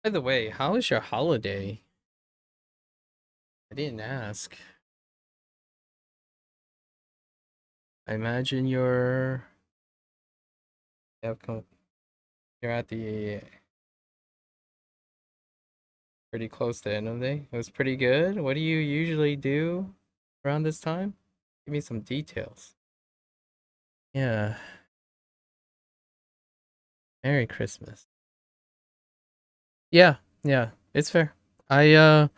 By the way, how was your holiday? I didn't ask. I imagine yeah, you're at the pretty close to the end of the day. It was pretty good. What do you usually do around this time? Give me some details. Yeah, Merry Christmas. Yeah, yeah, it's fair. I uh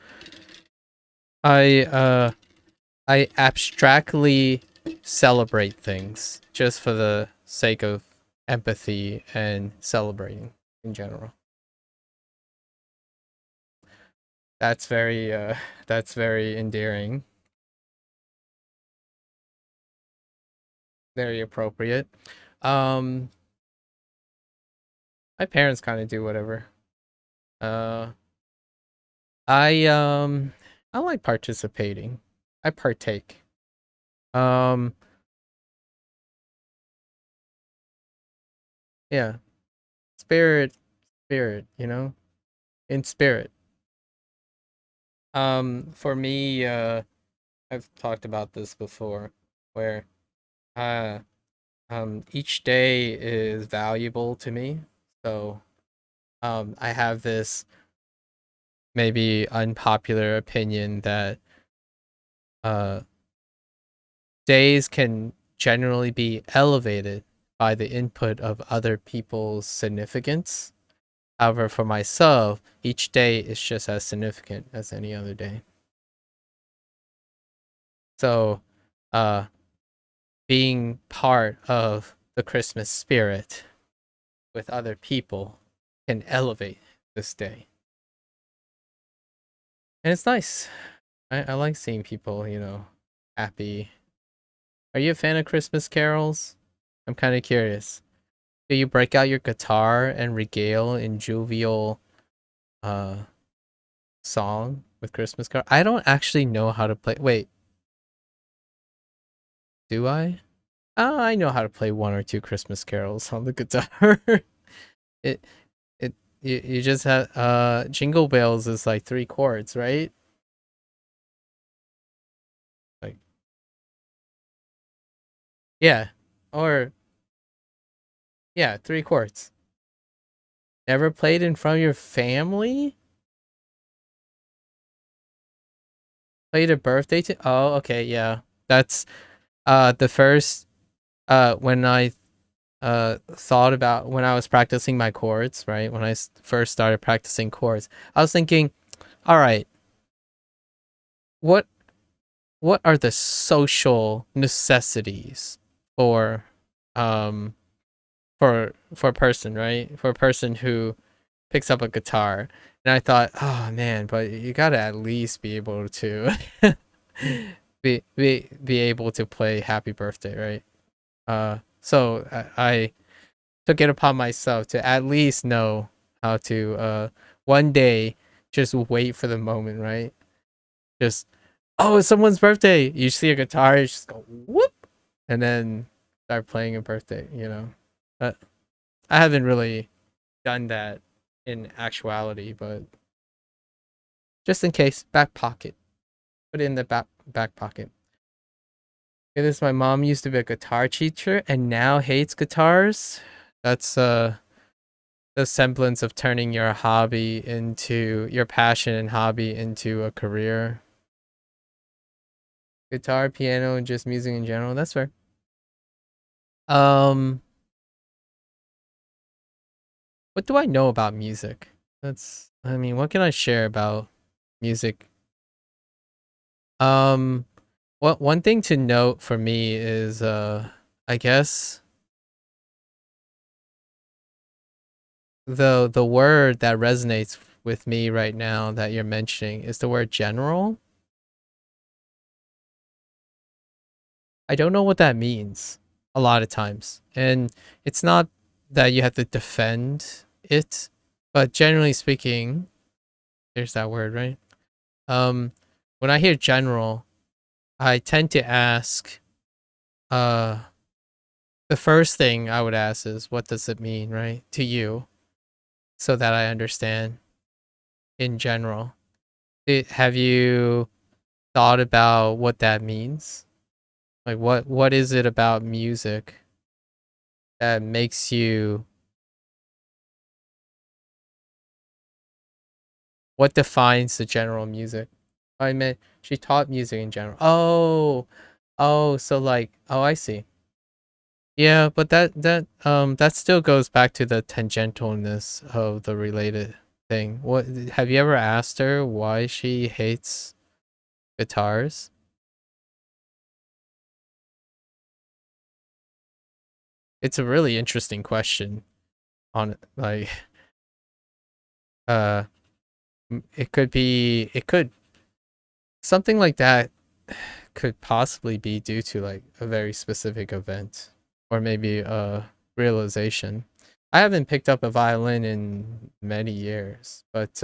I uh I abstractly celebrate things just for the sake of empathy and celebrating in general. That's very that's very endearing. Very appropriate. Um my parents kind of do whatever. Uh I um I like participating. I partake. Um yeah, spirit, you know? In spirit. For me I've talked about this before where uh each day is valuable to me. So I have this maybe unpopular opinion that uh days can generally be elevated by the input of other people's significance. However, for myself, each day is just as significant as any other day. So, uh, being part of the Christmas spirit with other people can elevate this day. And it's nice. I like seeing people, happy. Are you a fan of Christmas carols? I'm kind of curious. Do you break out your guitar and regale in jovial uh song with Christmas carol? I don't actually know how to play. Wait, do I? I know how to play one or two Christmas carols on the guitar. it you just have Jingle Bells is like three chords, right? Like yeah, or yeah, three chords. Never played in front of your family? Played a birthday to? Oh, okay, yeah. That's the first when I thought about when I was practicing my chords, right? When I first started practicing chords, I was thinking, all right, what what are the social necessities for um for a person, right? For a person who picks up a guitar. And I thought, oh man, but you gotta at least be able to be able to play Happy Birthday, right? So I took it upon myself to at least know how to one day just wait for the moment, right? Just oh, it's someone's birthday. You see a guitar, you just go whoop, and then start playing a birthday. But I haven't really done that in actuality, but just in case, back pocket, put it in the back pocket. It is my mom used to be a guitar teacher and now hates guitars. That's the semblance of turning your hobby into your passion and hobby into a career. Guitar, piano, and just music in general. That's fair. Um, what do I know about music? I mean, what can I share about music? Um, what one thing to note for me is, I guess the word that resonates with me right now that you're mentioning is the word general. I don't know what that means a lot of times. And it's not that you have to defend it, but generally speaking, there's that word, right? Um when I hear general, I tend to ask uh the first thing I would ask is what does it mean, right? To you so that I understand. in general. Have you thought about what that means? Like what is it about music that makes you, what defines the general music? I meant she taught music in general. Oh, so like, oh, I see. Yeah, but that still goes back to the tangentalness of the related thing. What, have you ever asked her why she hates guitars? It's a really interesting question on like uh it could, something like that could possibly be due to like a very specific event or maybe a realization. I haven't picked up a violin in many years, but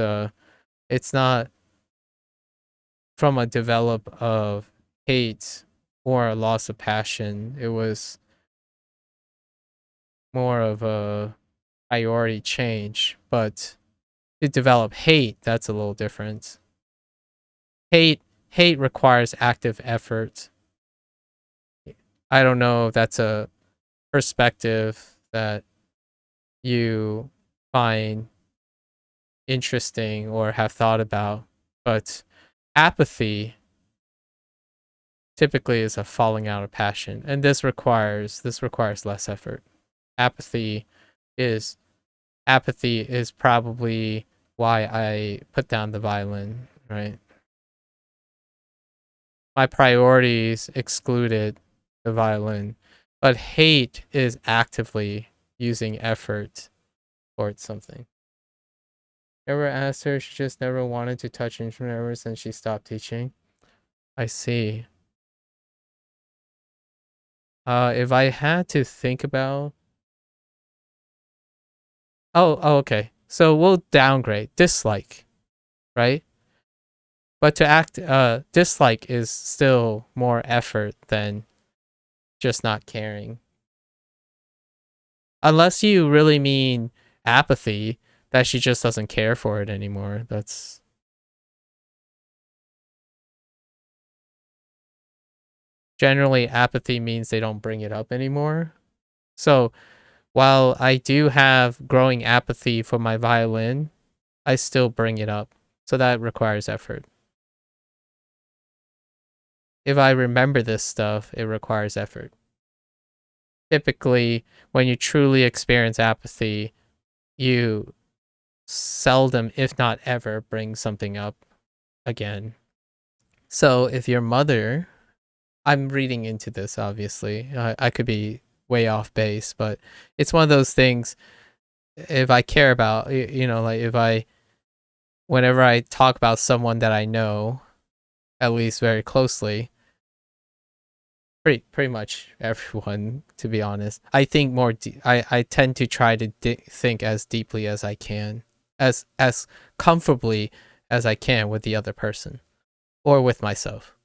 it's not from a develop of hate or a loss of passion. It was more of a priority change, but to develop hate, that's a little different. Hate requires active effort. I don't know if that's a perspective that you find interesting or have thought about, but apathy typically is a falling out of passion, and this requires less effort. Apathy is apathy is probably why I put down the violin, right? My priorities excluded the violin, but hate is actively using effort towards something. Ever asked her, she just never wanted to touch instrument ever since she stopped teaching. I see. If I had to think about, okay. So we'll downgrade dislike, right? But to act, dislike is still more effort than just not caring. Unless you really mean apathy, that she just doesn't care for it anymore. That's generally, apathy means they don't bring it up anymore. So while I do have growing apathy for my violin, I still bring it up. So that requires effort. If I remember this stuff, it requires effort. Typically, when you truly experience apathy, you seldom, if not ever, bring something up again. So if your mother, I'm reading into this, obviously, I could be way off base, but it's one of those things. If I care about, like if I, whenever I talk about someone that I know, at least very closely, pretty much everyone, to be honest, I think more. I tend to try to think as deeply as I can, as comfortably as I can with the other person or with myself.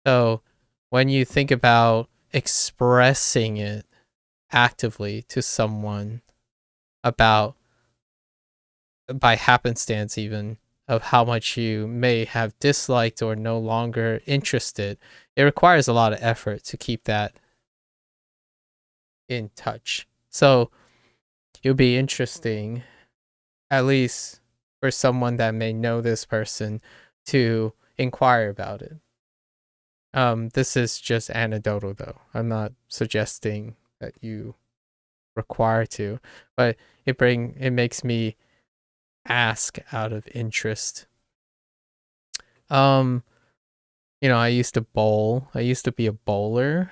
So when you think about expressing it actively to someone about, by happenstance even, of how much you may have disliked or no longer interested, it requires a lot of effort to keep that in touch. So it'll be interesting, at least for someone that may know this person, to inquire about it. This is just anecdotal though. I'm not suggesting that you require to, but it makes me ask out of interest. Um, I used to bowl. I used to be a bowler.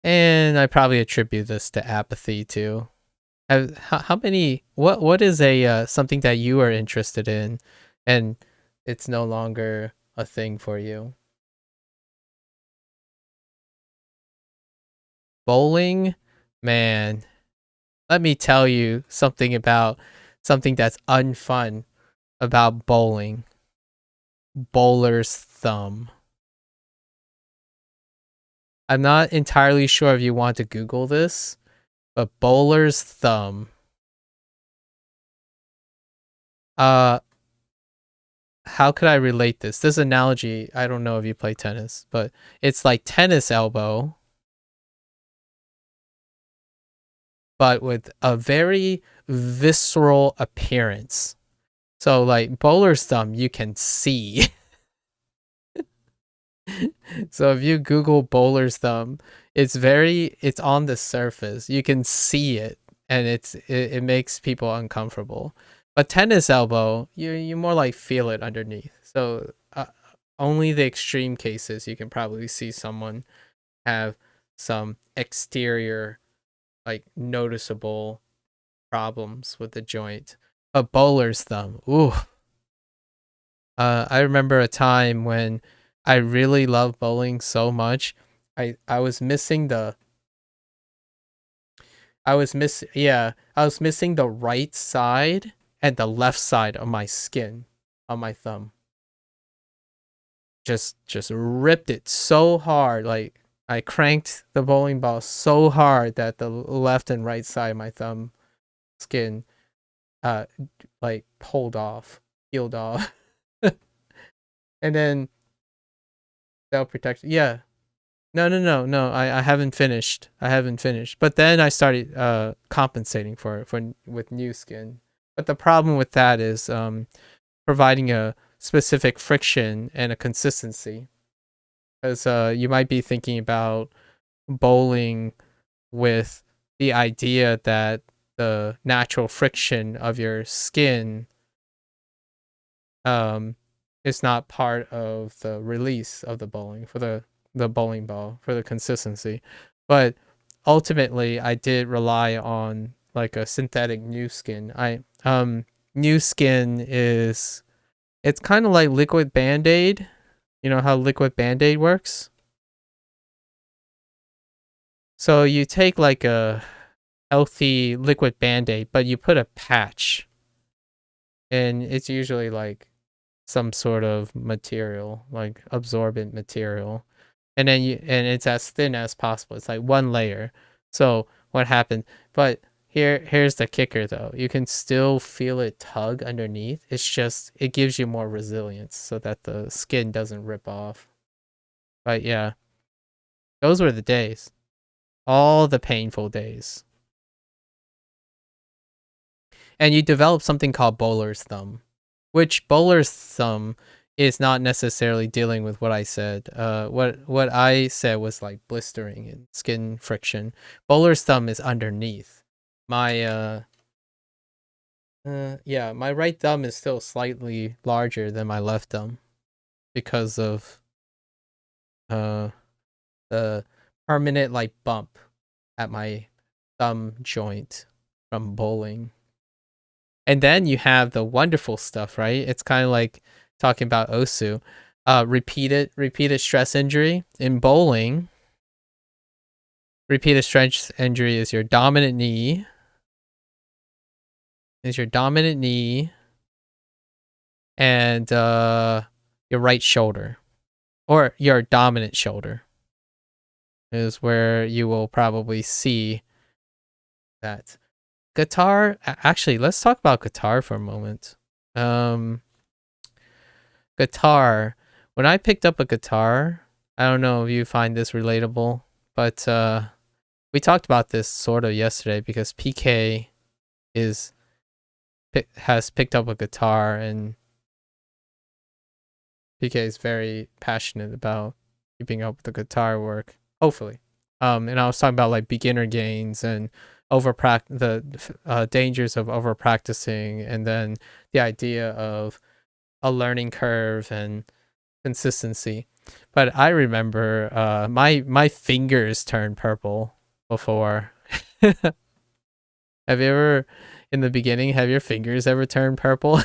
And I probably attribute this to apathy too. How many, what is a something that you are interested in and it's no longer a thing for you? Bowling? Man, let me tell you something about something that's unfun about bowling. Bowler's thumb. I'm not entirely sure if you want to Google this, but bowler's thumb. Uh, how could I relate this? This analogy, I don't know if you play tennis, but it's like tennis elbow, but with a very visceral appearance. So like bowler's thumb, you can see. So if you Google bowler's thumb, it's on the surface. You can see it, and it makes people uncomfortable. But tennis elbow, you more like feel it underneath. So only the extreme cases you can probably see someone have some exterior like noticeable problems with the joint. But bowler's thumb, ooh. I remember a time when I really loved bowling so much. I was missing the I was missing the right side and the left side of my skin on my thumb. Just ripped it so hard, like I cranked the bowling ball so hard that the left and right side of my thumb skin uh like pulled off, peeled off. And then they'll protect. Yeah. No. I haven't finished. I haven't finished. But then I started compensating for with new skin. But the problem with that is providing a specific friction and a consistency. Because you might be thinking about bowling with the idea that the natural friction of your skin um is not part of the release of the bowling for the bowling ball for the consistency. But ultimately I did rely on like a synthetic new skin. I new skin is it's kind of like liquid band-aid. You know how liquid band-aid works? So you take like a healthy liquid band-aid, but you put a patch, and it's usually like some sort of material, like absorbent material. And then and it's as thin as possible. It's like one layer. So what happened? But here's the kicker though. You can still feel it tug underneath. It's just it gives you more resilience so that the skin doesn't rip off. But yeah, those were the days. All the painful days. And you develop something called bowler's thumb, which bowler's thumb is not necessarily dealing with what I said. What I said was like blistering and skin friction. Bowler's thumb is underneath. My yeah, my right thumb is still slightly larger than my left thumb because of uh the permanent like bump at my thumb joint from bowling. And then you have the wonderful stuff, right? It's kind of like talking about Osu. Repeated stress injury in bowling. Repeated stress injury is your dominant knee. And your right shoulder, or your dominant shoulder, is where you will probably see that. Guitar. Actually, let's talk about guitar for a moment. Guitar. When I picked up a guitar, I don't know if you find this relatable, but we talked about this sort of yesterday because PK is has picked up a guitar, and PK is very passionate about keeping up with the guitar work. Hopefully, and I was talking about like beginner gains and the dangers of over practicing, and then the idea of a learning curve and consistency. But I remember my fingers turned purple before. Have you ever, in the beginning, have your fingers ever turned purple?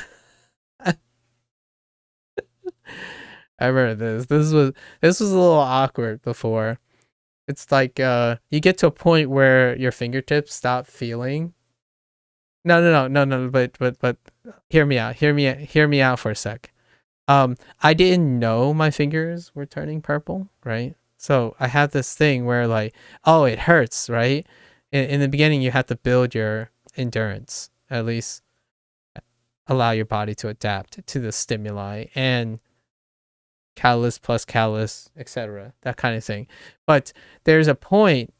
I remember this. This was a little awkward before. It's like you get to a point where your fingertips stop feeling. No. But hear me out. Hear me out for a sec. I didn't know my fingers were turning purple, right? So I had this thing where like, oh, it hurts, right? In the beginning, you have to build your endurance, at least allow your body to adapt to the stimuli and callus plus callus, etc. That kind of thing. But there's a point.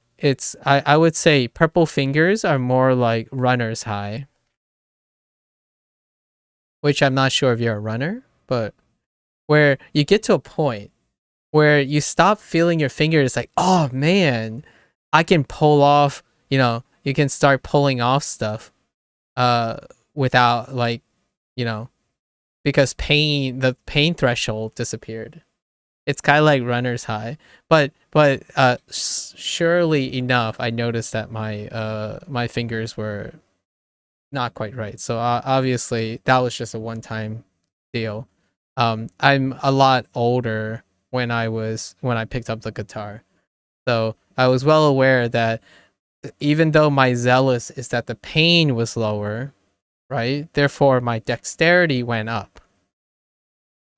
I would say purple fingers are more like runner's high, which I'm not sure if you're a runner, but where you get to a point where you stop feeling your fingers like, oh man, I can pull off, you can start pulling off stuff uh without like, you know, because the pain threshold disappeared. It's kind of like runner's high, but surely enough, I noticed that my fingers were not quite right. So obviously that was just a one time deal. I'm a lot older when I picked up the guitar, so I was well aware that even though my zealous is that the pain was lower, right? Therefore, my dexterity went up.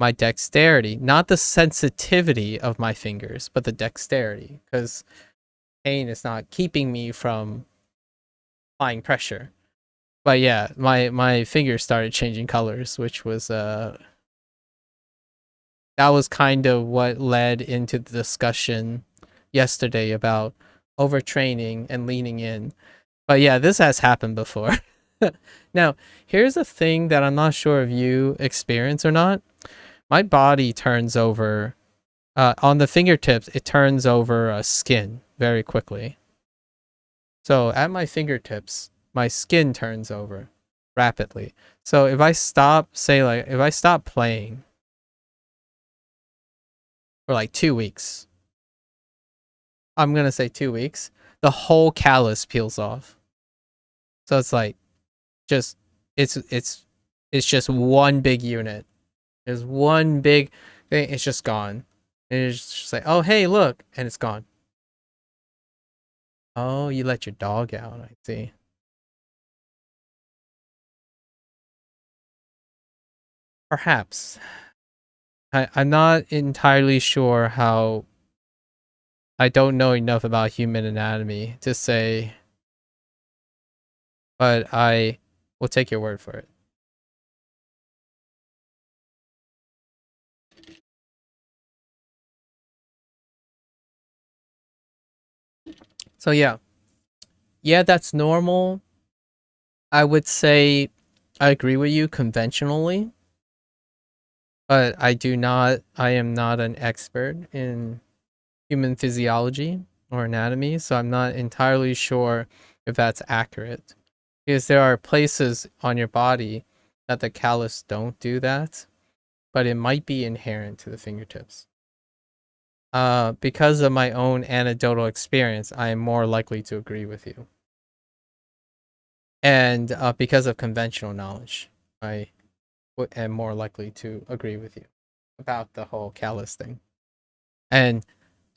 My dexterity, not the sensitivity of my fingers, but the dexterity, because pain is not keeping me from applying pressure. But yeah, my fingers started changing colors, which was that was kind of what led into the discussion yesterday about overtraining and leaning in. But yeah, this has happened before. Now, here's a thing that I'm not sure if you experience or not. My body turns over on the fingertips. It turns over skin very quickly. So at my fingertips, my skin turns over rapidly. So if I stop, if I stop playing for like 2 weeks, I'm gonna say 2 weeks, the whole callus peels off. So it's like just it's just one big unit. There's one big thing. It's just gone. And it's just like, oh hey, look, and it's gone. Oh, you let your dog out. I see. Perhaps. I'm not entirely sure how. I don't know enough about human anatomy to say, but I will take your word for it. So yeah, that's normal. I would say I agree with you conventionally, but I am not an expert in human physiology or anatomy, so I'm not entirely sure if that's accurate. Because there are places on your body that the callus don't do that, but it might be inherent to the fingertips. Because of my own anecdotal experience, I am more likely to agree with you. And because of conventional knowledge, I am more likely to agree with you about the whole callus thing. And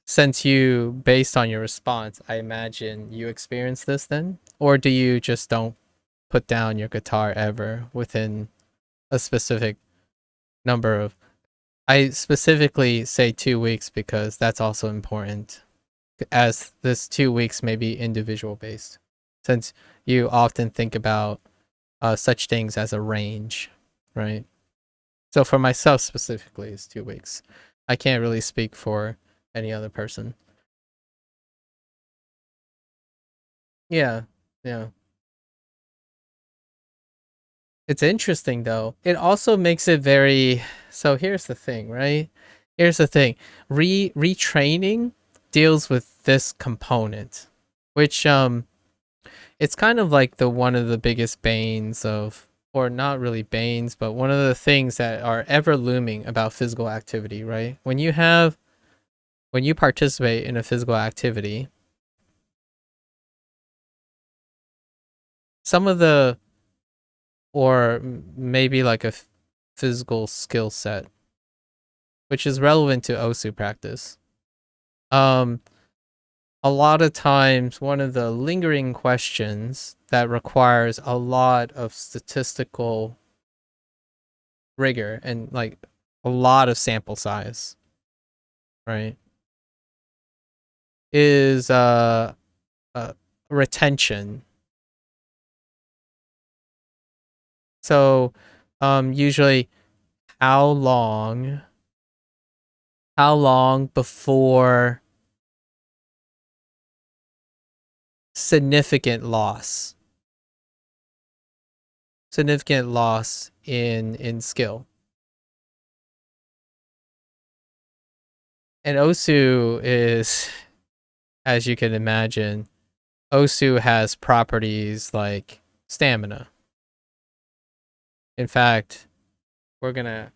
since you, based on your response, I imagine you experienced this then? Or do you just don't put down your guitar ever within a specific number of. I specifically say 2 weeks because that's also important, as this 2 weeks may be individual based, since you often think about such things as a range, right? So for myself specifically, it's 2 weeks. I can't really speak for any other person. Yeah, yeah. It's interesting though. It also makes it very. So here's the thing, right? Here's the thing. Retraining deals with this component, which it's kind of like the one of the biggest banes of, or not really banes, but one of the things that are ever looming about physical activity, right? When you participate in a physical activity, some of the, or maybe like a physical skill set, which is relevant to OSU practice. Um, a lot of times, one of the lingering questions that requires a lot of statistical rigor and like a lot of sample size, right, is retention. So Usually how long before significant loss in skill. And Osu is, as you can imagine, Osu has properties like stamina. In fact, we're gonna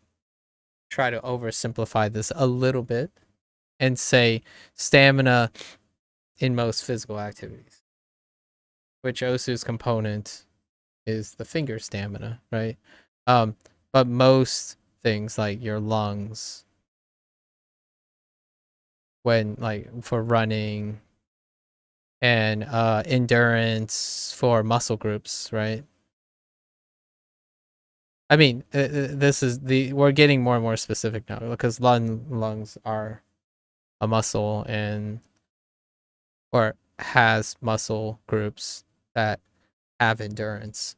try to oversimplify this a little bit and say stamina in most physical activities, which Osu's component is the finger stamina, right? Um, but most things like your lungs, when like for running, and endurance for muscle groups, right? I mean, this is we're getting more and more specific now because lungs are a muscle and or has muscle groups that have endurance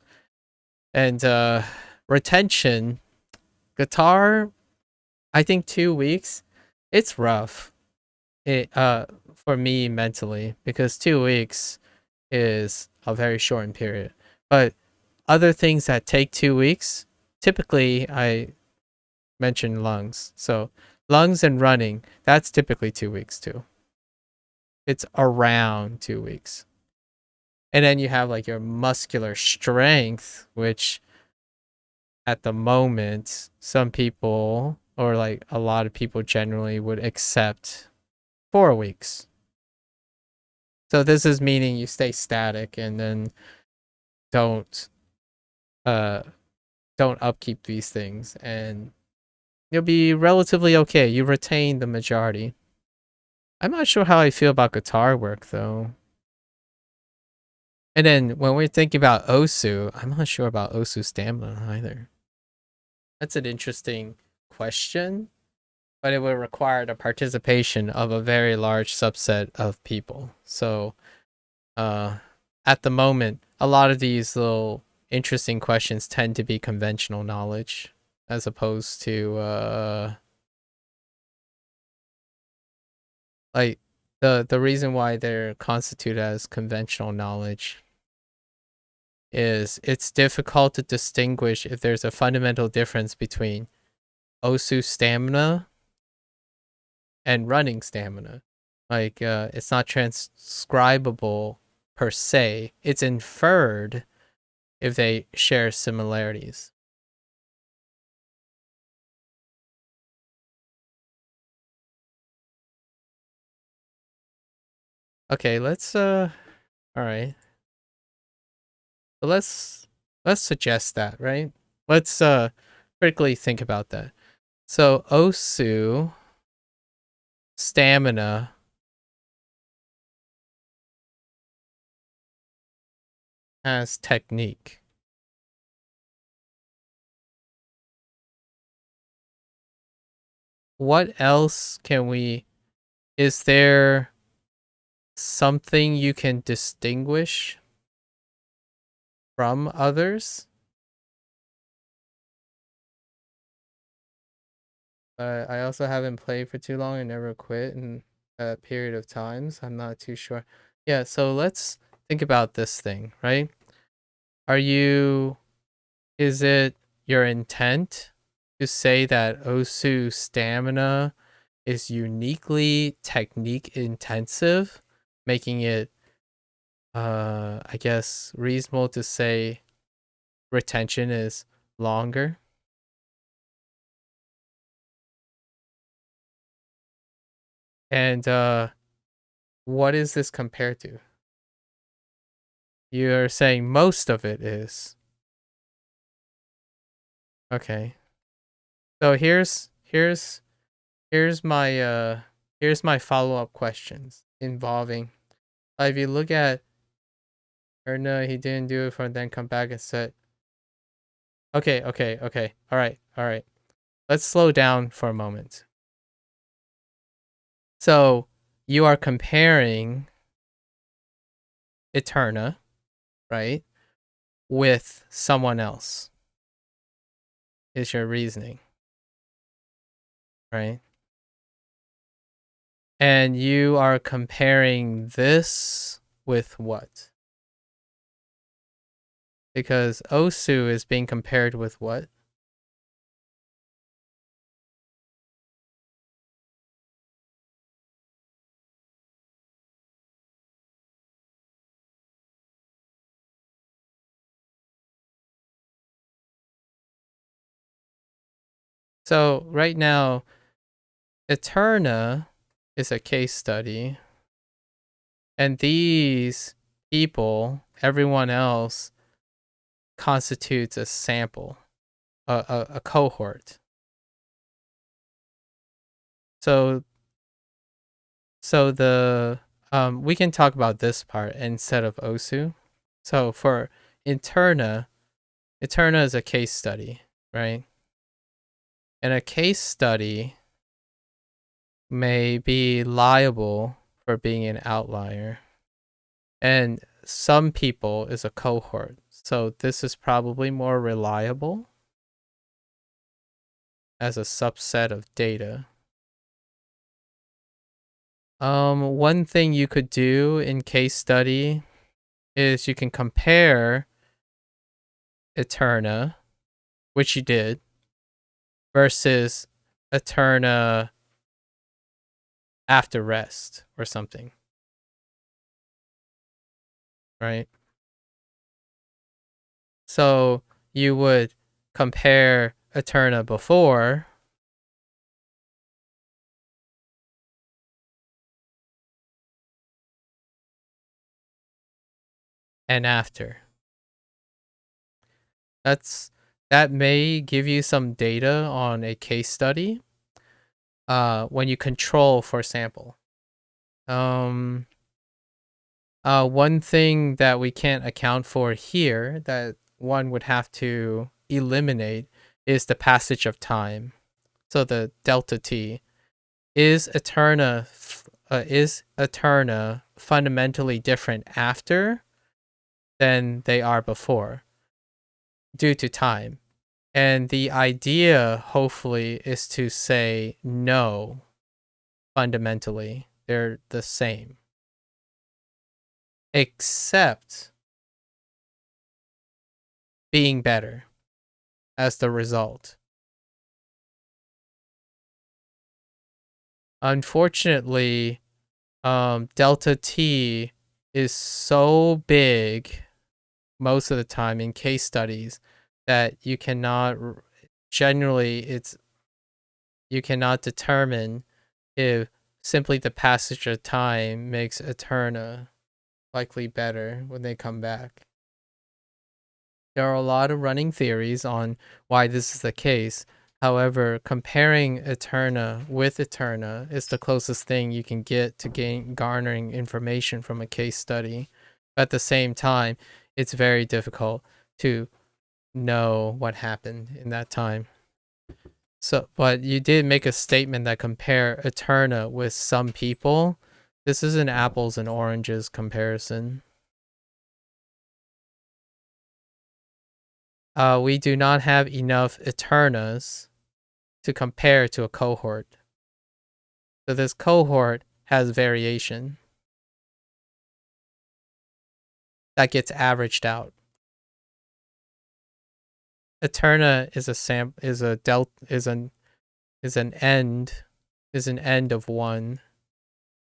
and retention. Guitar, I think 2 weeks. It's rough. It for me mentally because 2 weeks is a very short period. But other things that take 2 weeks, typically I mentioned lungs. So lungs and running, that's typically 2 weeks too. It's around 2 weeks. And then you have like your muscular strength, which at the moment, some people or like a lot of people generally would accept 4 weeks. So this is meaning you stay static and then don't uh don't upkeep these things and you'll be relatively okay. You retain the majority. I'm not sure how I feel about guitar work though. And then when we're thinking about Osu, I'm not sure about Osu stamina either. That's an interesting question, but it would require the participation of a very large subset of people. So uh, at the moment, a lot of these little interesting questions tend to be conventional knowledge as opposed to like the reason why they're constituted as conventional knowledge is it's difficult to distinguish if there's a fundamental difference between Osu stamina and running stamina. Like it's not transcribable per se. It's inferred if they share similarities. Okay, let's all right. So let's suggest that, right? Let's critically think about that. So Osu stamina has technique. What else can we is there something you can distinguish from others? I also haven't played for too long. I never quit in a period of times. I'm not too sure. Yeah, so let's think about this thing, right? Are you is it your intent to say that Osu stamina is uniquely technique intensive, making it I guess reasonable to say retention is longer? And what is this compared to? You're saying most of it is. Okay. So here's my here's my follow-up questions involving if you look at or no, he didn't do it for then come back and said okay. All right. Let's slow down for a moment. So you are comparing Eterna, right, with someone else. is your reasoning, right? And you are comparing this with what? Because Osu is being compared with what? So right now, Eterna is a case study, and these people, everyone else, constitutes a sample, a cohort. So the we can talk about this part instead of Osu. So for Eterna, Eterna is a case study, right? And a case study may be liable for being an outlier. And some people is a cohort. So this is probably more reliable as a subset of data. One thing you could do in case study is you can compare Eterna, which you did, versus Eterna after rest or something, right? So you would compare Eterna before and after. That may give you some data on a case study when you control for sample. One thing that we can't account for here that one would have to eliminate is the passage of time. So the delta t is Eterna fundamentally different after than they are before due to time. And the idea, hopefully, is to say no, fundamentally. They're the same. Except being better as the result. Unfortunately, delta T is so big most of the time in case studies that you cannot generally you cannot determine if simply the passage of time makes Eterna likely better when they come back. There are a lot of running theories on why this is the case. However, comparing Eterna with Eterna is the closest thing you can get to garnering information from a case study. At the same time, it's very difficult to know what happened in that time. So, but you did make a statement that compare Eterna with some people. This is an apples and oranges comparison. We do not have enough Eternas to compare to a cohort. So this cohort has variation that gets averaged out. Eterna is an end of one.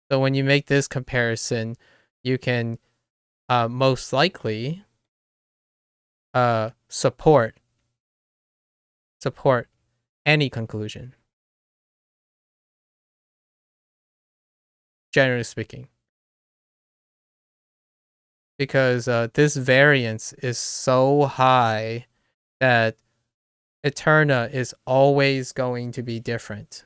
So when you make this comparison, you can most likely support any conclusion, generally speaking, because this variance is so high that Eterna is always going to be different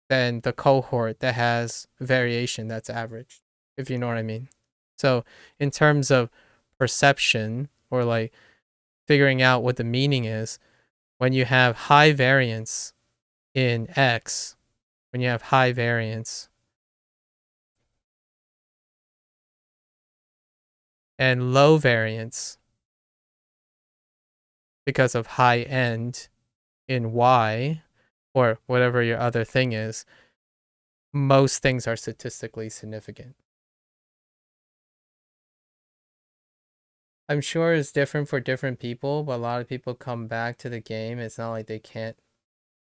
than the cohort that has variation that's average, if you know what I mean. So in terms of perception or like figuring out what the meaning is, when you have high variance in X, when you have high variance and low variance because of high end, in Y or whatever your other thing is, most things are statistically significant. I'm sure it's different for different people, but a lot of people come back to the game. It's not like they can't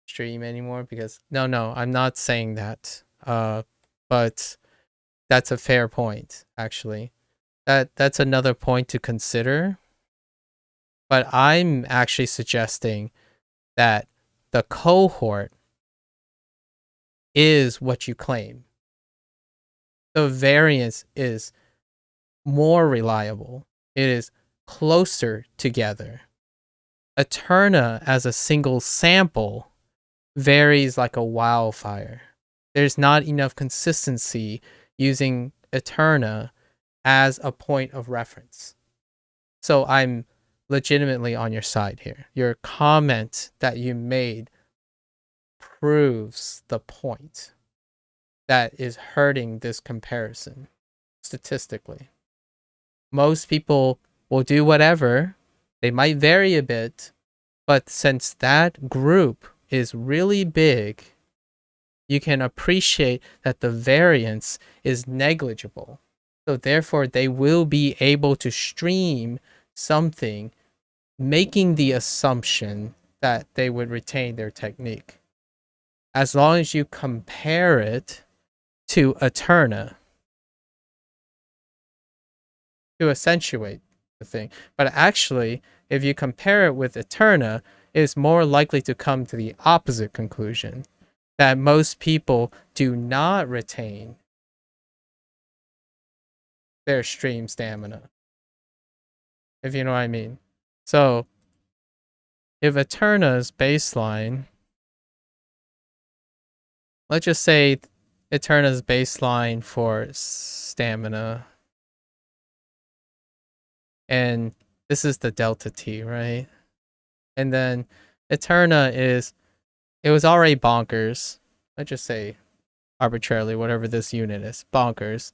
stream anymore because no, I'm not saying that. But that's a fair point, actually. That's another point to consider. But I'm actually suggesting that the cohort is what you claim. The variance is more reliable. It is closer together. Eterna as a single sample varies like a wildfire. There's not enough consistency using Eterna as a point of reference. So I'm legitimately on your side here. Your comment that you made proves the point that is hurting this comparison statistically. Most people will do whatever. They might vary a bit, but since that group is really big, you can appreciate that the variance is negligible. So therefore, they will be able to stream something, making the assumption that they would retain their technique. As long as you compare it to Eterna to accentuate the thing. But actually, if you compare it with Eterna, it's more likely to come to the opposite conclusion, that most people do not retain their stream stamina, if you know what I mean. So if Eterna's baseline, let's just say Eterna's baseline for stamina, and this is the delta T, right? And then Eterna it was already bonkers. Let's just say arbitrarily, whatever this unit is, bonkers.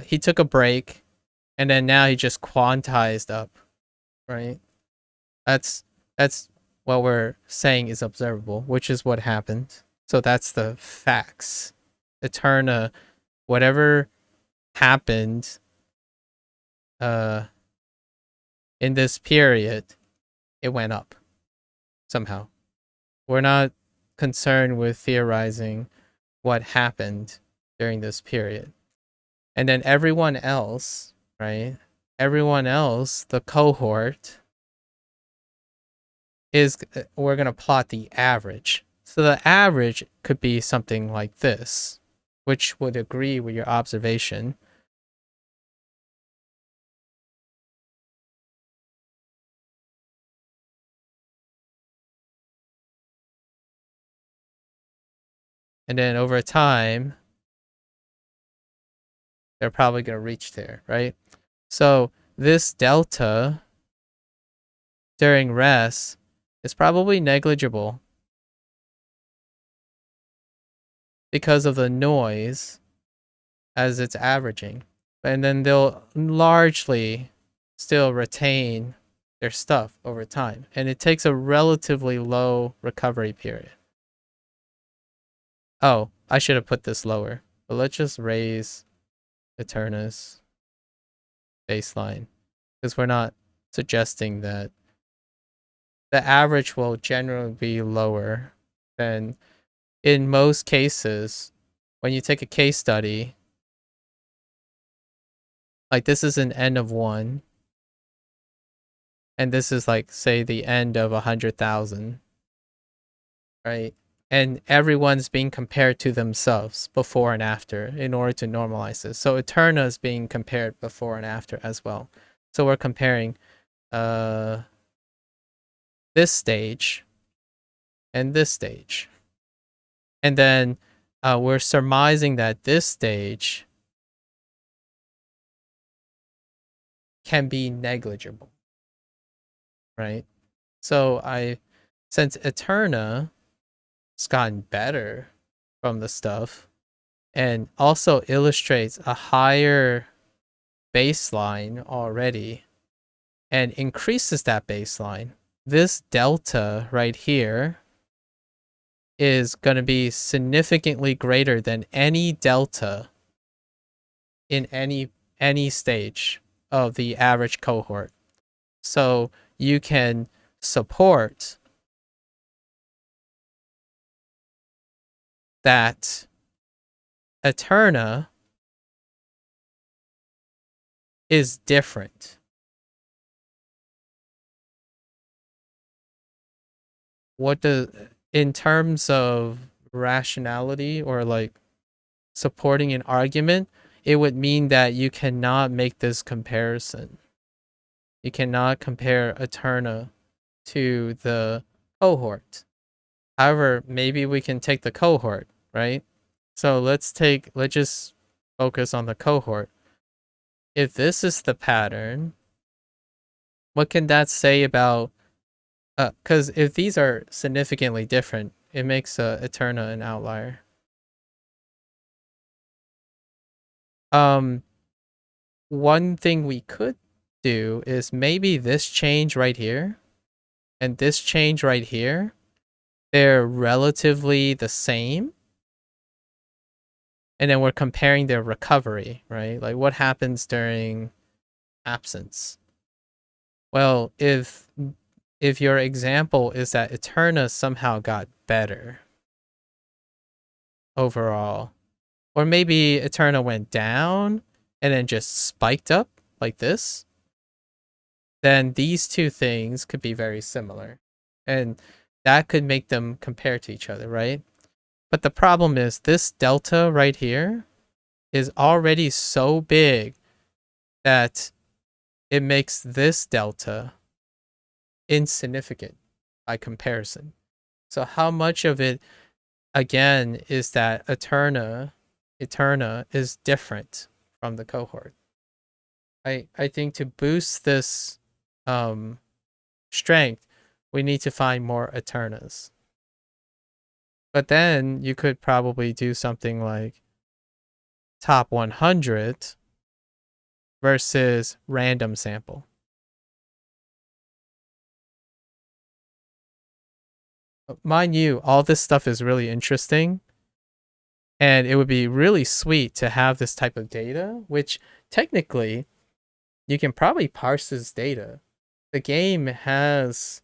He took a break, and then now he just quantized up, right? That's what we're saying is observable, which is what happened. So that's the facts. Eterna, whatever happened, in this period, it went up somehow. We're not concerned with theorizing what happened during this period. And then everyone else, right? Everyone else, the cohort, is we're going to plot the average. So the average could be something like this, which would agree with your observation. And then over time, they're probably going to reach there, right? So this delta during rest is probably negligible because of the noise as it's averaging. And then they'll largely still retain their stuff over time. And it takes a relatively low recovery period. Oh, I should have put this lower. But let's just raise Eterna's baseline, because we're not suggesting that the average will generally be lower than in most cases. When you take a case study, like this is an N of 1, and this is like, say, the end of 100,000, right? And everyone's being compared to themselves before and after in order to normalize this. So Eterna is being compared before and after as well. So we're comparing this stage and this stage. And then we're surmising that this stage can be negligible, right? So since Eterna has gotten better from the stuff and also illustrates a higher baseline already and increases that baseline, this delta right here is going to be significantly greater than any delta in any stage of the average cohort. So you can support that Eterna is different. In terms of rationality or like supporting an argument, it would mean that you cannot make this comparison. You cannot compare Eterna to the cohort. However, maybe we can take the cohort, right? So let's just focus on the cohort. If this is the pattern, what can that say about, because if these are significantly different, it makes Eterna an outlier. One thing we could do is maybe this change right here and this change right here, they're relatively the same. And then we're comparing their recovery, right? Like what happens during absence. Well, if your example is that Eterna somehow got better overall, or maybe Eterna went down and then just spiked up like this, then these two things could be very similar. And that could make them compare to each other, right? But the problem is this delta right here is already so big that it makes this delta insignificant by comparison. So how much of it, again, is that Eterna is different from the cohort? I think to boost this strength, we need to find more Eternas. But then you could probably do something like top 100 versus random sample. Mind you, all this stuff is really interesting. And it would be really sweet to have this type of data, which technically you can probably parse this data. The game has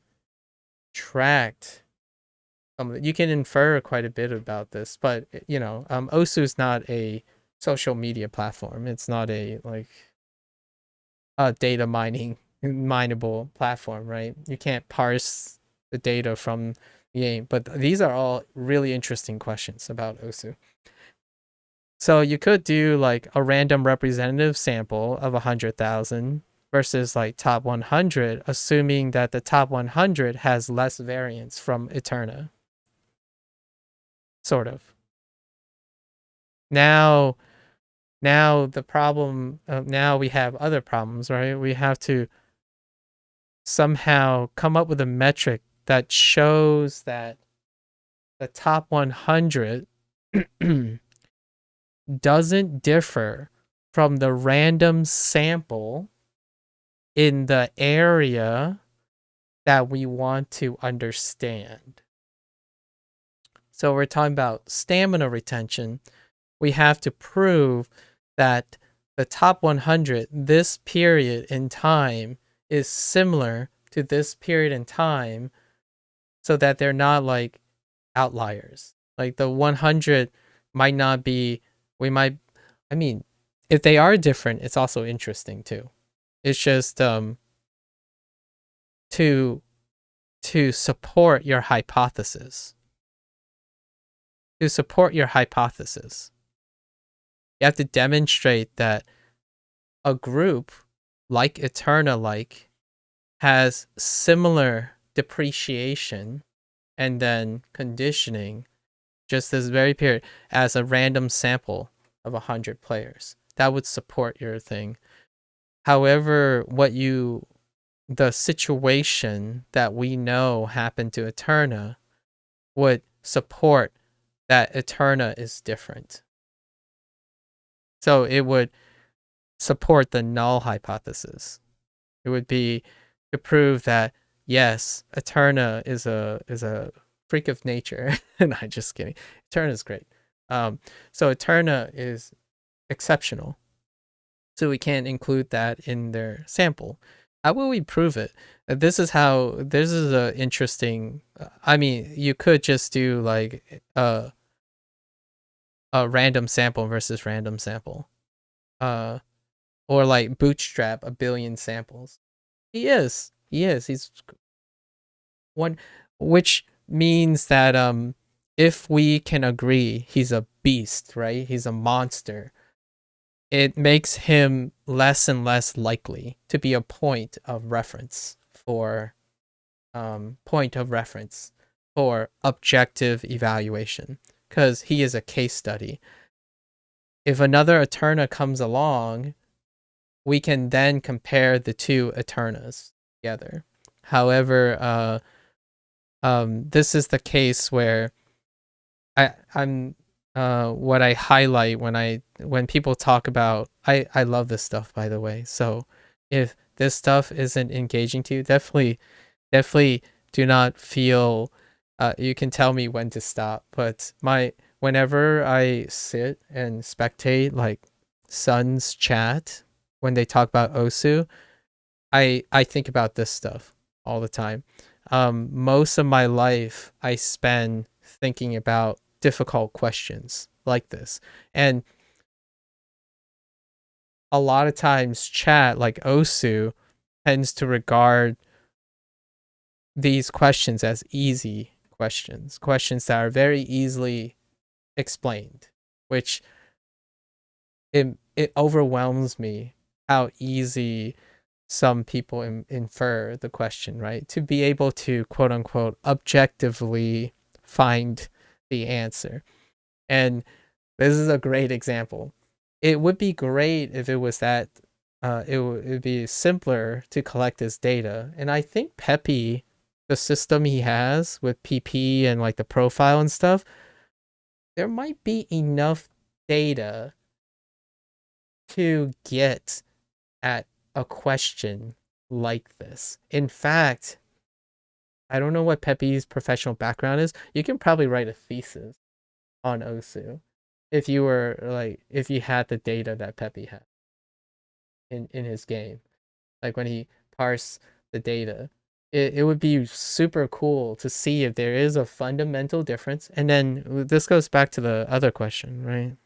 tracked you can infer quite a bit about this, but Osu is not a social media platform. It's not a data mineable platform, right? You can't parse the data from the game. But these are all really interesting questions about Osu. So you could do like a random representative sample of 100,000 versus like top 100, assuming that the top 100 has less variance from Eterna. Sort of. Now the problem, now we have other problems, right? We have to somehow come up with a metric that shows that the top 100 doesn't differ from the random sample in the area that we want to understand. So we're talking about stamina retention. We have to prove that the top 100, this period in time, is similar to this period in time so that they're not like outliers. Like the 100 might not be, if they are different, it's also interesting too. It's just to support your hypothesis. To support your hypothesis, you have to demonstrate that a group like Eterna has similar depreciation and then conditioning just this very period as a random sample of 100 players. That would support your thing. However, the situation that we know happened to Eterna would support that Eterna is different. So it would support the null hypothesis. It would be to prove that yes, Eterna is a freak of nature. Not just kidding. Eterna is great. Um, so Eterna is exceptional. So we can't include that in their sample. How will we prove it? This is a interesting. I mean, you could just do like a random sample versus random sample, uh, or like bootstrap a billion samples. He's one, which means that if we can agree he's a beast, right? He's a monster. It makes him less and less likely to be a point of reference for objective evaluation, because he is a case study. If another Eterna comes along, we can then compare the two Eternas together. However, this is the case where I'm what I highlight when people talk about I love this stuff, by the way. So if this stuff isn't engaging to you, definitely do not feel you can tell me when to stop. But my whenever I sit and spectate like Sun's chat when they talk about Osu, I think about this stuff all the time. Most of my life I spend thinking about difficult questions like this, and a lot of times chat like Osu tends to regard these questions as easy questions that are very easily explained, which it overwhelms me how easy some people infer the question, right? To be able to quote unquote objectively find the answer. And this is a great example. It would be great if it was that it'd be simpler to collect this data. And I think Peppy, the system he has with PP and like the profile and stuff, there might be enough data to get at a question like this. In fact, I don't know what Pepe's professional background is. You can probably write a thesis on Osu if you had the data that Pepe had in his game. Like when he parsed the data. It would be super cool to see if there is a fundamental difference. And then this goes back to the other question, right?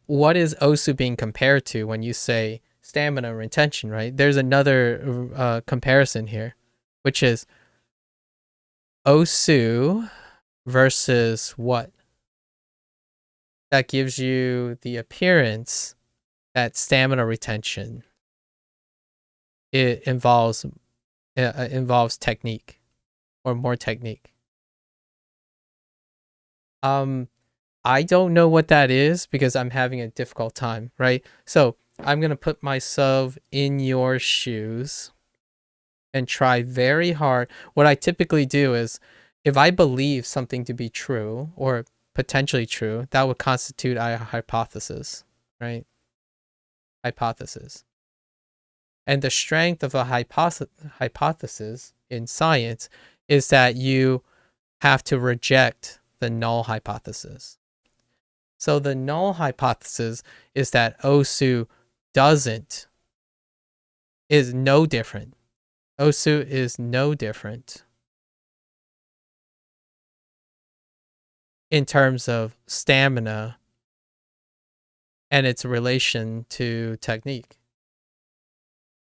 What is Osu being compared to when you say stamina retention, right? There's another comparison here, which is Osu versus what? That gives you the appearance that stamina retention it involves technique or more technique. Um, I don't know what that is because I'm having a difficult time, right? So I'm gonna put myself in your shoes and try very hard. What I typically do is if I believe something to be true or potentially true, that would constitute a hypothesis, right? Hypothesis. And the strength of a hypothesis in science is that you have to reject the null hypothesis. So the null hypothesis is that Osu doesn't, is no different. Osu is no different in terms of stamina and its relation to technique.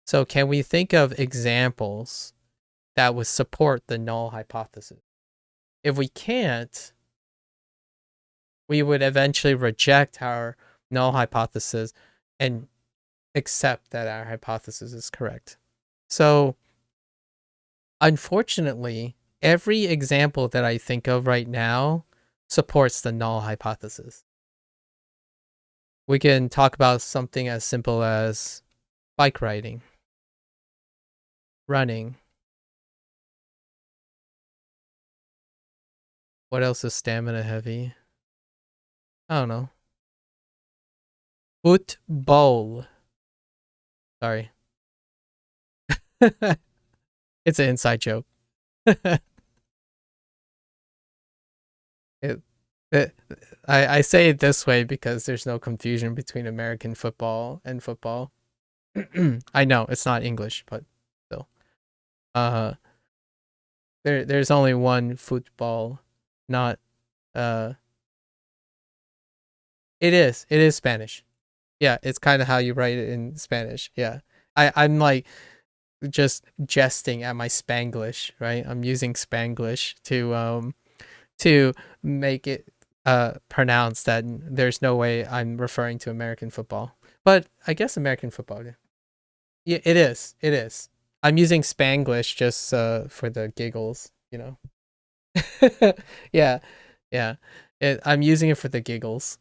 So can we think of examples that would support the null hypothesis? If we can't, we would eventually reject our null hypothesis and accept that our hypothesis is correct. So, unfortunately, every example that I think of right now supports the null hypothesis. We can talk about something as simple as bike riding, running. What else is stamina heavy? I don't know. Football. Sorry. It's an inside joke. it, it, I say it this way because there's no confusion between American football and football. I know it's not English, but still. Uh, there's only one football, not uh. It is Spanish. Yeah, it's kind of how you write it in Spanish. Yeah, I'm like just jesting at my Spanglish, right? I'm using Spanglish to make it pronounce that there's no way I'm referring to American football. But I guess American football. Yeah, it is. It is. I'm using Spanglish just for the giggles, you know. Yeah. Yeah. I'm using it for the giggles.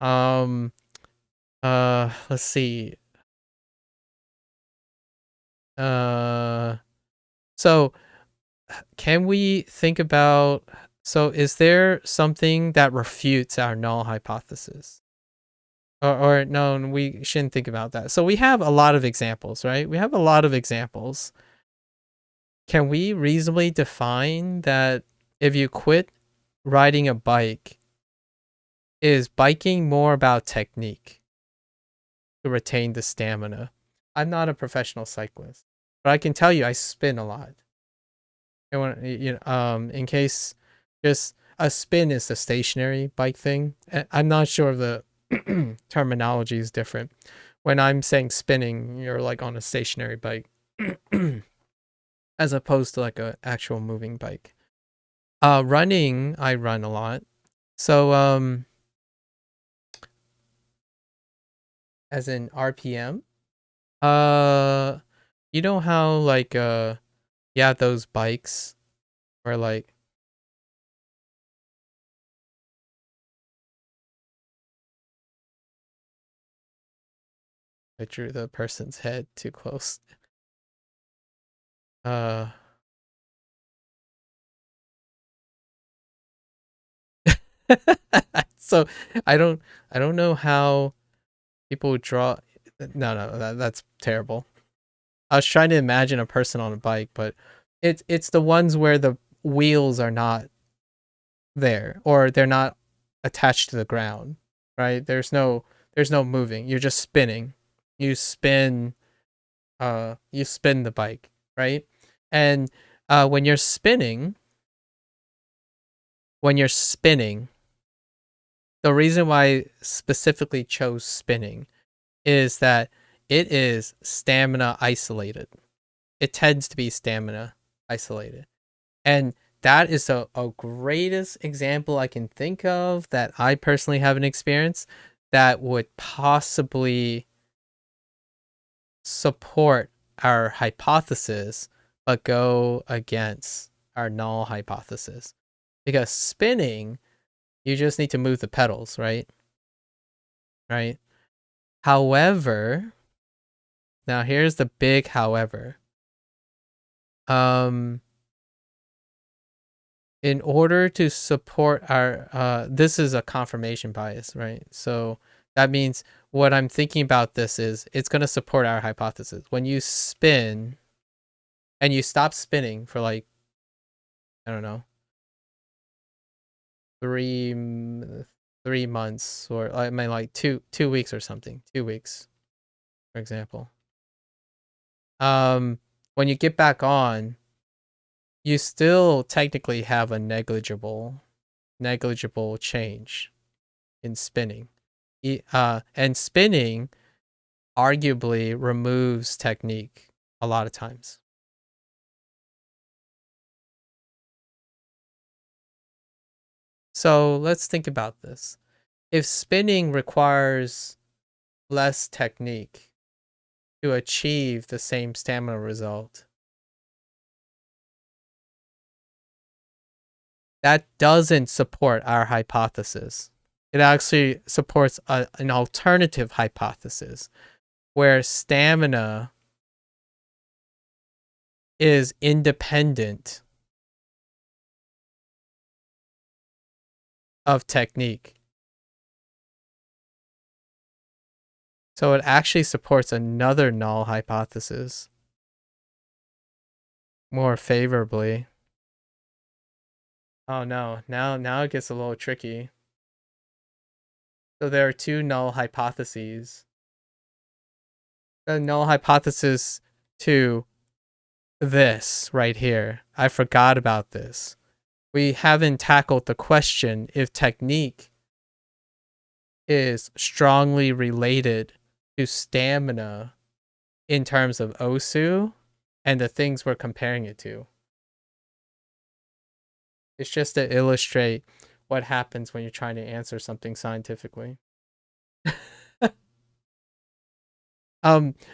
Um let's see. Uh so can we think about, so is there something that refutes our null hypothesis? Or no, we shouldn't think about that. So we have a lot of examples, right? We have a lot of examples. Can we reasonably define that if you quit riding a bike, is biking more about technique to retain the stamina? I'm not a professional cyclist, but I can tell you I spin a lot. And when in case, just a spin is the stationary bike thing. I'm not sure if the terminology is different. When I'm saying spinning, you're like on a stationary bike, as opposed to like a actual moving bike. Running, I run a lot. So as in RPM, uh, you know how like yeah, those bikes where like, I drew the person's head too close. Uh, so I don't know how people draw. No, that's terrible. I was trying to imagine a person on a bike, but it's the ones where the wheels are not there or they're not attached to the ground, right? There's no moving. You're just spinning. You spin you spin the bike, right? And when you're spinning, the reason why I specifically chose spinning is that it is stamina isolated. It tends to be stamina isolated. And that is a greatest example I can think of that I personally haven't experienced that would possibly support our hypothesis but go against our null hypothesis. Because spinning, you just need to move the pedals, right? Right? However, now here's the big however. Um, in order to support our this is a confirmation bias, right? So that means what I'm thinking about this is it's going to support our hypothesis. When you spin and you stop spinning for like, I don't know, three 3 months, or I mean like 2 weeks or something, 2 weeks, for example. When you get back on, you still technically have a negligible change in spinning. And spinning arguably removes technique a lot of times. So let's think about this. If spinning requires less technique to achieve the same stamina result, that doesn't support our hypothesis. It actually supports an alternative hypothesis where stamina is independent of technique. So it actually supports another null hypothesis more favorably. Oh no, now it gets a little tricky. So there are two null hypotheses. The null hypothesis to this right here. I forgot about this. We haven't tackled the question if technique is strongly related to stamina in terms of OSU and the things we're comparing it to. It's just to illustrate what happens when you're trying to answer something scientifically.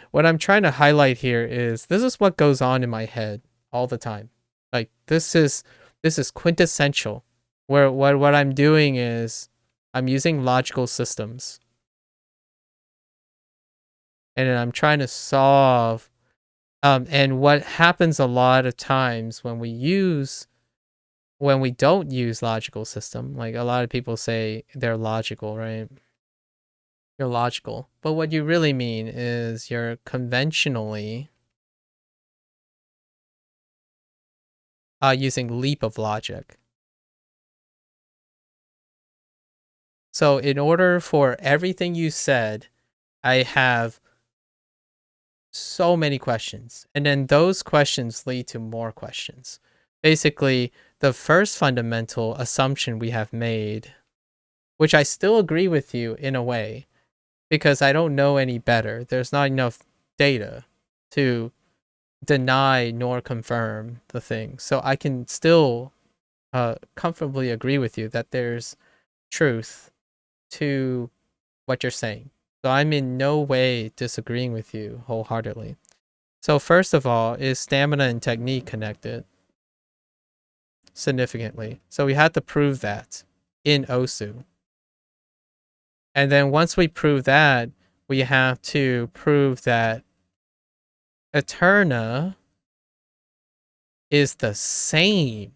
What I'm trying to highlight here is this is what goes on in my head all the time. Like this is quintessential. Where what I'm doing is I'm using logical systems and I'm trying to solve and what happens a lot of times when we don't use logical system, like a lot of people say they're logical, right? You're logical. But what you really mean is you're conventionally using leap of logic. So in order for everything you said, I have so many questions. And then those questions lead to more questions. Basically, the first fundamental assumption we have made, which I still agree with you in a way, because I don't know any better. There's not enough data to deny nor confirm the thing. So I can still comfortably agree with you that there's truth to what you're saying. So I'm in no way disagreeing with you wholeheartedly. So first of all, is stamina and technique connected significantly? So we had to prove that in OSU. And then once we prove that, we have to prove that Eterna is the same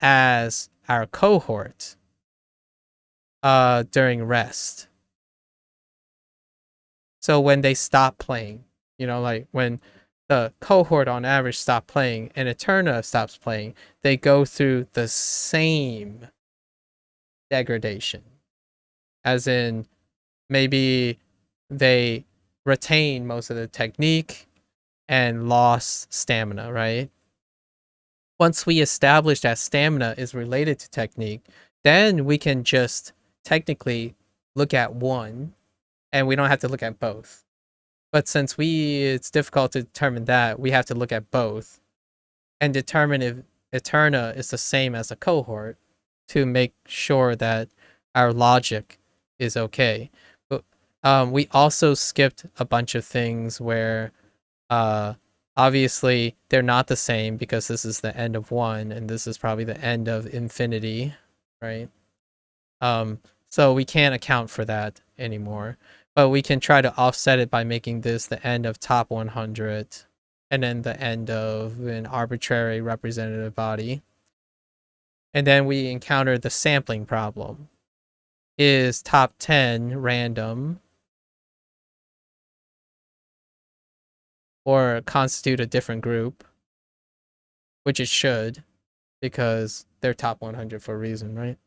as our cohort during rest. So when they stop playing, like when the cohort on average stop playing and Eterna stops playing, they go through the same degradation. As in, maybe they retain most of the technique and lost stamina, right? Once we establish that stamina is related to technique, then we can just technically look at one and we don't have to look at both. But since it's difficult to determine that, we have to look at both and determine if Eterna is the same as a cohort to make sure that our logic is okay. But we also skipped a bunch of things where obviously they're not the same because this is the end of one and this is probably the end of infinity, right? So we can't account for that anymore. But we can try to offset it by making this the end of top 100 and then the end of an arbitrary representative body. And then we encounter the sampling problem. Is top 10 random or constitute a different group? Which it should, because they're top 100 for a reason, right?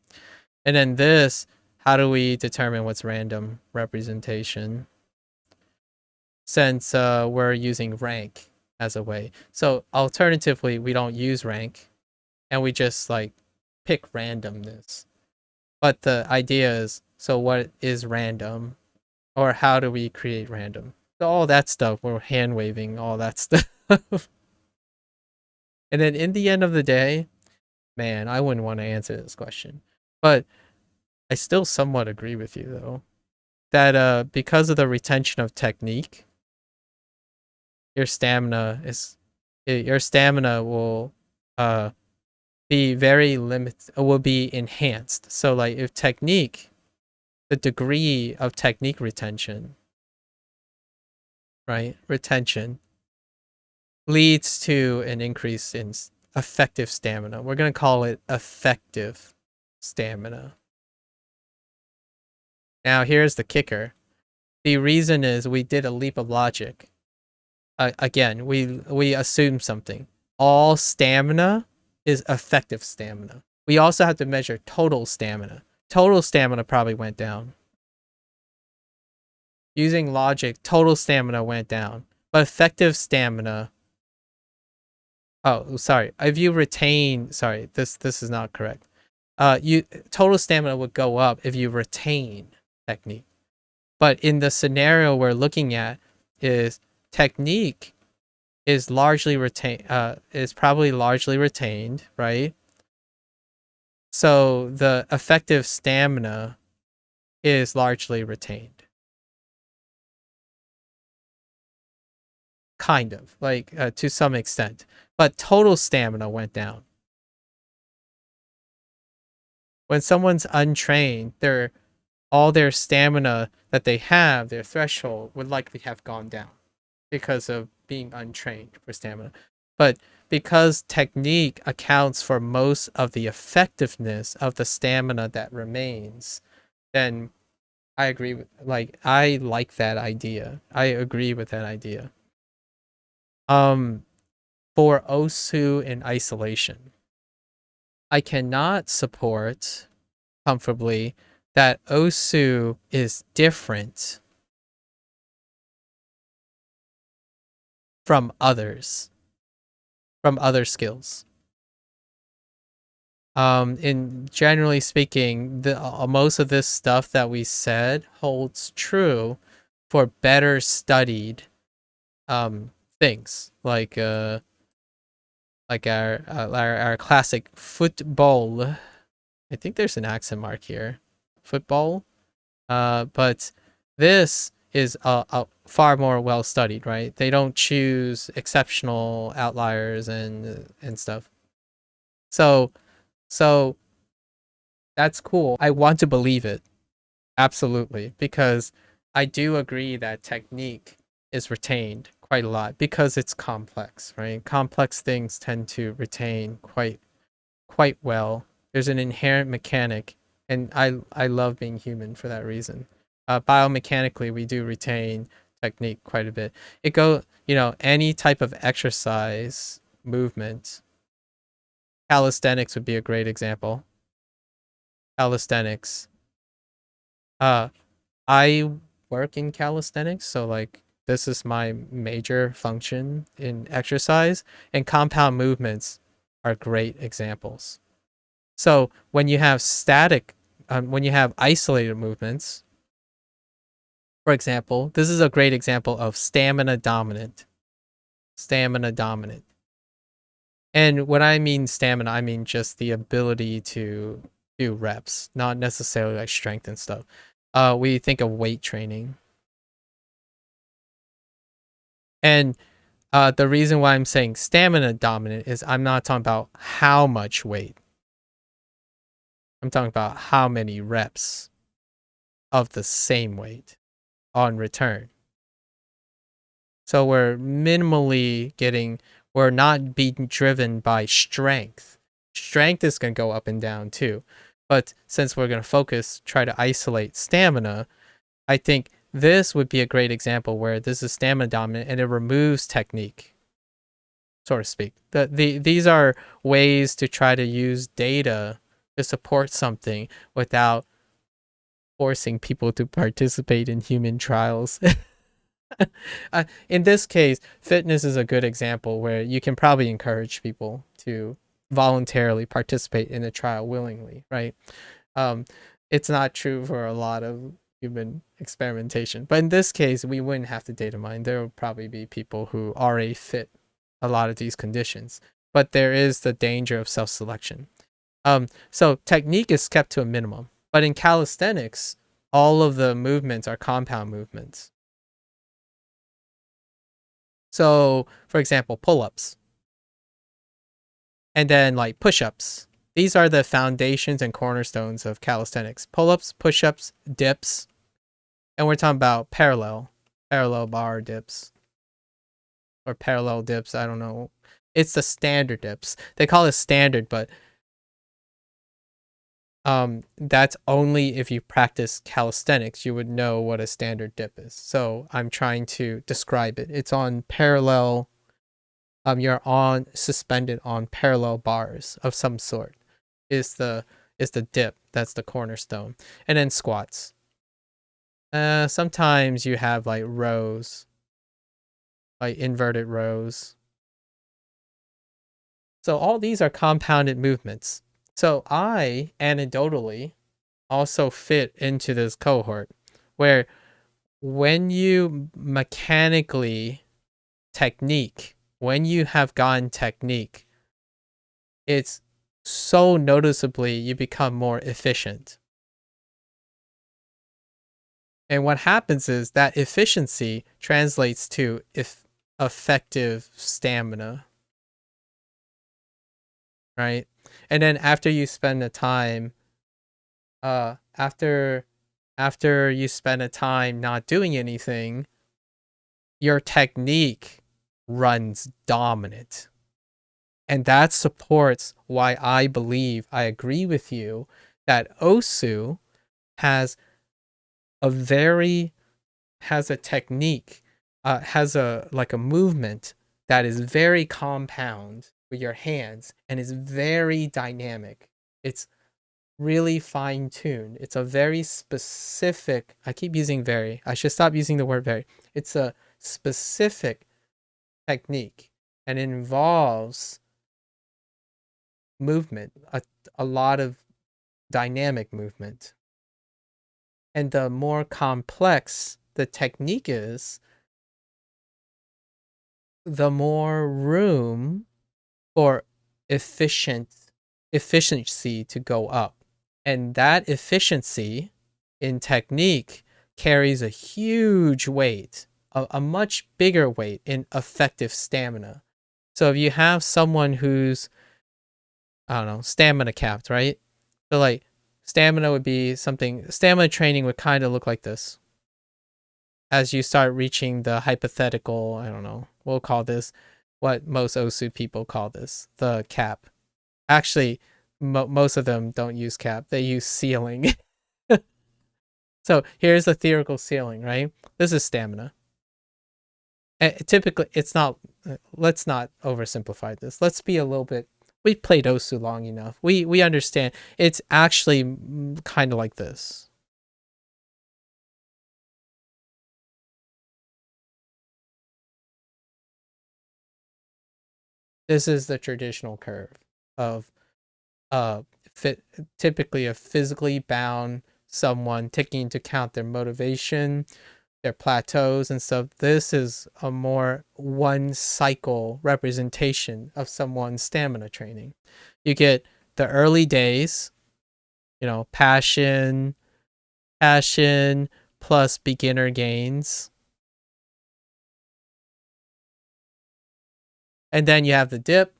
And then this, how do we determine what's random representation? Since we're using rank as a way. So alternatively, we don't use rank and we just like pick randomness. But the idea is, so what is random? Or how do we create random? So all that stuff, we're hand waving all that stuff. And then in the end of the day, man, I wouldn't want to answer this question. But I still somewhat agree with you though. That because of the retention of technique, your stamina will be very limited, will be enhanced. So like if technique, the degree of technique retention, right? Retention leads to an increase in effective stamina. We're going to call it effective stamina. Now here's the kicker. The reason is we did a leap of logic. again, we assume something. All stamina is effective stamina. We also have to measure total stamina. Total stamina probably went down. Using logic, total stamina went down, but effective stamina. Oh, sorry. If you retain, sorry, this is not correct. You total stamina would go up if you retain technique. But in the scenario we're looking at, is technique is largely retained. Is probably largely retained, right? So the effective stamina is largely retained. Kind of, like to some extent. But total stamina went down. When someone's untrained, all their stamina that they have, their threshold, would likely have gone down because of being untrained for stamina. But because technique accounts for most of the effectiveness of the stamina that remains, then I agree with, I like that idea. I agree with that idea. For Osu in isolation, I cannot support comfortably that Osu is different from others, from other skills. In generally speaking, the most of this stuff that we said holds true for better studied things like our classic football. I think there's an accent mark here. Football. But this is far more well studied, right? They don't choose exceptional outliers and stuff. So that's cool. I want to believe it. Absolutely, because I do agree that technique is retained quite a lot because it's complex, right? Complex things tend to retain quite well. There's an inherent mechanic, and I love being human for that reason. Biomechanically, we do retain technique quite a bit. Any type of exercise, movement, calisthenics would be a great example. Calisthenics. I work in calisthenics, so like this is my major function in exercise, and compound movements are great examples. So when you have when you have isolated movements, for example, this is a great example of stamina dominant. Stamina dominant. And when I mean stamina, I mean just the ability to do reps, not necessarily like strength and stuff. We think of weight training. And the reason why I'm saying stamina dominant is I'm not talking about how much weight. I'm talking about how many reps of the same weight on return. So we're not being driven by strength. Strength is going to go up and down too. But since we're going to try to isolate stamina, I think this would be a great example where this is stamina dominant and it removes technique, so to speak. These are ways to try to use data to support something without forcing people to participate in human trials. In this case, fitness is a good example where you can probably encourage people to voluntarily participate in a trial willingly, right? It's not true for a lot of human experimentation, but in this case, we wouldn't have to data mine. There would probably be people who already fit a lot of these conditions, but there is the danger of self-selection. So technique is kept to a minimum, but in calisthenics, all of the movements are compound movements. So, for example, pull-ups. And then like push-ups. These are the foundations and cornerstones of calisthenics. Pull-ups, push-ups, dips. And we're talking about parallel bar dips. Or parallel dips, I don't know. It's the standard dips. They call it standard, but that's only if you practice calisthenics, you would know what a standard dip is. So I'm trying to describe it. It's on parallel, you're on suspended on parallel bars of some sort is the dip. That's the cornerstone. And then squats. Sometimes you have like rows, like inverted rows. So all these are compounded movements. So I anecdotally also fit into this cohort where when you mechanically technique, when you have gotten technique, it's so noticeably you become more efficient. And what happens is that efficiency translates to effective stamina, right? And then after you spend the time, after you spend a time not doing anything, your technique runs dominant. And that supports why I believe I agree with you that Osu has a very has a technique, has a like a movement that is very compound with your hands and is very dynamic. It's really fine tuned. It's a very specific, I keep using very, I should stop using the word very. It's a specific technique and it involves movement, a lot of dynamic movement. And the more complex the technique is, the more room for efficiency to go up. And that efficiency in technique carries a huge weight, a much bigger weight in effective stamina. So if you have someone who's, I don't know, stamina capped, right? So like stamina would be something, stamina training would kind of look like this. As you start reaching the hypothetical, I don't know, we'll call this what most Osu people call this, the cap. Actually, most of them don't use cap, they use ceiling. So here's the theoretical ceiling, right? This is stamina. Typically, it's not, let's not oversimplify this. Let's be a little bit, we played Osu long enough. We understand. It's actually kind of like this. This is the traditional curve of uh fit, typically a physically bound someone taking into account their motivation, their plateaus and stuff. This is a more one cycle representation of someone's stamina training. You get the early days, you know, passion plus beginner gains. And then you have the dip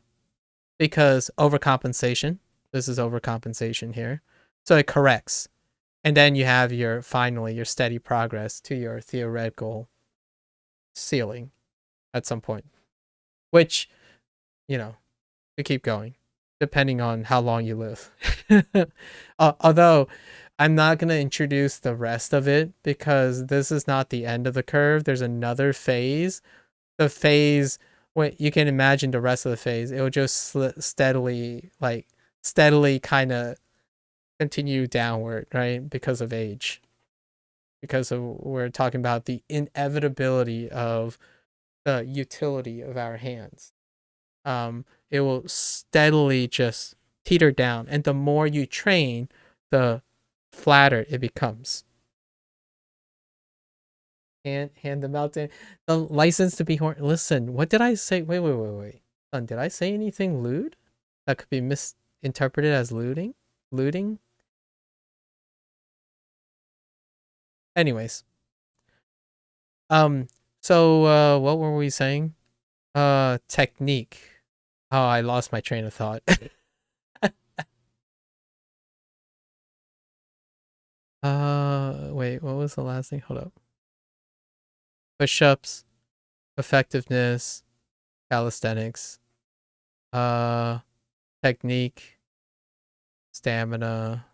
because overcompensation. This is overcompensation here. So it corrects. And then you have your finally your steady progress to your theoretical ceiling at some point, which, you know, you keep going depending on how long you live. Although I'm not going to introduce the rest of it because this is not the end of the curve. There's another phase. The phase, when you can imagine the rest of the phase, it will just steadily kind of continue downward, right? Because of age. Because of, we're talking about the inevitability of the utility of our hands. It will steadily just teeter down, and the more you train, the flatter it becomes. Hand them out to the license to be horn. Listen, what did I say? Wait. Son, did I say anything lewd that could be misinterpreted as looting? Looting? Anyways, um, so what were we saying? Technique. Oh, I lost my train of thought. Wait, what was the last thing? Hold up. Push-ups, effectiveness, calisthenics, uh, technique, stamina.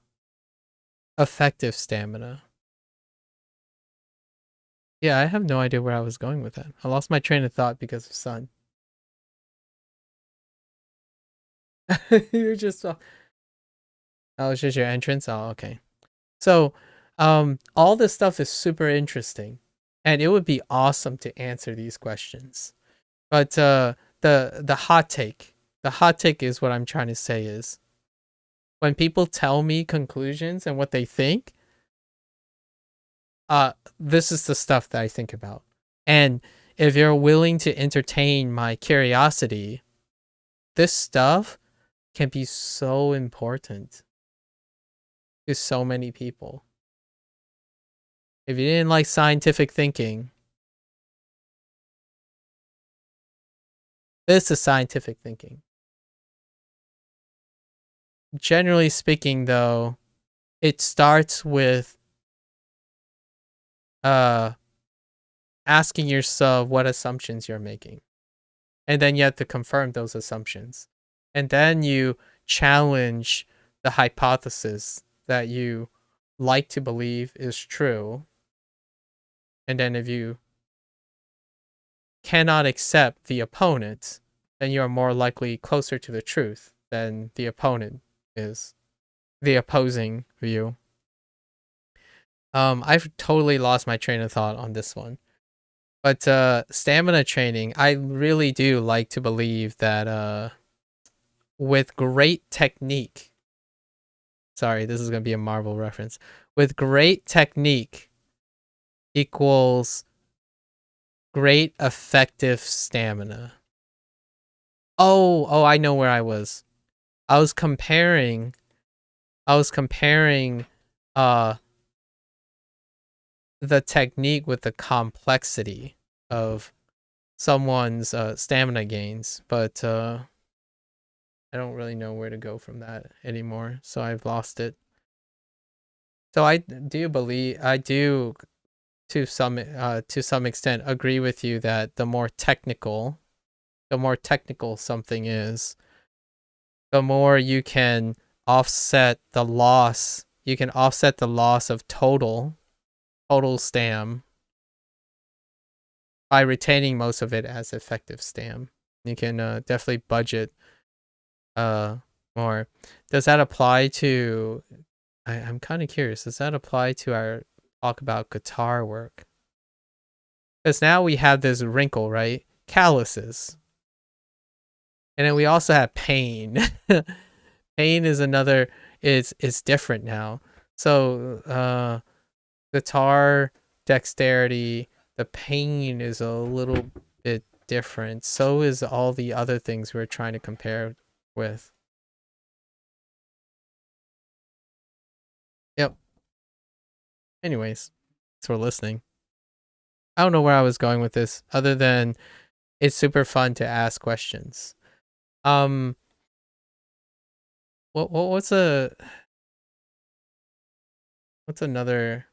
Effective stamina. Yeah, I have no idea where I was going with that. I lost my train of thought because of sun. You're just oh, it's just your entrance. Oh, okay. So, all this stuff is super interesting, and it would be awesome to answer these questions. But the hot take is what I'm trying to say is when people tell me conclusions and what they think, this is the stuff that I think about. And if you're willing to entertain my curiosity, this stuff can be so important to so many people. If you didn't like scientific thinking, this is scientific thinking. Generally speaking, though, it starts with uh asking yourself what assumptions you're making. And then you have to confirm those assumptions. And then you challenge the hypothesis that you like to believe is true. And then if you cannot accept the opponent, then you are more likely closer to the truth than the opponent is, the opposing view. I've totally lost my train of thought on this one. But stamina training, I really do like to believe that with great technique, sorry, this is going to be a Marvel reference, with great technique equals great effective stamina. Oh, I know where I was. I was comparing uh the technique with the complexity of someone's stamina gains, but I don't really know where to go from that anymore, so I've lost it. So I do to some extent agree with you that the more technical something is, the more you can offset the loss. You can offset the loss of total stam by retaining most of it as effective stam. You can definitely budget more. Does that apply to? I'm kind of curious. Does that apply to our talk about guitar work? Because now we have this wrinkle, right? Calluses, and then we also have pain. Pain is another. It's different now. So guitar dexterity, the pain is a little bit different. So is all the other things we're trying to compare with. Yep. Anyways, thanks for listening. I don't know where I was going with this, other than it's super fun to ask questions. Um, what's another?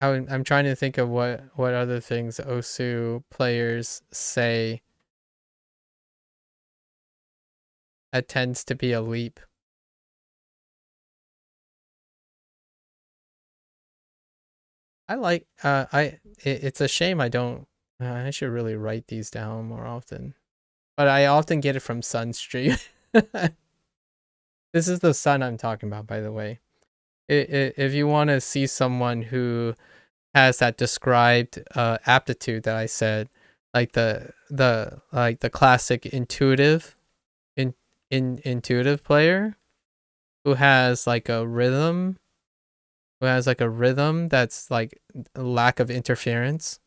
I'm trying to think of what other things Osu players say that tends to be a leap. I like it's a shame I don't I should really write these down more often. But I often get it from Sunstream. This is the sun I'm talking about, by the way. If you want to see someone who has that described aptitude that I said, like the classic intuitive player who has like a rhythm, that's like lack of interference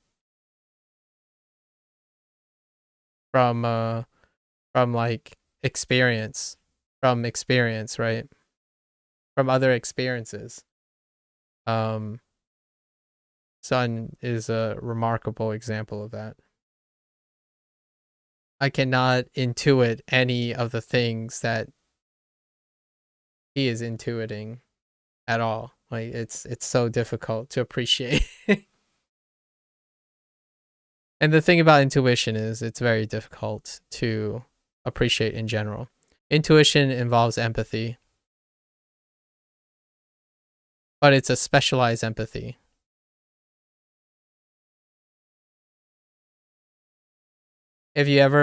from like experience, right? From other experiences. Um, Sun is a remarkable example of that. I cannot intuit any of the things that he is intuiting at all. Like it's so difficult to appreciate. And the thing about intuition is it's very difficult to appreciate in general. Intuition involves empathy, but it's a specialized empathy. If you have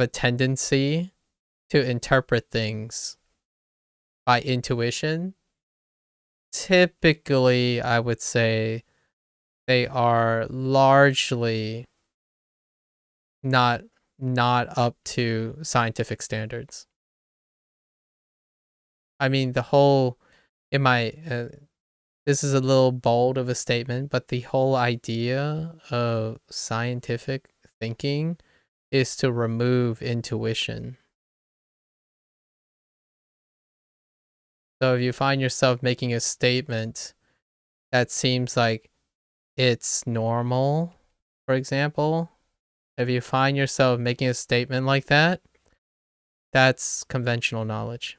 a tendency to interpret things by intuition, typically I would say they are largely not up to scientific standards. I mean, the whole in my this is a little bold of a statement, but the whole idea of scientific thinking is to remove intuition. So if you find yourself making a statement that seems like it's normal, for example, if you find yourself making a statement like that, that's conventional knowledge.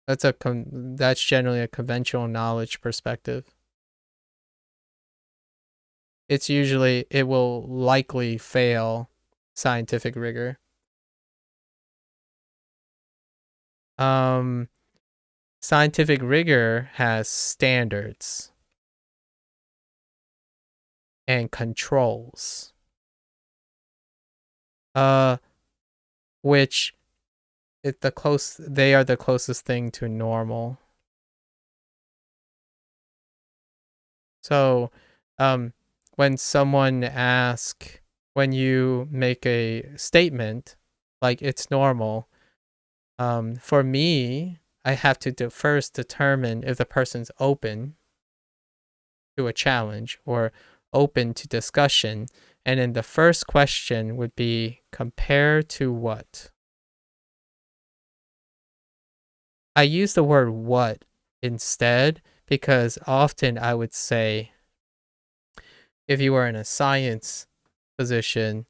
That's generally a conventional knowledge perspective. It will likely fail scientific rigor. Scientific rigor has standards and controls, which they are the closest thing to normal. So, when when you make a statement like it's normal, for me, I have to first determine if the person's open to a challenge or open to discussion. And then the first question would be compare to what? I use the word what instead because often I would say if you were in a science position,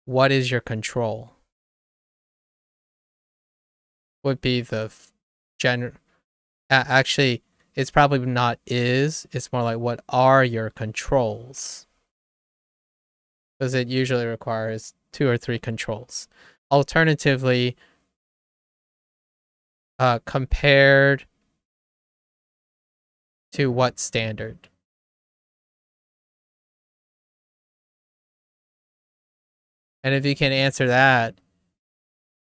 what is your control? Would be the general. Actually, it's probably not is. It's more like what are your controls? Because it usually requires 2 or 3 controls. Alternatively, compared to what standard? And if you can answer that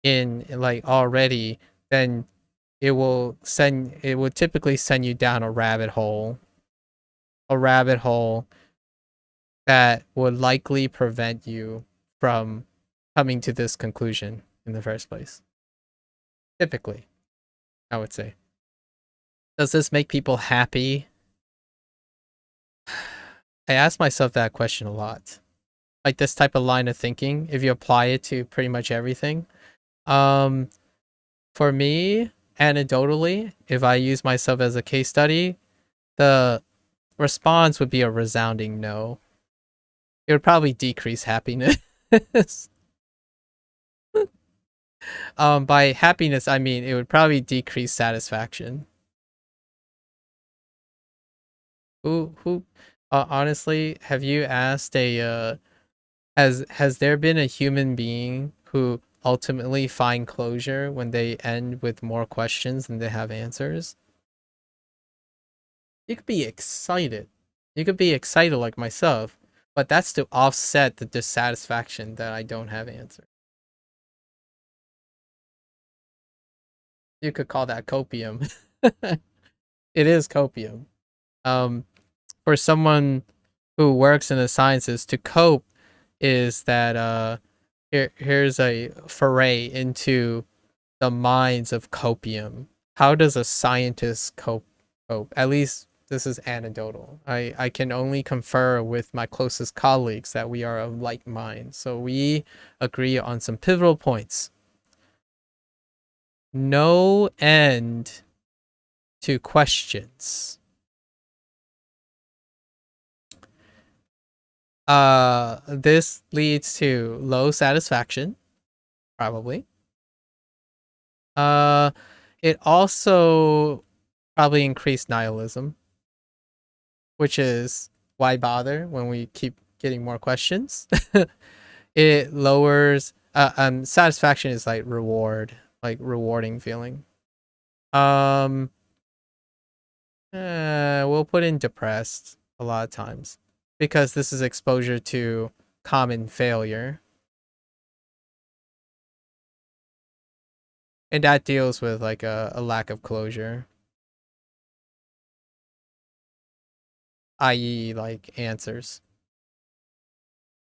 in like already, then it will typically send you down a rabbit hole that would likely prevent you from coming to this conclusion in the first place. Typically, I would say. Does this make people happy? I ask myself that question a lot. Like this type of line of thinking, if you apply it to pretty much everything. For me, anecdotally, if I use myself as a case study, the response would be a resounding no. It would probably decrease happiness. By happiness, I mean it would probably decrease satisfaction. Who honestly, have you asked has there been a human being who ultimately find closure when they end with more questions than they have answers? You could be excited. You could be excited like myself, but that's to offset the dissatisfaction that I don't have answers. You could call that copium. It is copium. Um, for someone who works in the sciences, to cope is that here's a foray into the minds of copium. How does a scientist cope? At least this is anecdotal. I can only confer with my closest colleagues that we are of like mind. So we agree on some pivotal points. No end to questions. This leads to low satisfaction, probably. Uh, it also probably increased nihilism, which is why bother when we keep getting more questions. It lowers satisfaction is like rewarding feeling. We'll put in depressed a lot of times because this is exposure to common failure. And that deals with like a lack of closure, i.e. like answers,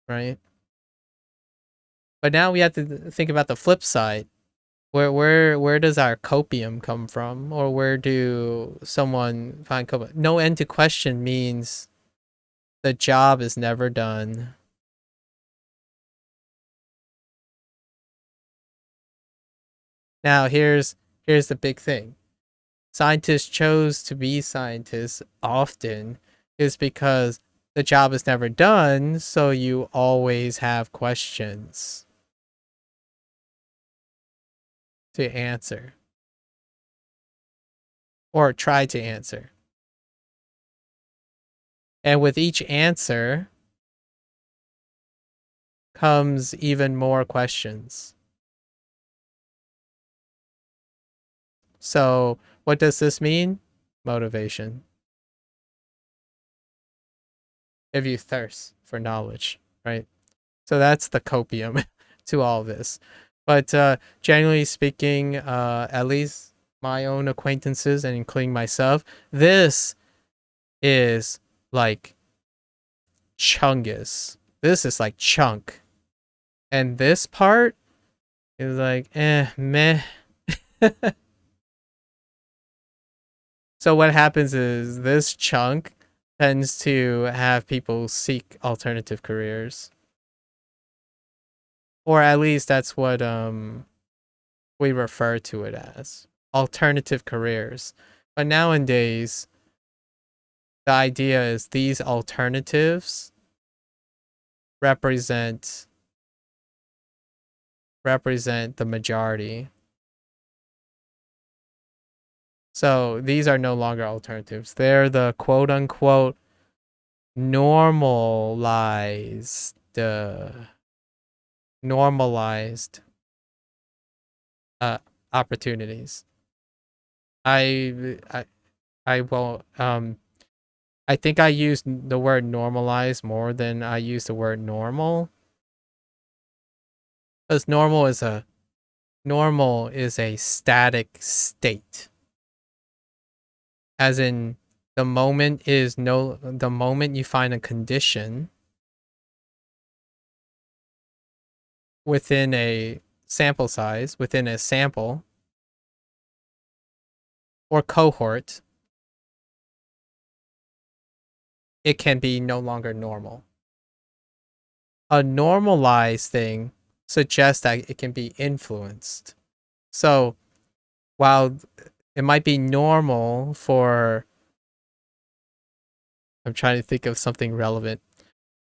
right? But now we have to think about the flip side. Where does our copium come from? Or where do someone find copium? No end to question means the job is never done. Now here's the big thing. Scientists chose to be scientists often is because the job is never done, so you always have questions to answer or try to answer. And with each answer comes even more questions. So, what does this mean? Motivation. If you thirst for knowledge, right? So that's the copium to all this. But generally speaking, at least my own acquaintances and including myself, this is like chungus. This is like chunk. And this part is like, meh. So what happens is this chunk tends to have people seek alternative careers. Or at least that's what we refer to it as. Alternative careers. But nowadays, the idea is these alternatives represent the majority. So these are no longer alternatives. They're the quote unquote normalized opportunities. I will I think I use the word normalize more than I use the word normal. Because normal is a static state. As in the moment you find a condition within a sample size, within a sample or cohort, it can be no longer normal. A normalized thing suggests that it can be influenced. So while it might be normal for, I'm trying to think of something relevant.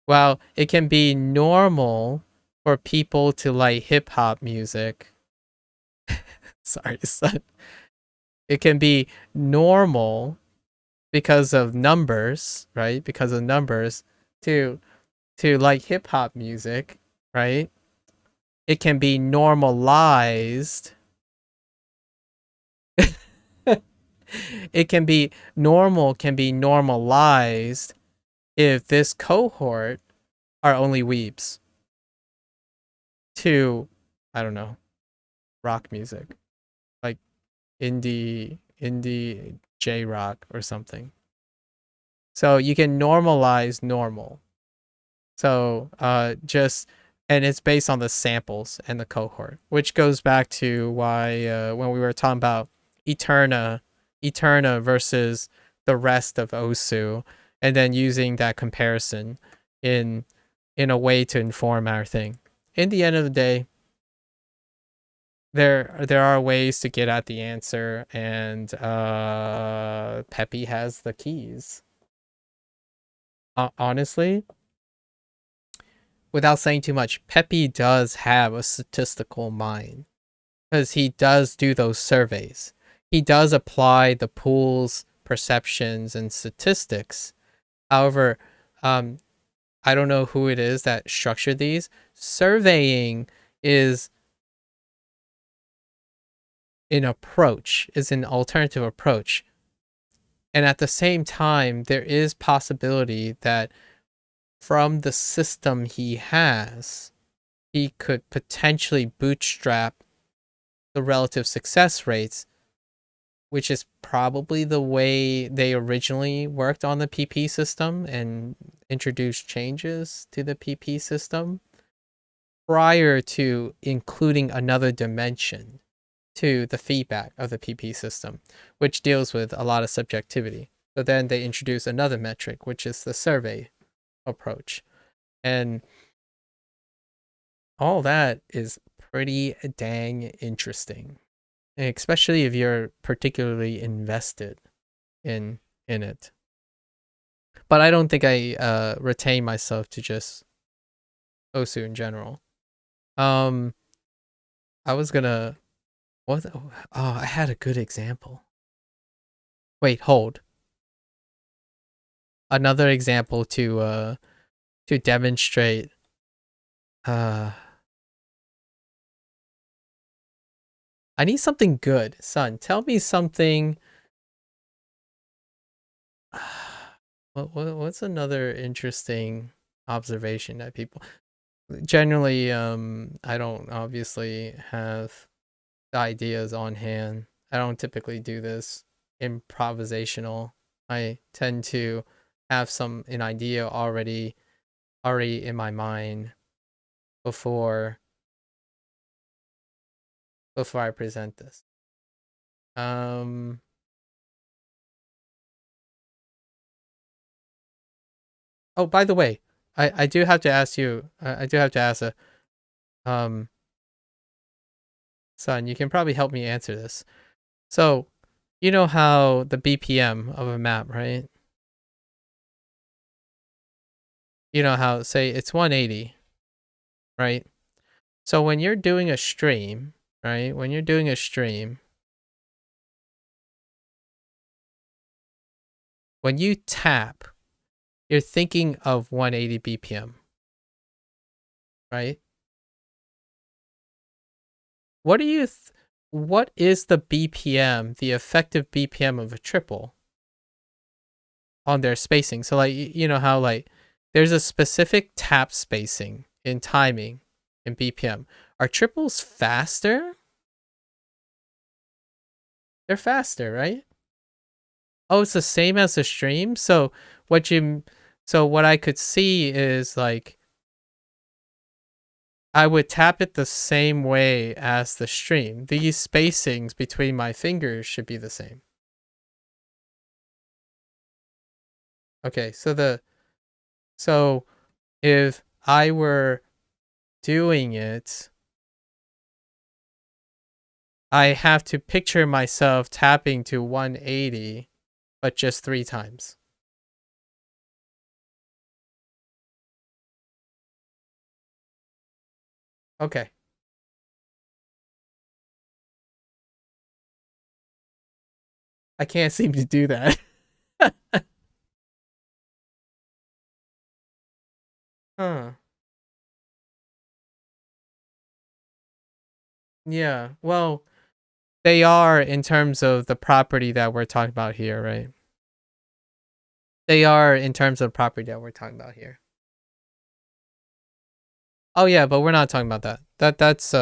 Well, it can be normal for people to like hip hop music. Sorry, son. It can be normal because of numbers, right? Because of numbers to like hip hop music, right? It can be normalized. It can be normalized if this cohort are only weebs to, I don't know, rock music, like indie J rock or something. So you can normalize normal. So just, and it's based on the samples and the cohort, which goes back to why when we were talking about Eterna versus the rest of Osu, and then using that comparison in a way to inform our thing. In the end of the day, there are ways to get at the answer, and Peppy has the keys. Honestly, without saying too much, Peppy does have a statistical mind because he does do those surveys. He does apply the pool's perceptions and statistics. However, I don't know who it is that structured these. Surveying is an approach, is an alternative approach. And at the same time, there is possibility that from the system he has, he could potentially bootstrap the relative success rates, which is probably the way they originally worked on the PP system and introduced changes to the PP system prior to including another dimension to the feedback of the PP system, which deals with a lot of subjectivity. But then they introduce another metric, which is the survey approach. And all that is pretty dang interesting, especially if you're particularly invested in it. But I don't think I retain myself to just Osu in general. I was gonna what? Oh, I had a good example. Wait, hold. Another example to demonstrate. I need something good, son. Tell me something. What's another interesting observation that people generally I don't obviously have the ideas on hand. I don't typically do this improvisational. I tend to have an idea already in my mind before I present this. Um oh, by the way, I do have to ask you, I do have to ask um son, you can probably help me answer this. So, you know how the BPM of a map, right? You know how, say, it's 180, right? So when you're doing a stream, right? When you're doing a stream, when you tap, you're thinking of 180 BPM, right? What do you what is the BPM, the effective BPM of a triple on their spacing? So like you know how like there's a specific tap spacing in timing in BPM. Are triples faster? They're faster, right? Oh, it's the same as the stream. What you so what I could see is like I would tap it the same way as the stream. These spacings between my fingers should be the same. Okay, so if I were doing it, I have to picture myself tapping to 180, but just 3 times. Okay. I can't seem to do that. Huh. Yeah. Well, they are in terms of the property that we're talking about here, right? They are in terms of property that we're talking about here. Oh yeah, but we're not talking about that. That's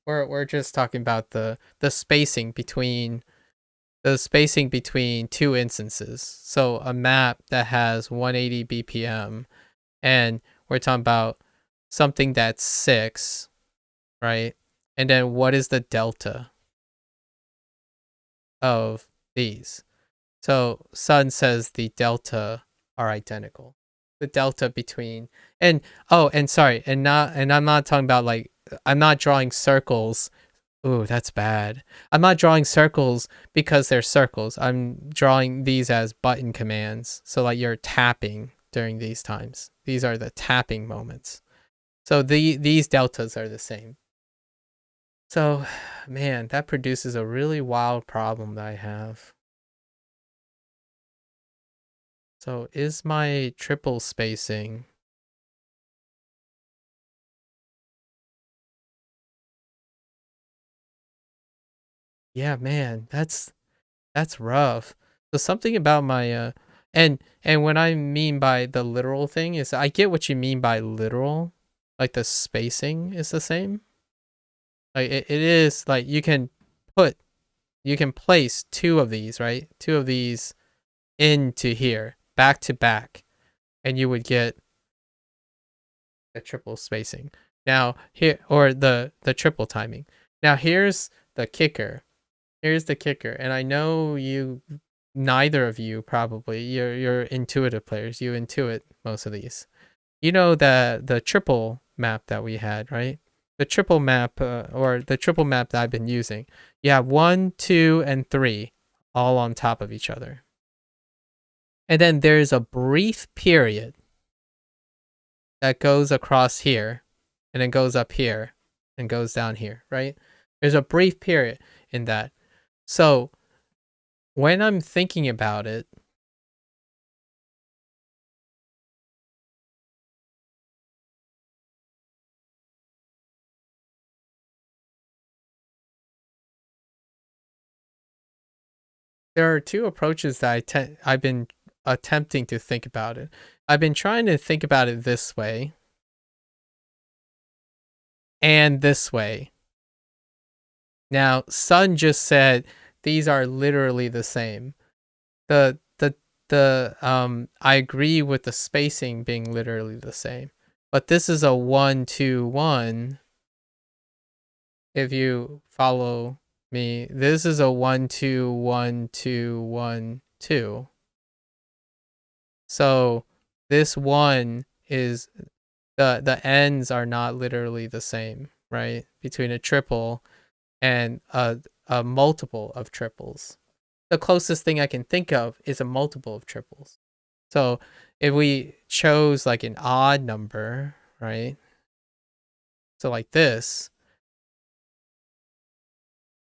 we're just talking about the spacing between two instances. So a map that has 180 BPM and we're talking about something that's 6, right? And then what is the delta of these? So Sun says the delta are identical. The delta between and sorry, and I'm not talking about like I'm not drawing circles. Ooh, that's bad. I'm not drawing circles because they're circles. I'm drawing these as button commands. So like you're tapping during these times. These are the tapping moments. So these deltas are the same. So, man, that produces a really wild problem that I have. So is my triple spacing? Yeah, man, that's rough. So something about my and what I mean by the literal thing is I get what you mean by literal, like the spacing is the same. Like it is like you can place two of these, right? Two of these into here, back to back, and you would get the triple spacing. Now here or the triple timing. Now here's the kicker. Here's the kicker. And I know you neither of you probably you're intuitive players. You intuit most of these. You know the triple map that we had, right? The triple map or the triple map that I've been using. You have 1, 2, and 3 all on top of each other. And then there's a brief period that goes across here and then goes up here and goes down here, right? There's a brief period in that. So when I'm thinking about it, there are two approaches that I've been attempting to think about it. I've been trying to think about it this way and this way. Now, Sun just said these are literally the same. The I agree with the spacing being literally the same. But this is a 1 2 1. If you follow me, this is a 1 2 1 2 1 2. So this one is the ends are not literally the same, right? Between a triple and a multiple of triples. The closest thing I can think of is a multiple of triples. So if we chose like an odd number, right? So like this,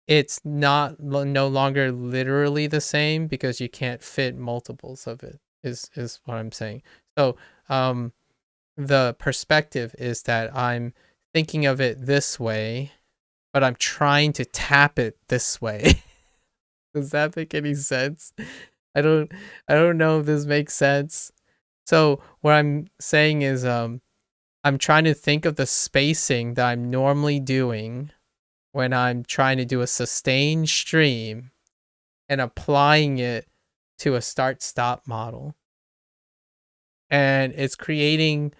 it's no longer literally the same because you can't fit multiples of it is what I'm saying. So the perspective is that I'm thinking of it this way, but I'm trying to tap it this way. Does that make any sense? I don't know if this makes sense. So what I'm saying is I'm trying to think of the spacing that I'm normally doing when I'm trying to do a sustained stream and applying it to a start stop model. And it's creating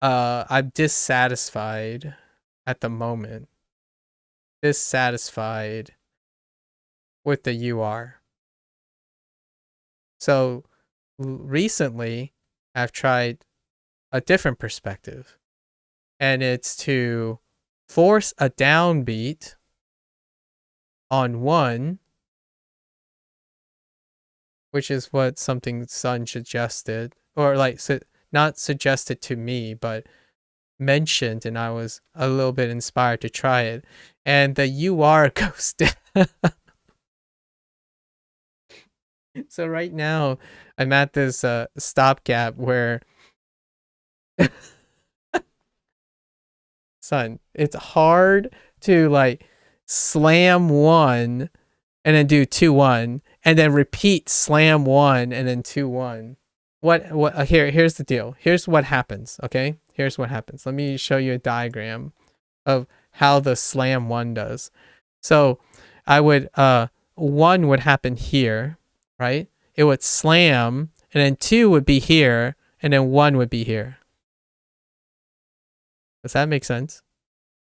I'm dissatisfied at the moment. Dissatisfied with the UR. So recently I've tried a different perspective, and it's to force a downbeat on 1, which is what something Sun suggested, or like not suggested to me, but mentioned, and I was a little bit inspired to try it. And the UR goes down. So right now, I'm at this stopgap where, Son, it's hard to like slam 1 and then do 2 1 and then repeat slam 1 and then 2 1. What here's the deal. Here's what happens, okay? Here's what happens. Let me show you a diagram of how the slam 1 does. So, I would 1 would happen here, right? It would slam and then 2 would be here and then 1 would be here. Does that make sense?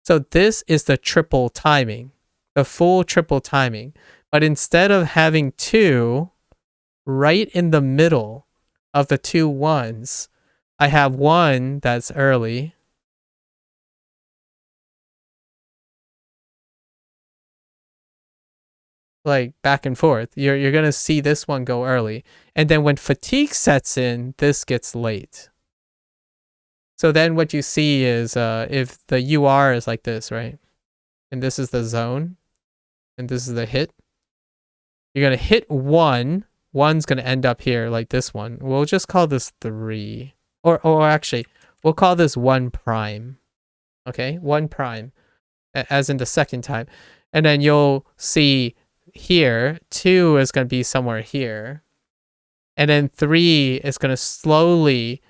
So this is the triple timing, the full triple timing. But instead of having 2 right in the middle of the 2 1s, I have 1 that's early. Like back and forth. You're going to see this one go early. And then when fatigue sets in, this gets late. So then what you see is if the UR is like this, right? And this is the zone, and this is the hit. You're going to hit 1, one's going to end up here like this one. We'll just call this 3. Or actually, we'll call this 1 prime. Okay, 1 prime, as in the second time. And then you'll see here, 2 is going to be somewhere here. And then 3 is going to slowly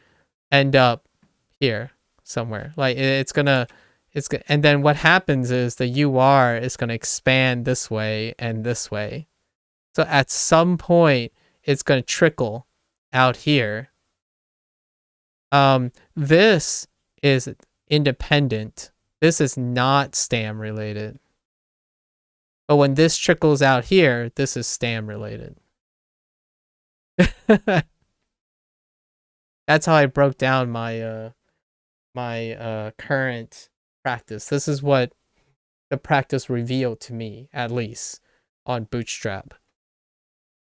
end up here somewhere. Like and then what happens is the UR is going to expand this way and this way. So at some point, it's going to trickle out here. This is independent. This is not stam related. But when this trickles out here, this is stam related. That's how I broke down my my current practice. This is what the practice revealed to me, at least on Bootstrap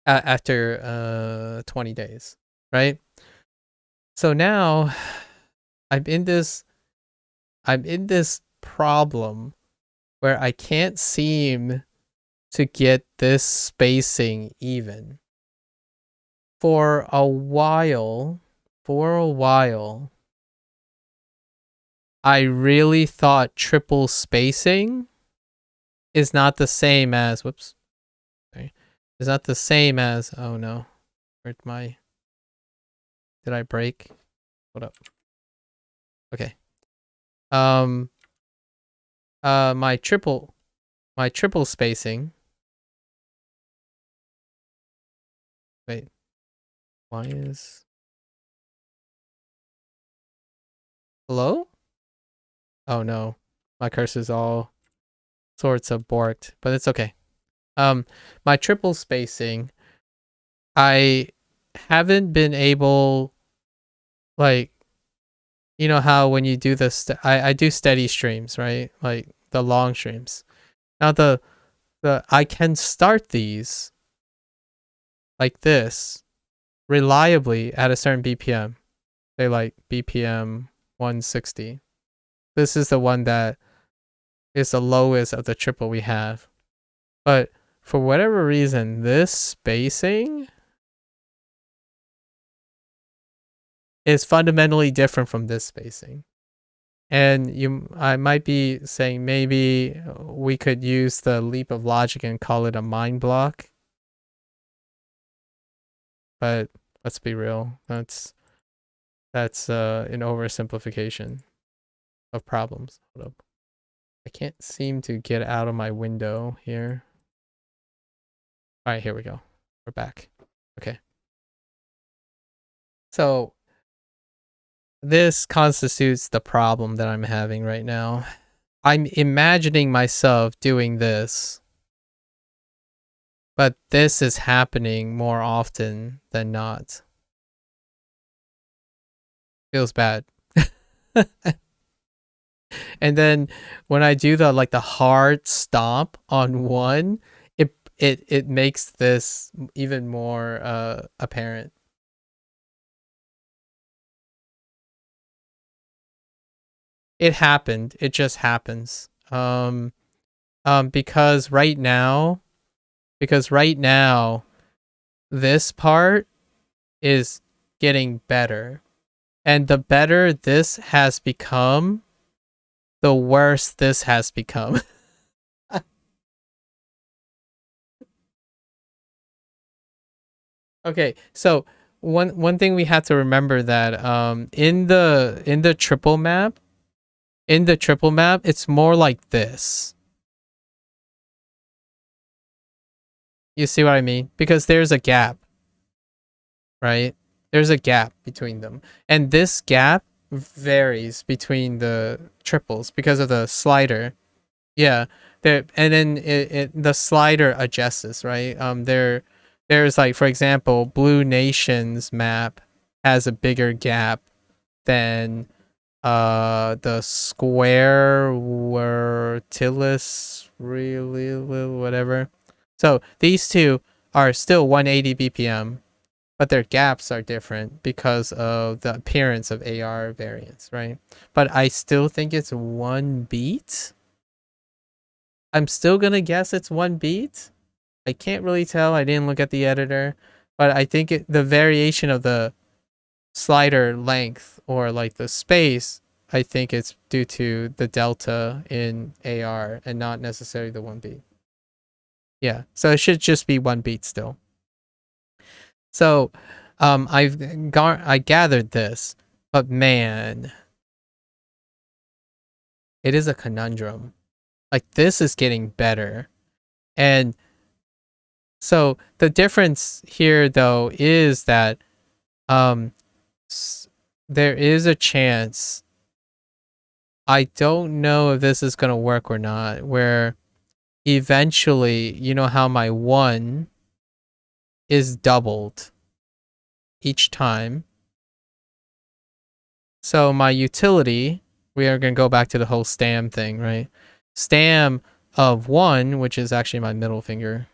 after 20 days, right? So now I'm in this problem where I can't seem to get this spacing even. For a while, I really thought triple spacing is not the same as, whoops, sorry, is not the same as, oh no, where'd my, did I break? Hold up. Okay. My triple spacing. Wait, why is, hello? Oh no, my cursor's all sorts of borked, but it's okay. My triple spacing, I haven't been able, like, you know how when you do this, I do steady streams, right? Like the long streams. Now the I can start these like this reliably at a certain BPM. Say like BPM 160. This is the one that is the lowest of the triple we have. But for whatever reason, this spacing is fundamentally different from this spacing. And I might be saying maybe we could use the leap of logic and call it a mind block. But let's be real. That's an oversimplification of problems. Hold up. I can't seem to get out of my window here. All right, here we go. We're back. Okay. So this constitutes the problem that I'm having right now. I'm imagining myself doing this, but this is happening more often than not. Feels bad. And then when I do the hard stop on one, it makes this even more apparent. It happened. It just happens. Because right now, this part is getting better. And the better this has become, the worse this has become. Okay, so one thing we have to remember that in the triple map, it's more like this. You see what I mean? Because there's a gap, right? There's a gap between them. And this gap varies between the triples because of the slider. Yeah. And then the slider adjusts, right? There's like, for example, Blue Nation's map has a bigger gap than the square Tillis really whatever. So these two are still 180 BPM, but their gaps are different because of the appearance of AR variants, right? But I still think it's 1 beat. I'm still gonna guess it's 1 beat. I can't really tell. I didn't look at the editor, but I think the variation of the slider length or like the space, I think it's due to the delta in AR and not necessarily the 1 beat. Yeah, so it should just be 1 beat still. So I gathered this, but man, it is a conundrum. Like, this is getting better. And so the difference here though is that um there is a chance, I don't know if this is going to work or not, where eventually, you know how my 1 is doubled each time. So my utility, we are going to go back to the whole stam thing, right? Stam of 1, which is actually my middle finger,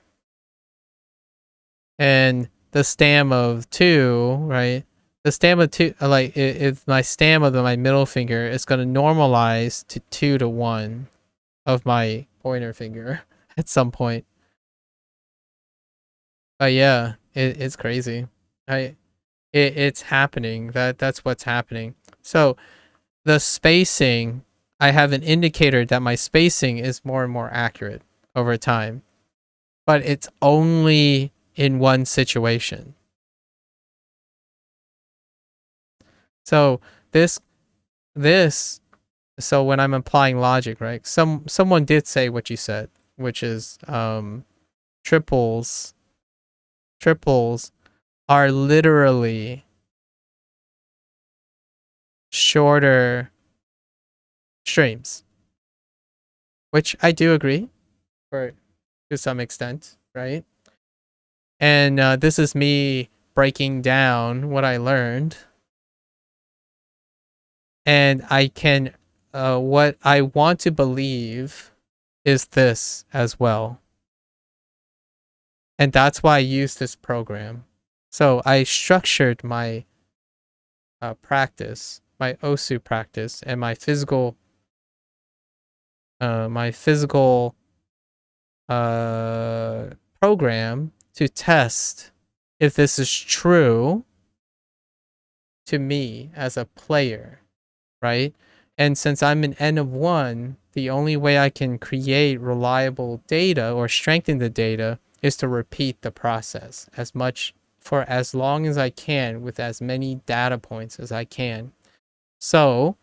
and the stam of 2, right? The stam of 2, like, if my stam of my middle finger is going to normalize to 2 to 1 of my pointer finger at some point. But yeah, it's crazy. It's happening. That's what's happening. So the spacing, I have an indicator that my spacing is more and more accurate over time, but it's only in one situation. So this, so when I'm applying logic, right? Someone did say what you said, which is triples are literally shorter streams, which I do agree for to some extent, right? And this is me breaking down what I learned, and I can what I want to believe is this as well, and that's why I use this program. So I structured my practice, my OSU practice, and my physical program to test if this is true to me as a player, right? And since I'm an N of 1, the only way I can create reliable data or strengthen the data is to repeat the process for as long as I can with as many data points as I can. So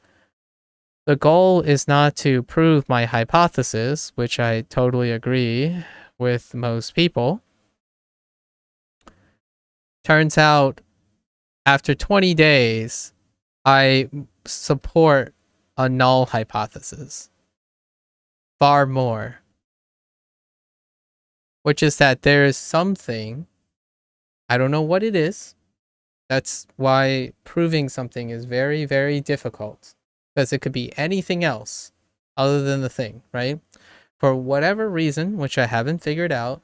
the goal is not to prove my hypothesis, which I totally agree with most people. Turns out, after 20 days, I support a null hypothesis far more, which is that there is something, I don't know what it is. That's why proving something is very, very difficult, because it could be anything else other than the thing, right? For whatever reason, which I haven't figured out,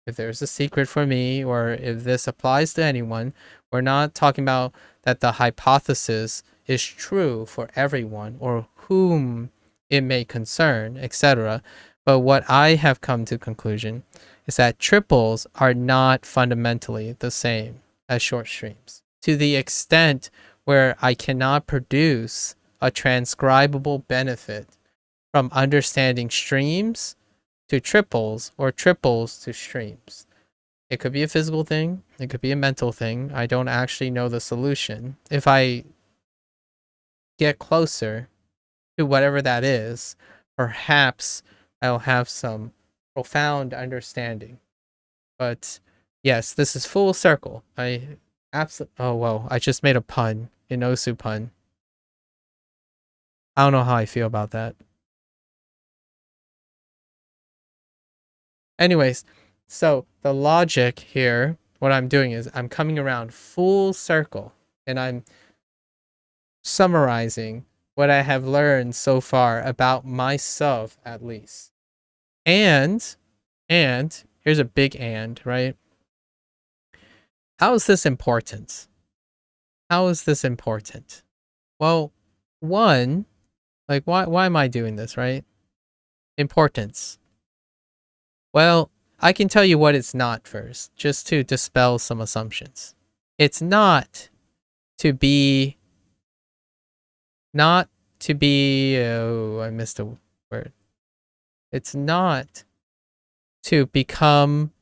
if there's a secret for me or if this applies to anyone, we're not talking about that the hypothesis is true for everyone or whom it may concern, etc. But what I have come to conclusion is that triples are not fundamentally the same as short streams, to the extent where I cannot produce a transcribable benefit from understanding streams to triples or triples to streams. It could be a physical thing, it could be a mental thing. I don't actually know the solution. If I get closer to whatever that is, perhaps I'll have some profound understanding. But yes, this is full circle. Oh well, I just made a pun, an Osu pun. I don't know how I feel about that. Anyways, so the logic here, what I'm doing is I'm coming around full circle and I'm summarizing what I have learned so far about myself, at least. And here's a big and, right? How is this important? How is this important? Well, one, like, why am I doing this, right? Importance. Well, I can tell you what it's not first, just to dispel some assumptions. It's not to be, oh, I missed a word. It's not to become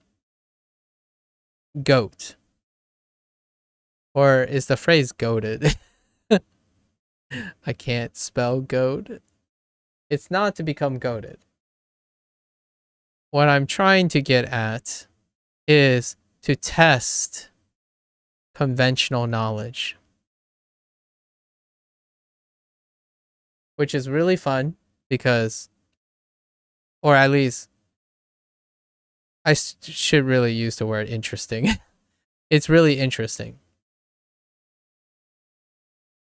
goat. Or is the phrase goated? I can't spell goat. It's not to become goated. What I'm trying to get at is to test conventional knowledge, which is really fun because, or at least I should really use the word interesting. It's really interesting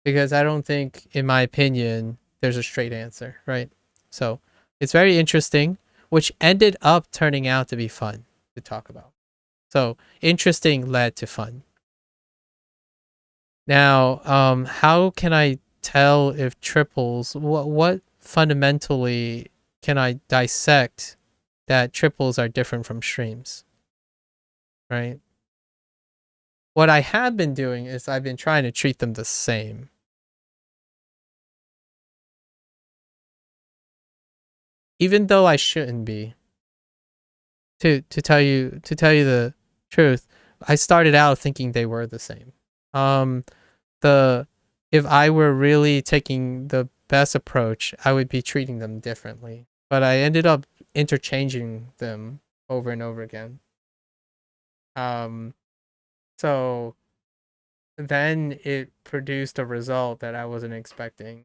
because I don't think, in my opinion, there's a straight answer, right? So it's very interesting, which ended up turning out to be fun to talk about. So interesting led to fun. Now, how can I tell if triples, what fundamentally can I dissect that triples are different from streams, right? What I have been doing is I've been trying to treat them the same. Even though I shouldn't be. To tell you the truth, I started out thinking they were the same. If I were really taking the best approach, I would be treating them differently. But I ended up interchanging them over and over again. So then it produced a result that I wasn't expecting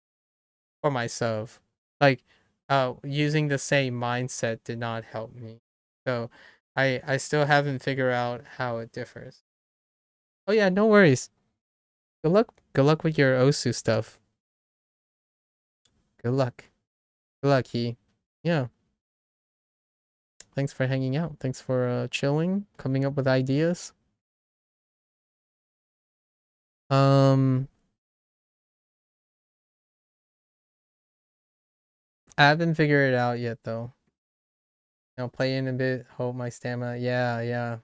for myself. Like, using the same mindset did not help me. So I still haven't figured out how it differs. Oh yeah, no worries. Good luck. Good luck with your Osu stuff. Good luck. Good luck, he. Yeah. Thanks for hanging out. Thanks for chilling, coming up with ideas. I haven't figured it out yet though. Play in a bit, hold my stamina. Yeah, yeah.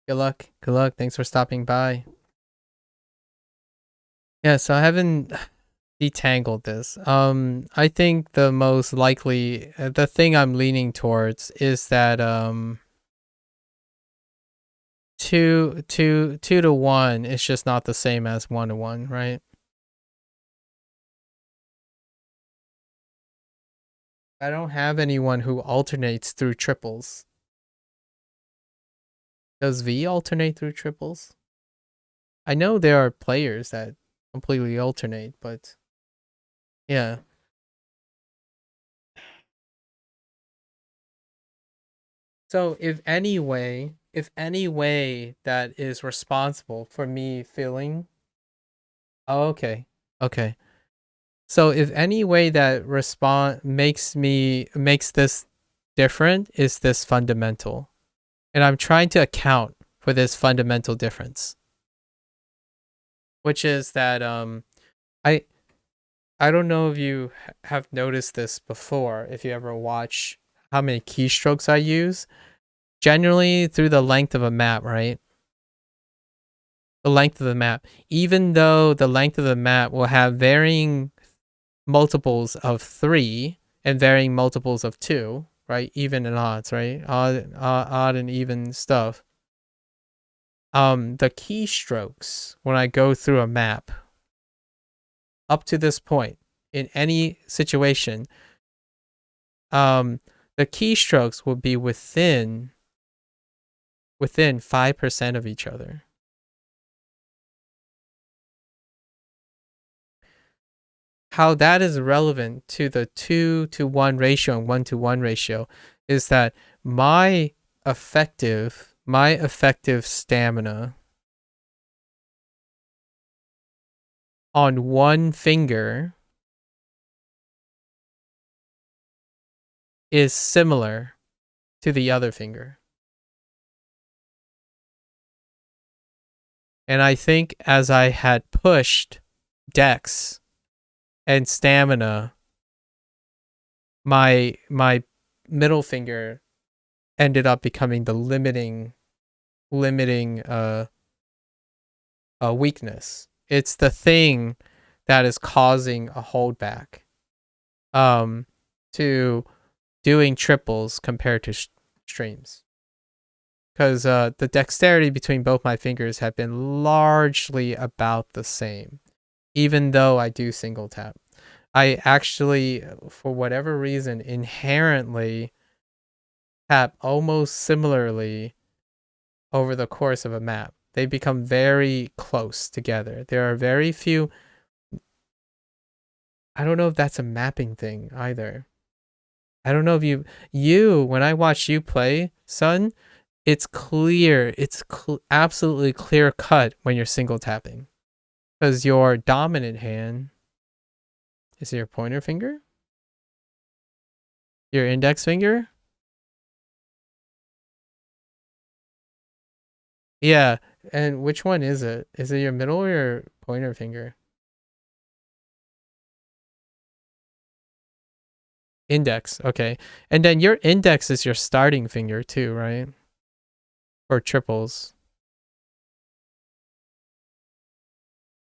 Good luck. Good luck. Thanks for stopping by. Yeah, so I haven't detangled this. I think the most likely, the thing I'm leaning towards is that 2 to 1 is just not the same as 1 to 1, right? I don't have anyone who alternates through triples. Does V alternate through triples? I know there are players that completely alternate, but yeah. So if any way that is responsible for me feeling, oh, okay. Okay. So if any way that makes this different is this fundamental. And I'm trying to account for this fundamental difference. Which is that I don't know if you have noticed this before, if you ever watch how many keystrokes I use. Generally through the length of a map, right? The length of the map. Even though the length of the map will have varying multiples of 3 and varying multiples of 2, right? Even and odds, right? Odd and even stuff. The keystrokes when I go through a map up to this point in any situation, the keystrokes will be within 5% of each other. How that is relevant to the 2-to-1 ratio and 1-to-1 ratio is that my effective stamina on one finger is similar to the other finger. And I think as I had pushed dex and stamina, my middle finger ended up becoming the limiting weakness. It's the thing that is causing a holdback to doing triples compared to streams. Because the dexterity between both my fingers have been largely about the same, even though I do single tap. I actually, for whatever reason, inherently tap almost similarly over the course of a map. They become very close together. There are very few. I don't know if that's a mapping thing either. I don't know if you when I watch you play, son, it's clear. It's absolutely clear cut when you're single tapping, because your dominant hand is it your pointer finger, your index finger. Yeah, and which one is it? Is it your middle or your pointer finger? Index, okay. And then your index is your starting finger too, right? Or triples.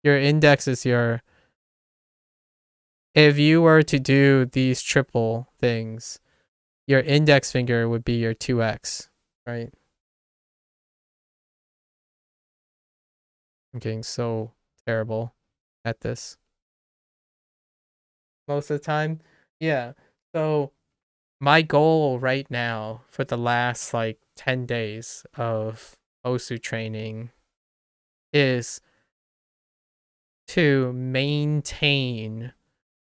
Your index is your. If you were to do these triple things, your index finger would be your 2x, right? I'm getting so terrible at this most of the time. Yeah. So my goal right now for the last like 10 days of OSU training is to maintain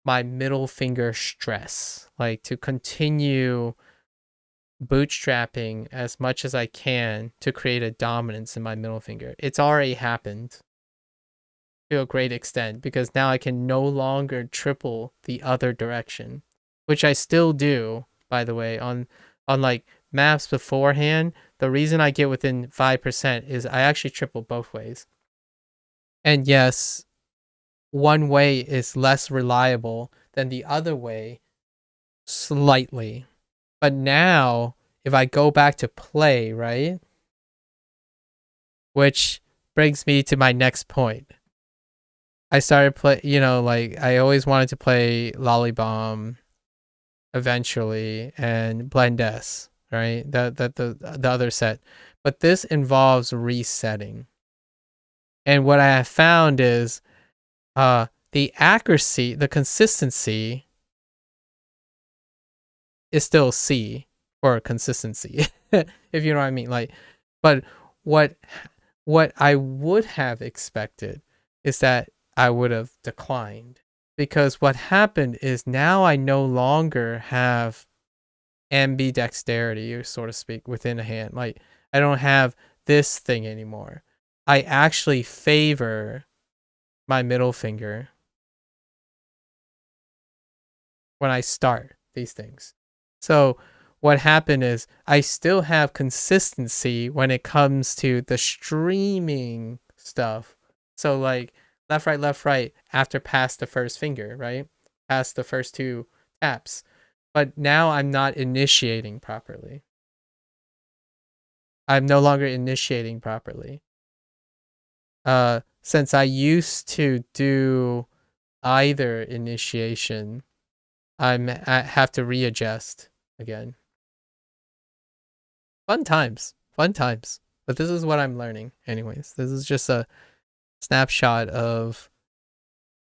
my middle finger stress, like to continue bootstrapping as much as I can to create a dominance in my middle finger. It's already happened to a great extent because now I can no longer triple the other direction, which I still do, by the way, on like maps beforehand. The reason I get within 5% is I actually triple both ways. And yes, one way is less reliable than the other way slightly. But now if I go back to play, right? Which brings me to my next point. I started play, like I always wanted to play Lollybomb eventually and Blend S, right? The other set. But this involves resetting. And what I have found is the accuracy, the consistency is still C for consistency. If you know what I mean. Like, but what I would have expected is that I would have declined, because what happened is now I no longer have ambidexterity, or so to speak, within a hand. Like I don't have this thing anymore. I actually favor my middle finger when I start these things. So what happened is I still have consistency when it comes to the streaming stuff. So like left, right after past the first finger, right? Past the first two taps. But now I'm not initiating properly. I'm no longer initiating properly. Since I used to do either initiation, I have to readjust again. Fun times. Fun times. But this is what I'm learning anyways. This is just a snapshot of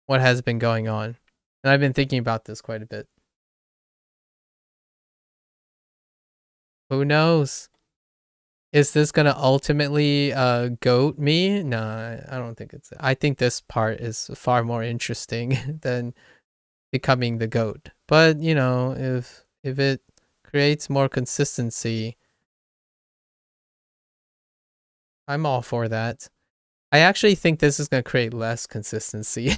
what has been going on. And I've been thinking about this quite a bit. Who knows? Is this gonna ultimately goat me? No, I don't think it's. I think this part is far more interesting than becoming the goat. But if it creates more consistency, I'm all for that. I actually think this is gonna create less consistency.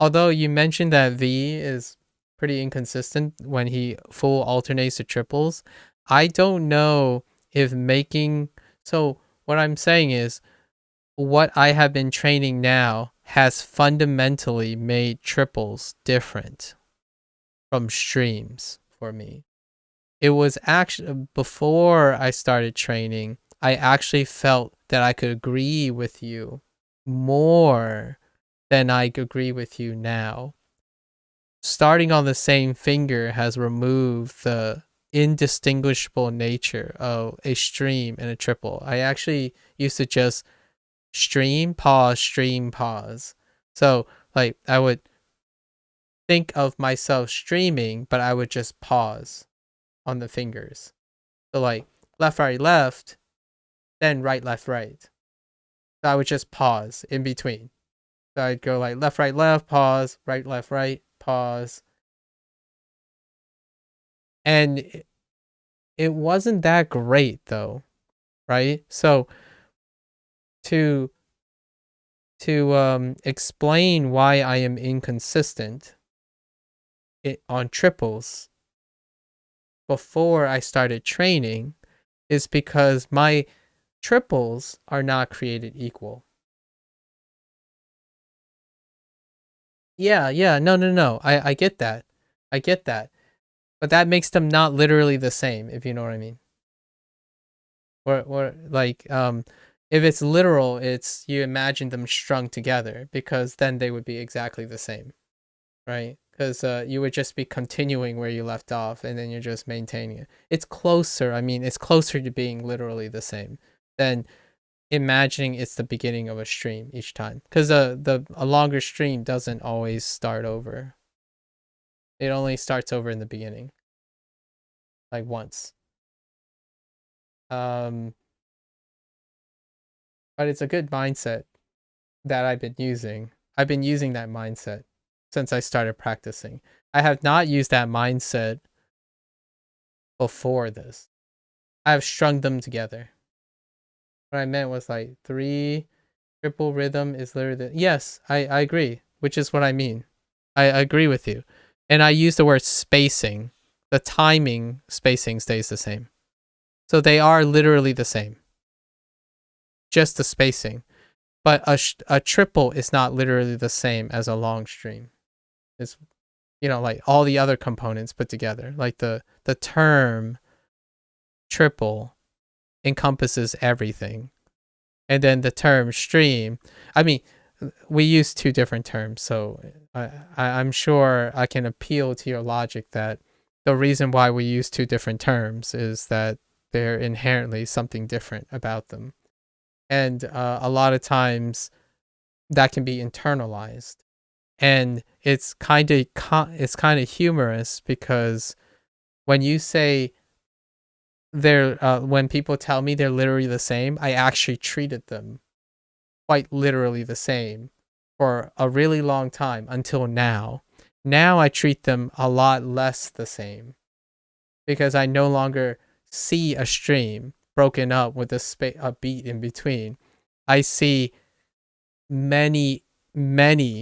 Although you mentioned that V is pretty inconsistent when he full alternates to triples, I don't know if making. So what I'm saying is, what I have been training now has fundamentally made triples different from streams for me. It was actually before I started training, I actually felt that I could agree with you more than I agree with you now. Starting on the same finger has removed the indistinguishable nature of a stream and a triple. I actually used to just stream, pause, stream, pause. So, like, I would think of myself streaming, but I would just pause on the fingers. So, like, left, right, left, then right, left, right. So I would just pause in between. So I'd go like left, pause, right, left, right, pause. And it wasn't that great though, right? So to explain why I am inconsistent on triples before I started training is because my triples are not created equal. Yeah, no. I get that. I get that. But that makes them not literally the same, if you know what I mean. Or like if it's literal, it's you imagine them strung together because then they would be exactly the same, right? Because you would just be continuing where you left off and then you're just maintaining it. It's closer. I mean, it's closer to being literally the same than imagining it's the beginning of a stream each time. Because a longer stream doesn't always start over. It only starts over in the beginning, like once. Um, but it's a good mindset that I've been using. I've been using that mindset since I started practicing. I have not used that mindset before this. I have strung them together. What I meant was like three triple rhythm is literally yes, I agree, which is what I mean. I agree with you. And I use the word spacing. The timing spacing stays the same. So they are literally the same. Just the spacing. But a triple is not literally the same as a long stream. It's like all the other components put together. Like the term triple encompasses everything. And then the term stream, I mean, we use two different terms, so I'm sure I can appeal to your logic that the reason why we use two different terms is that they're inherently something different about them. And a lot of times that can be internalized. And it's kind of humorous because when you say they're when people tell me they're literally the same, I actually treated them quite literally the same for a really long time until now. Now I treat them a lot less the same because I no longer see a stream broken up with a beat in between. I see many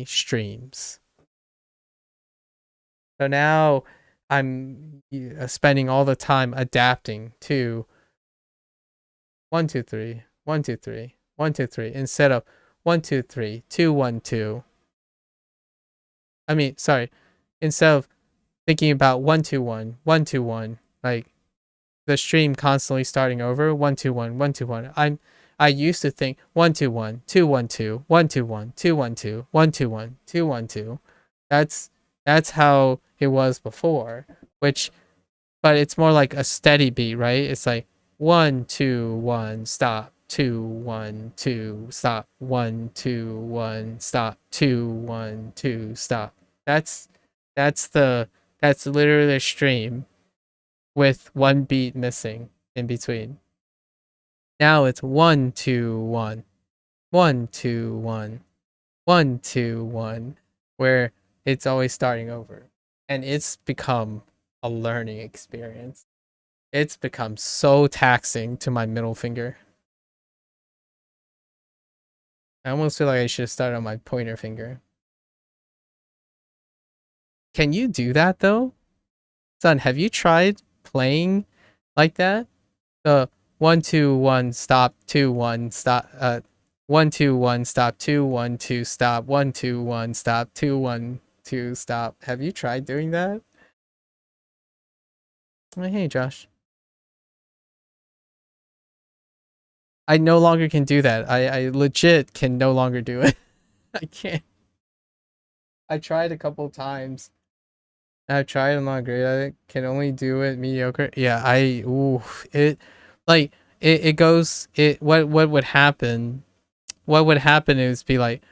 streams. So now I'm spending all the time adapting to 1 2 3 1 2 3 1 2 3 instead of 1 2 3 2 1 2. I mean, sorry, instead of thinking about 1 2 1 1 2 1, like the stream constantly starting over 1 2 1 1 2 1. I used to think 1 2 1 2 1 2 1 2 1 2 1 2 1 2 1 2 1 2. That's how it was before, which but it's more like a steady beat, right? It's like 1 2 1 stop 2 1 2 stop 1 2 1 stop 2 1 2 stop. That's that's the that's literally a stream with one beat missing in between. Now it's 1 2 1 1 2 1 1 2 1, where it's always starting over, and it's become a learning experience. It's become so taxing to my middle finger. I almost feel like I should start on my pointer finger. Can you do that though? Son, have you tried playing like that? The 1 2 1 stop 2 1 stop 1 2 1 stop 2 1 2 stop 1 2 1 stop 2 1 2 stop. Have you tried doing that? Hey, Josh. I no longer can do that. I legit can no longer do it. I can't. I tried a couple times. I've tried. I'm not great at it. Can only do it mediocre. Yeah, it like it goes it what would happen? What would happen is be like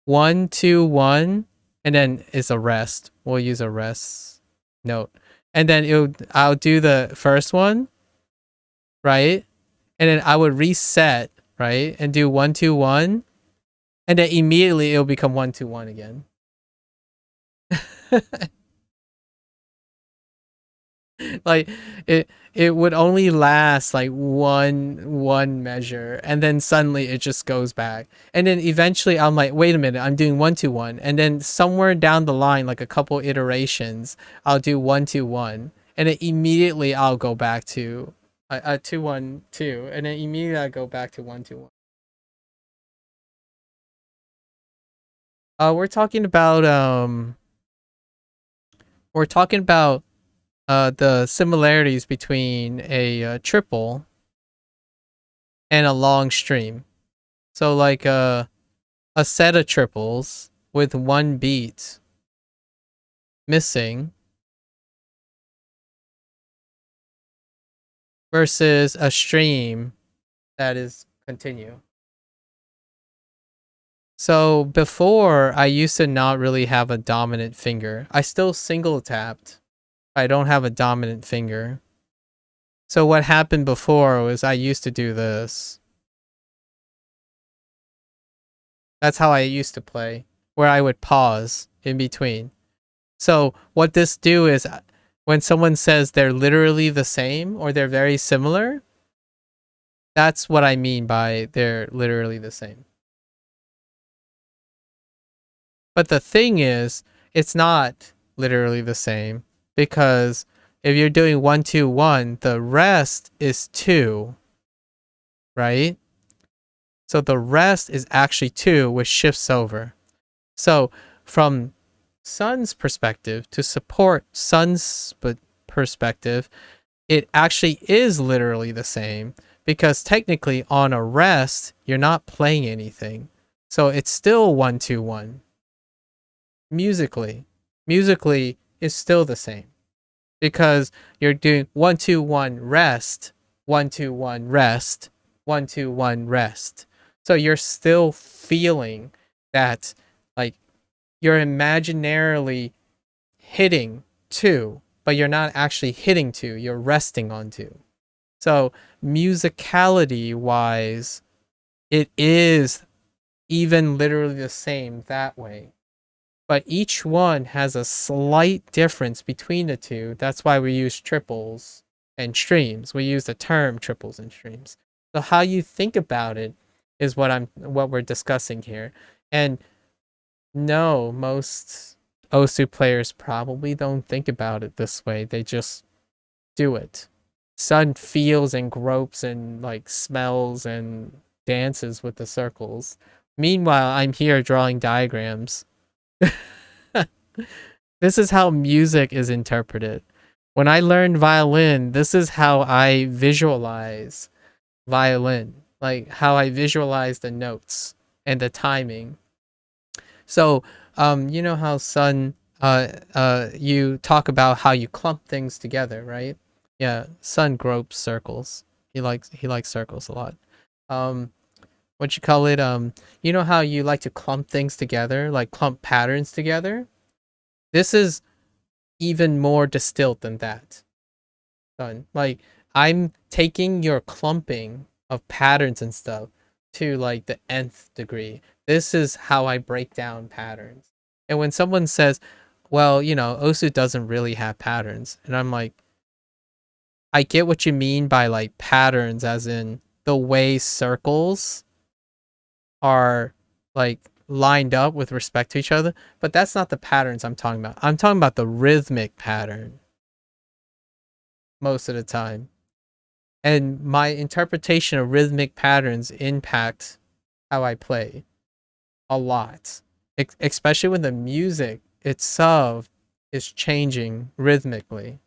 1 2 1, and then it's a rest. We'll use a rest note, and then I'll do the first one, right, and then I would reset, right, and do 1 2 1, and then immediately it'll become 1 2 1 again. Like it would only last like one measure, and then suddenly it just goes back, and then eventually I'm like, wait a minute, I'm doing 1 2 1, and then somewhere down the line, like a couple iterations, I'll do 1 2 1, and then immediately I'll go back to 2 1 2, and then immediately I go back to 1 2 1. We're talking about the similarities between a triple and a long stream. So like a set of triples with one beat missing versus a stream that is continue. So before, I used to not really have a dominant finger. I still single tapped. I don't have a dominant finger. So what happened before was I used to do this. That's how I used to play, where I would pause in between. So what this do is when someone says they're literally the same or they're very similar, that's what I mean by they're literally the same. But the thing is, it's not literally the same, because if you're doing 1 2 1, the rest is 2, right? So the rest is actually 2, which shifts over. So from Sun's perspective, to support Sun's perspective, it actually is literally the same, because technically on a rest, you're not playing anything. So it's still 1 2 1. Musically is still the same, because you're doing 1 2 1 rest, 1 2 1 rest, 1 2 1 rest. So you're still feeling that, like, you're imaginarily hitting 2, but you're not actually hitting 2, you're resting on 2. So musicality wise, it is even literally the same that way. But each one has a slight difference between the two. That's why we use triples and streams. We use the term triples and streams. So how you think about it is what we're discussing here. And no, most Osu players probably don't think about it this way. They just do it. Sun feels and gropes and like smells and dances with the circles. Meanwhile, I'm here drawing diagrams. This is how music is interpreted. When I learned violin, this is how I visualize violin, like how I visualize the notes and the timing. So, you know how you talk about how you clump things together, right? Yeah, Sun gropes circles. He likes circles a lot. Um, what you call it? You know how you like to clump things together, like clump patterns together? This is even more distilled than that. Done. Like, I'm taking your clumping of patterns and stuff to like the nth degree. This is how I break down patterns. And when someone says, well, Osu doesn't really have patterns, and I'm like, I get what you mean by like patterns, as in the way circles are like lined up with respect to each other, but that's not the patterns I'm talking about. I'm talking about the rhythmic pattern most of the time. And my interpretation of rhythmic patterns impact how I play a lot, especially when the music itself is changing rhythmically.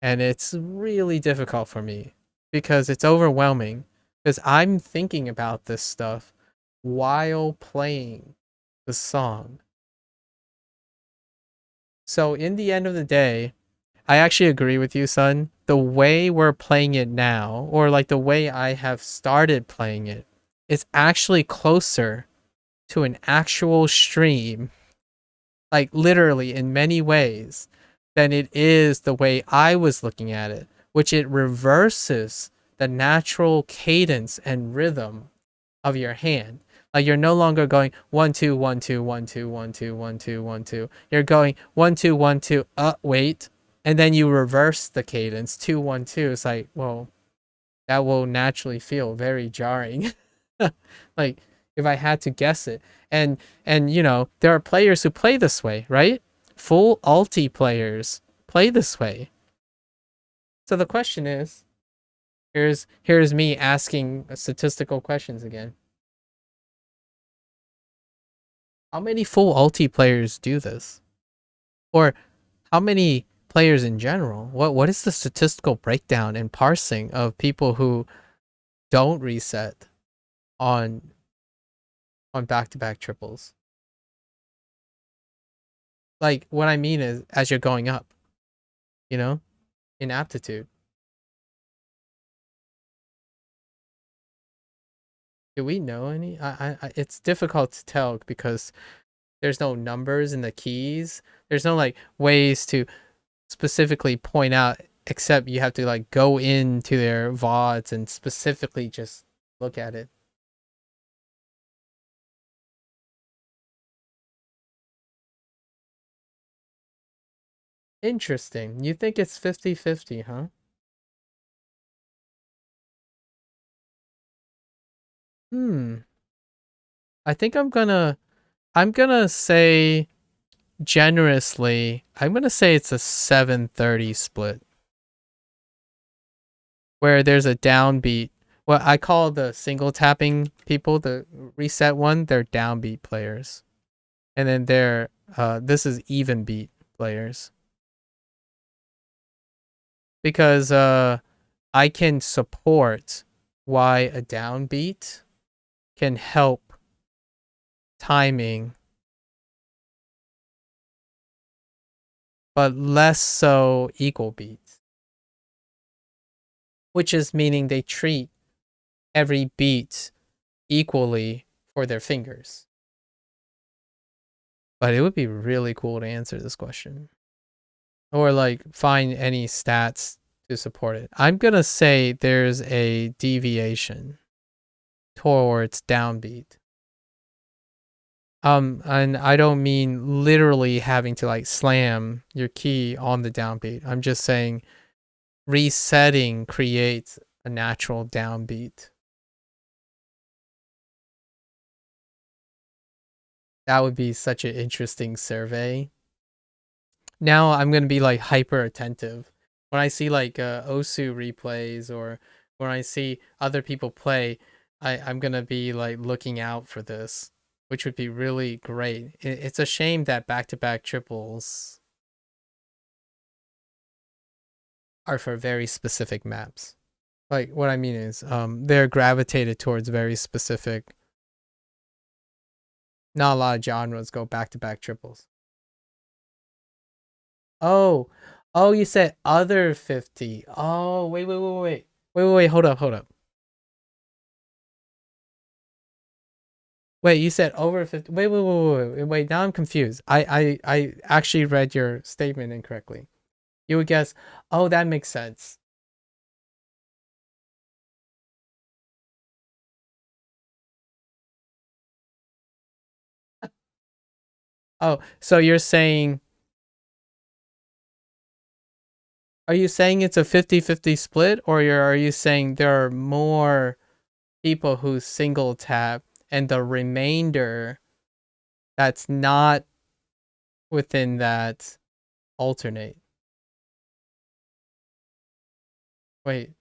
And it's really difficult for me because it's overwhelming because I'm thinking about this stuff while playing the song. So in the end of the day, I actually agree with you, son. The way we're playing it now, or like the way I have started playing it, is actually closer to an actual stream, like literally in many ways, than it is the way I was looking at it, which it reverses the natural cadence and rhythm of your hand. Like you're no longer going 1 2 1 2 1 2 1 2 1 2 1 2. You're going 1 2 1 2. Wait, and then you reverse the cadence 2 1 2. It's like, well, that will naturally feel very jarring. Like if I had to guess it, and there are players who play this way, right? Full alti players play this way. So the question is, here's me asking statistical questions again. How many full ulti players do this? Or how many players in general? What is the statistical breakdown and parsing of people who don't reset on back-to-back triples? Like what I mean is as you're going up, you know, in aptitude. Do we know any? It's difficult to tell because there's no numbers in the keys. There's no like ways to specifically point out, except you have to like go into their VODs and specifically just look at it. Interesting. You think it's 50-50, huh? Hmm. I think I'm gonna say generously, I'm gonna say it's a 7-30 split where there's a downbeat. Well, I call the single tapping people, the reset one, they're downbeat players. And then this is even beat players. Because I can support why a downbeat can help timing, but less so equal beats, which is meaning they treat every beat equally for their fingers. But it would be really cool to answer this question or like find any stats to support it. I'm going to say there's a deviation towards downbeat. And I don't mean literally having to like slam your key on the downbeat. I'm just saying resetting creates a natural downbeat. That would be such an interesting survey. Now I'm gonna be like hyper attentive when I see like Osu replays or when I see other people play. I'm gonna be like looking out for this, which would be really great. It's a shame that back-to-back triples are for very specific maps. Like what I mean is, they're gravitated towards very specific. Not a lot of genres go back-to-back triples. Oh, oh, you said other 50. Oh, wait. Hold up. Wait, you said over 50. Wait. Now I'm confused. I actually read your statement incorrectly. You would guess, oh, that makes sense. Oh, so are you saying it's a 50-50 split, or are you saying there are more people who single tap and the remainder that's not within that alternate? Wait,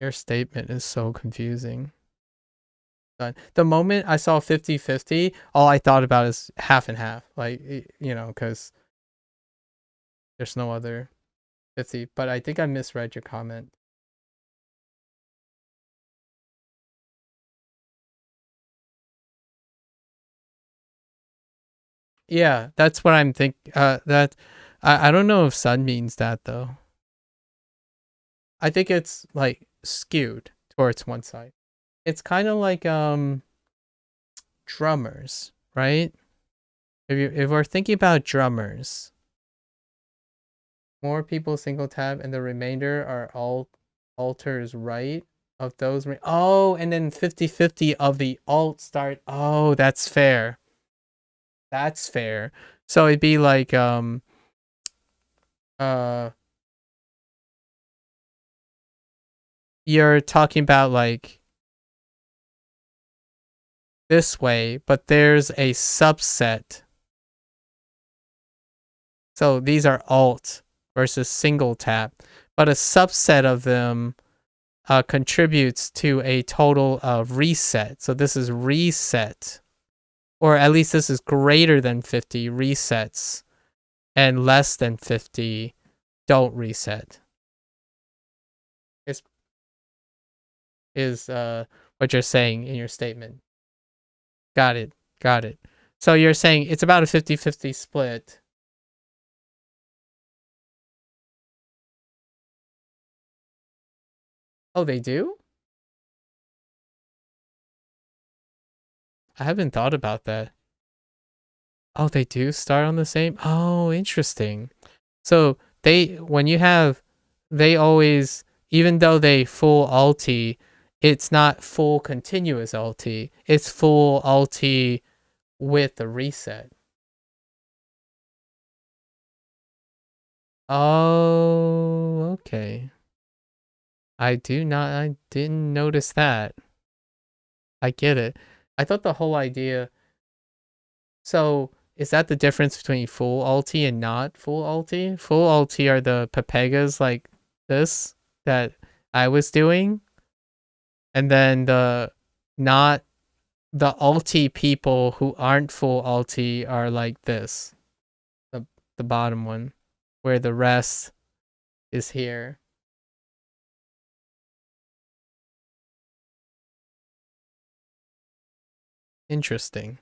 your statement is so confusing. The moment I saw 50-50, all I thought about is half and half. Like, because there's no other. 50, but I think I misread your comment. Yeah, that's what I'm think. That I don't know if sun means that though. I think it's like skewed towards one side. It's kind of like drummers, right? If we're thinking about drummers, more people single tap and the remainder are all alters right of those. Oh, and then 50-50 of the alt start. Oh, that's fair. That's fair. So it'd be like uh you're talking about like this way, but there's a subset. So these are alt versus single tap, but a subset of them contributes to a total of reset. So this is reset, or at least this is greater than 50 resets, and less than 50 don't reset. Is what you're saying in your statement. Got it. Got it. So you're saying it's about a 50-50 split. Oh, they do? I haven't thought about that. Oh, they do start on the same? Oh, interesting. So when you have, they always, even though they full alti, it's not full continuous alti. It's full alti with the reset. Oh, okay. I didn't notice that. I get it. I thought the whole idea, so is that the difference between full alti and not full alti? Full alti are the Pepegas like this that I was doing, and then the not the alti people who aren't full alti are like this, the the bottom one, where the rest is here. Interesting.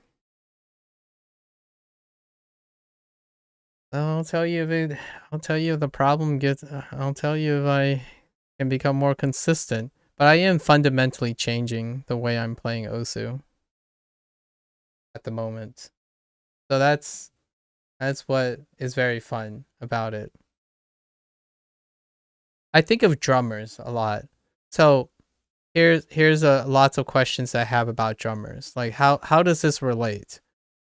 I'll tell you if it, I'll tell you if the problem gets. I'll tell you if I can become more consistent. But I am fundamentally changing the way I'm playing Osu at the moment. So that's what is very fun about it. I think of drummers a lot. So here's lots of questions I have about drummers. Like how does this relate?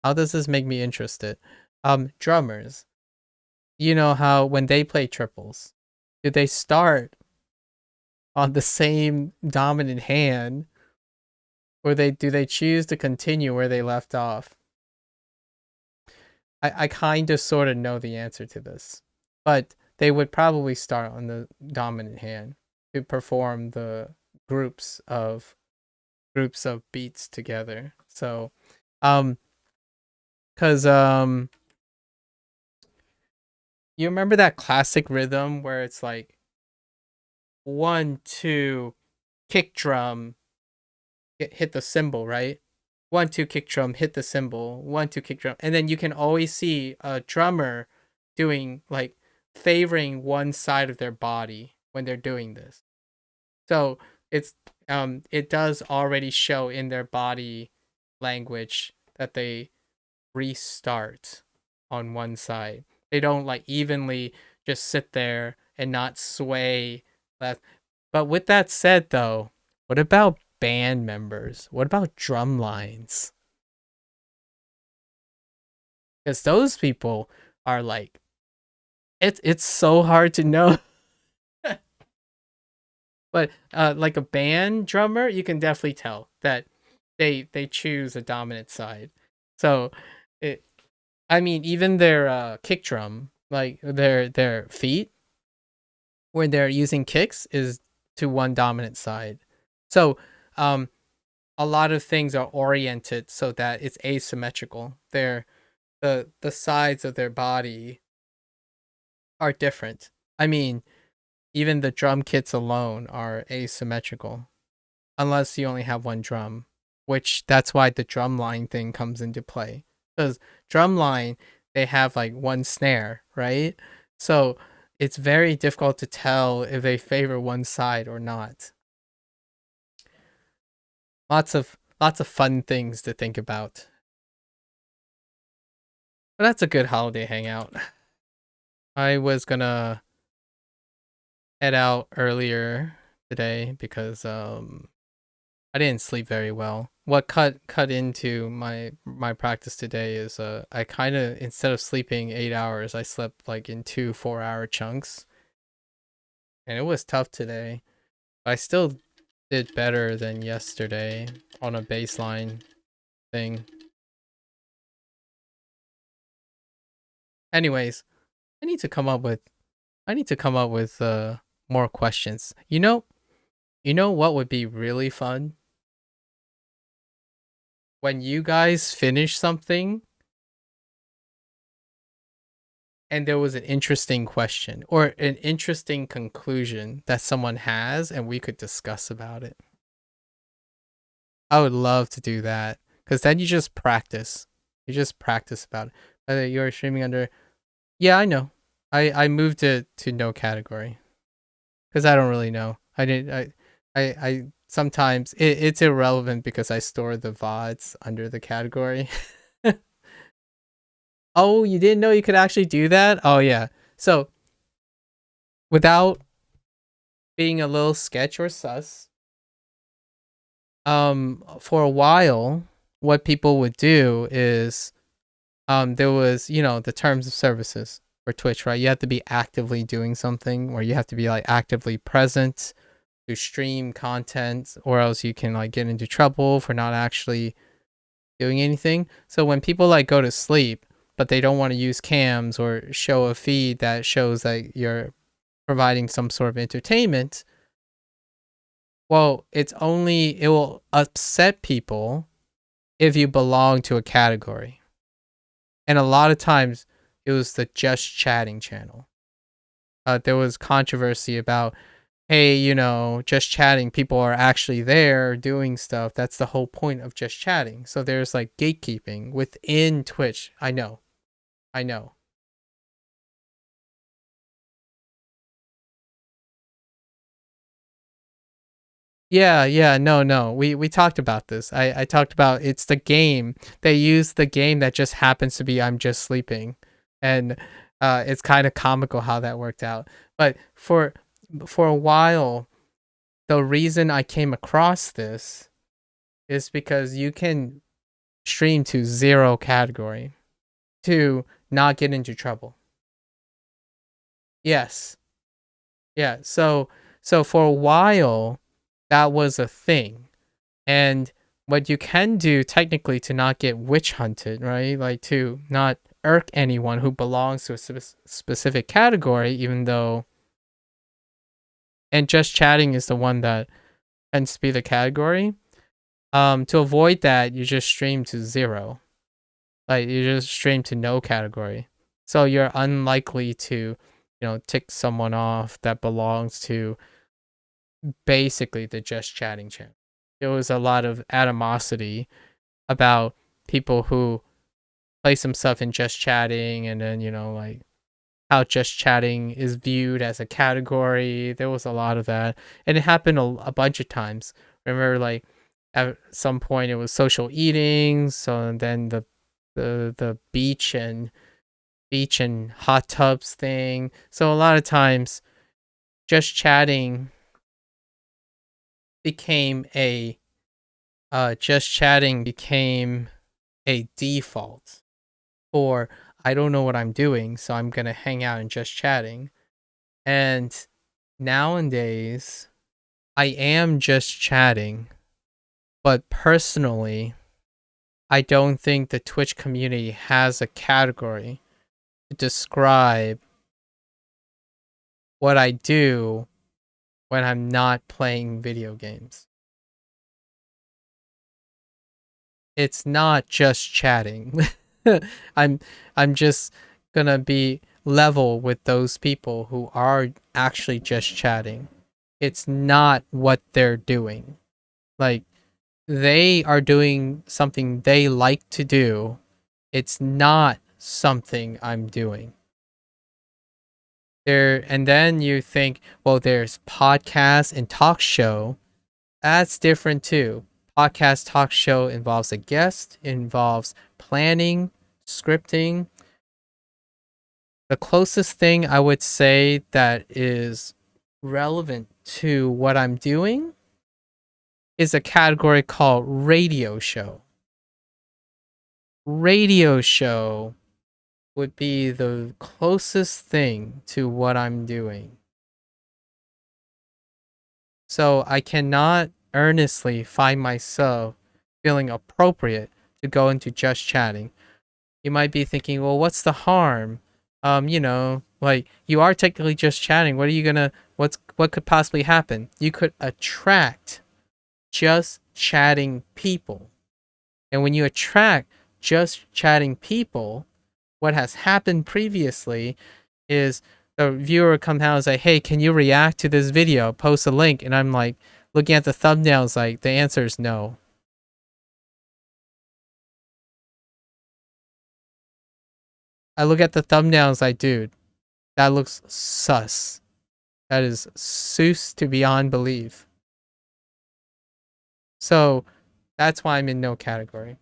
How does this make me interested? Drummers. You know how when they play triples, do they start on the same dominant hand, or they do they choose to continue where they left off? I kind of sort of know the answer to this, but they would probably start on the dominant hand to perform the groups of groups of beats together. So, um, cause you remember that classic rhythm where it's like 1, 2, kick drum, hit the cymbal, right? 1, 2, kick drum, hit the cymbal. 1, 2, kick drum, and then you can always see a drummer doing like favoring one side of their body when they're doing this. So it's it does already show in their body language that they restart on one side. They don't like evenly just sit there and not sway left. But with that said though, what about band members? What about drum lines? Because those people are like it's so hard to know. But like a band drummer, you can definitely tell that they choose a dominant side. So it I mean even their kick drum, like their feet when they're using kicks is to one dominant side. So um a lot of things are oriented so that it's asymmetrical. The sides of their body are different. I mean, even the drum kits alone are asymmetrical unless you only have one drum, which that's why the drum line thing comes into play. Because drum line, they have like one snare, right? So it's very difficult to tell if they favor one side or not. Lots of fun things to think about. But that's a good holiday hangout. I was gonna head out earlier today because I didn't sleep very well. What cut into my practice today is I kind of, instead of sleeping 8 hours, I slept like in 2 4 hour chunks, and it was tough today. But I still did better than yesterday on a baseline thing. Anyways, I need to come up with I need to come up with more questions. You know what would be really fun? When you guys finish something and there was an interesting question or an interesting conclusion that someone has and we could discuss about it. I would love to do that because then you just practice. You just practice about it. Whether you're streaming under, yeah, I know. I moved it to no category because I don't really know. I didn't. I sometimes it's irrelevant because I store the VODs under the category. Oh, you didn't know you could actually do that? Oh yeah. So without being a little sketch or sus, for a while, what people would do is, there was, the terms of services for Twitch, right? You have to be actively doing something, or you have to be like actively present to stream content, or else you can like get into trouble for not actually doing anything. So when people like go to sleep, but they don't want to use cams or show a feed that shows that you're providing some sort of entertainment, well, it will upset people if you belong to a category. And a lot of times it was the just chatting channel. There was controversy about, hey, just chatting, people are actually there doing stuff. That's the whole point of just chatting. So there's like gatekeeping within Twitch. I know. I know. Yeah, yeah, no, no. We talked about this. I talked about, it's the game. They use the game that just happens to be I'm just sleeping. And it's kind of comical how that worked out. But for a while, the reason I came across this is because you can stream to zero category to not get into trouble. Yes. Yeah. So for a while that was a thing. And what you can do technically to not get witch hunted, right? Like to not irk anyone who belongs to a specific category, even though, and just chatting is the one that tends to be the category. To avoid that, you just stream to zero. Like you just stream to no category. So you're unlikely to, tick someone off that belongs to basically the just chatting channel. There was a lot of animosity about people who place themselves in just chatting, and then, like how just chatting is viewed as a category. There was a lot of that. And it happened a bunch of times. Remember, like at some point it was social eating, so then the beach and hot tubs thing. So a lot of times just chatting became a default for, I don't know what I'm doing, so I'm gonna hang out and just chatting. And nowadays I am just chatting, but personally I don't think the Twitch community has a category to describe what I do when I'm not playing video games. It's not just chatting. I'm I'm just gonna be level with those people who are actually just chatting. It's not what they're doing. Like, they are doing something they like to do. It's not something I'm doing. And then you think, well, there's podcast and talk show. That's different too. Podcast talk show involves a guest, involves planning, scripting. The closest thing I would say that is relevant to what I'm doing is a category called radio show. Radio show would be the closest thing to what I'm doing. So I cannot earnestly find myself feeling appropriate to go into just chatting. You might be thinking, well, what's the harm? Like, you are technically just chatting. What could possibly happen? You could attract just chatting people. And when you attract just chatting people, what has happened previously is the viewer comes out and say, hey, can you react to this video? Post a link. And I'm like, looking at the thumbnails, like, the answer is no. I look at the thumbnails like, dude, that looks sus. That is sus to beyond belief. So that's why I'm in no category.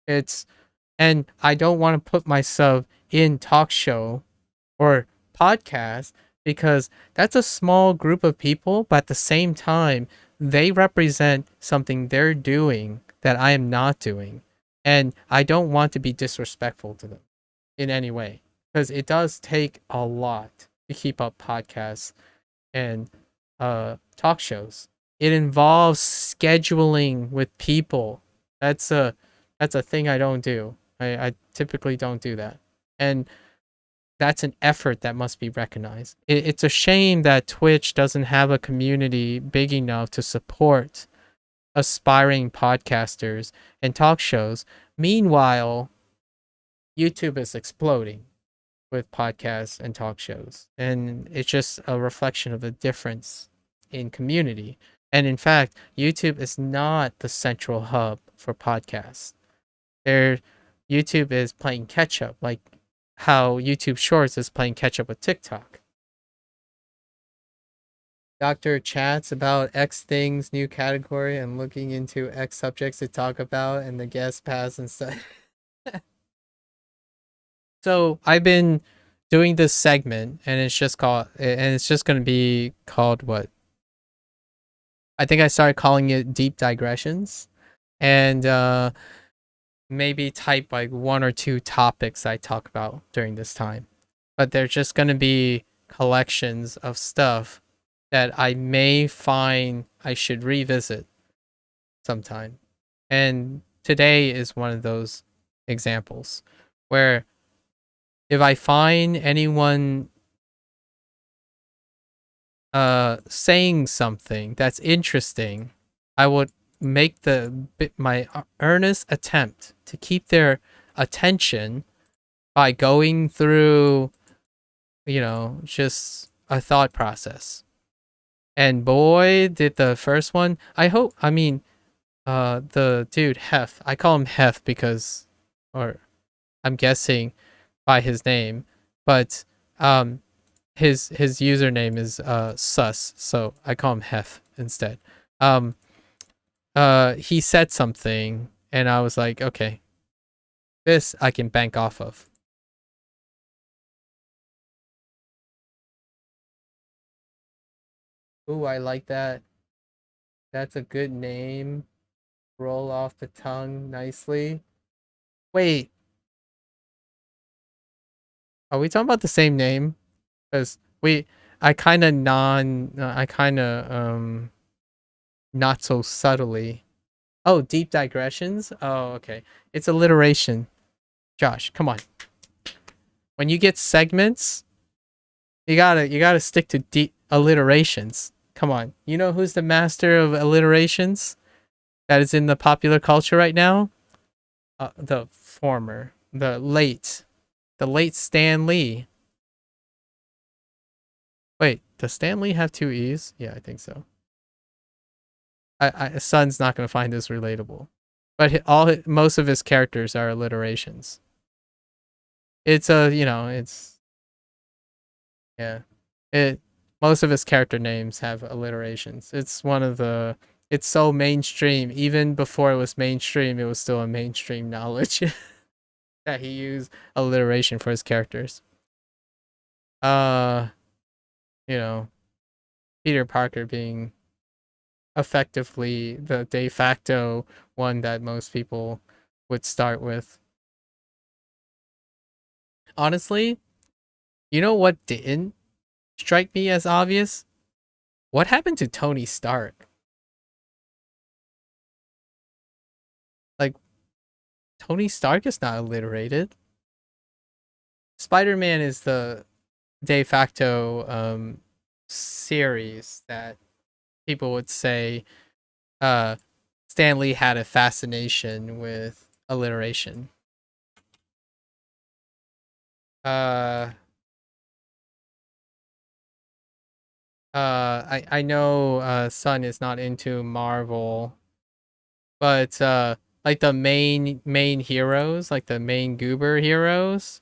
And I don't want to put myself in talk show or podcast because that's a small group of people, but at the same time, they represent something they're doing that I am not doing. And I don't want to be disrespectful to them in any way because it does take a lot to keep up podcasts and talk shows. It involves scheduling with people. That's a thing I don't do. I typically don't do that. And that's an effort that must be recognized. It's a shame that Twitch doesn't have a community big enough to support aspiring podcasters and talk shows. Meanwhile, YouTube is exploding with podcasts and talk shows. And it's just a reflection of the difference in community. And in fact, YouTube is not the central hub for podcasts. YouTube is playing catch up, like how YouTube Shorts is playing catch up with TikTok. Doctor chats about X things, new category, and looking into X subjects to talk about, and the guest pass and stuff. So I've been doing this segment, and it's just going to be called what? I think I started calling it Deep Digressions, and maybe type like one or two topics I talk about during this time. But they're just going to be collections of stuff that I may find I should revisit sometime. And today is one of those examples where if I find anyone saying something that's interesting, I would make my earnest attempt to keep their attention by going through, just a thought process. And boy, did the first one. The dude Hef. I call him Hef because, or I'm guessing by his name, but his username is sus, so I call him Hef instead. He said something, and I was like, okay, this I can bank off of. Ooh, I like that. That's a good name. Roll off the tongue nicely. Wait, are we talking about the same name? Because I kind of not so subtly. Oh, deep digressions. Oh, okay. It's alliteration. Josh, come on. When you get segments, you gotta stick to deep alliterations. Come on. You know who's the master of alliterations that is in the popular culture right now? The late Stan Lee. Wait, does Stanley have two E's? Yeah, I think so. Son's not gonna find this relatable, but most of his characters are alliterations. It's a it's yeah, it most of his character names have alliterations. It's one of the it's so mainstream. Even before it was mainstream, it was still a mainstream knowledge that he used alliteration for his characters. Uh, you know, Peter Parker being effectively the de facto one that most people would start with. Honestly, you know what didn't strike me as obvious? What happened to Tony Stark? Like, Tony Stark is not alliterated. Spider Man is the de facto series that people would say uh, Stan Lee had a fascination with alliteration. Uh, I know Sun is not into Marvel, but like the main heroes, like the main goober heroes,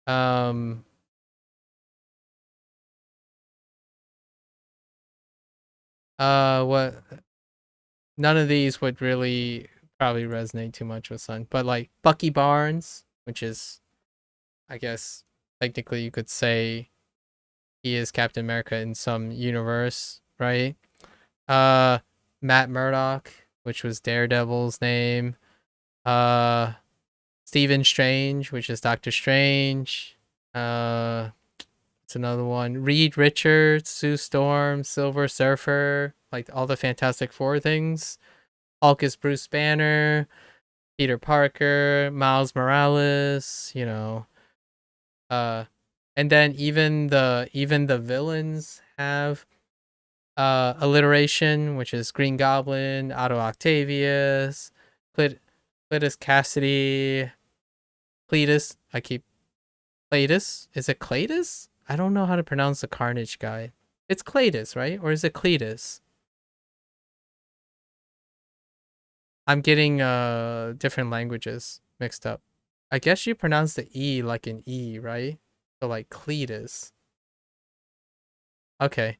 um, what none of these would really probably resonate too much with Sun, but like Bucky Barnes, which is, I guess, technically you could say he is Captain America in some universe, right? Uh, Matt Murdock, which was Daredevil's name. Uh, Stephen Strange, which is Doctor Strange. It's another one. Reed Richards, Sue Storm, Silver Surfer, like all the Fantastic Four things. Hulk is Bruce Banner. Peter Parker, Miles Morales. Uh, and then even the villains have alliteration, which is Green Goblin, Otto Octavius, Cletus Cassidy, Cletus. I keep Cletus. Is it Cletus? I don't know how to pronounce the Carnage guy. It's Cletus, right? Or is it Cletus? I'm getting different languages mixed up. I guess you pronounce the E like an E, right? So like Cletus. Okay.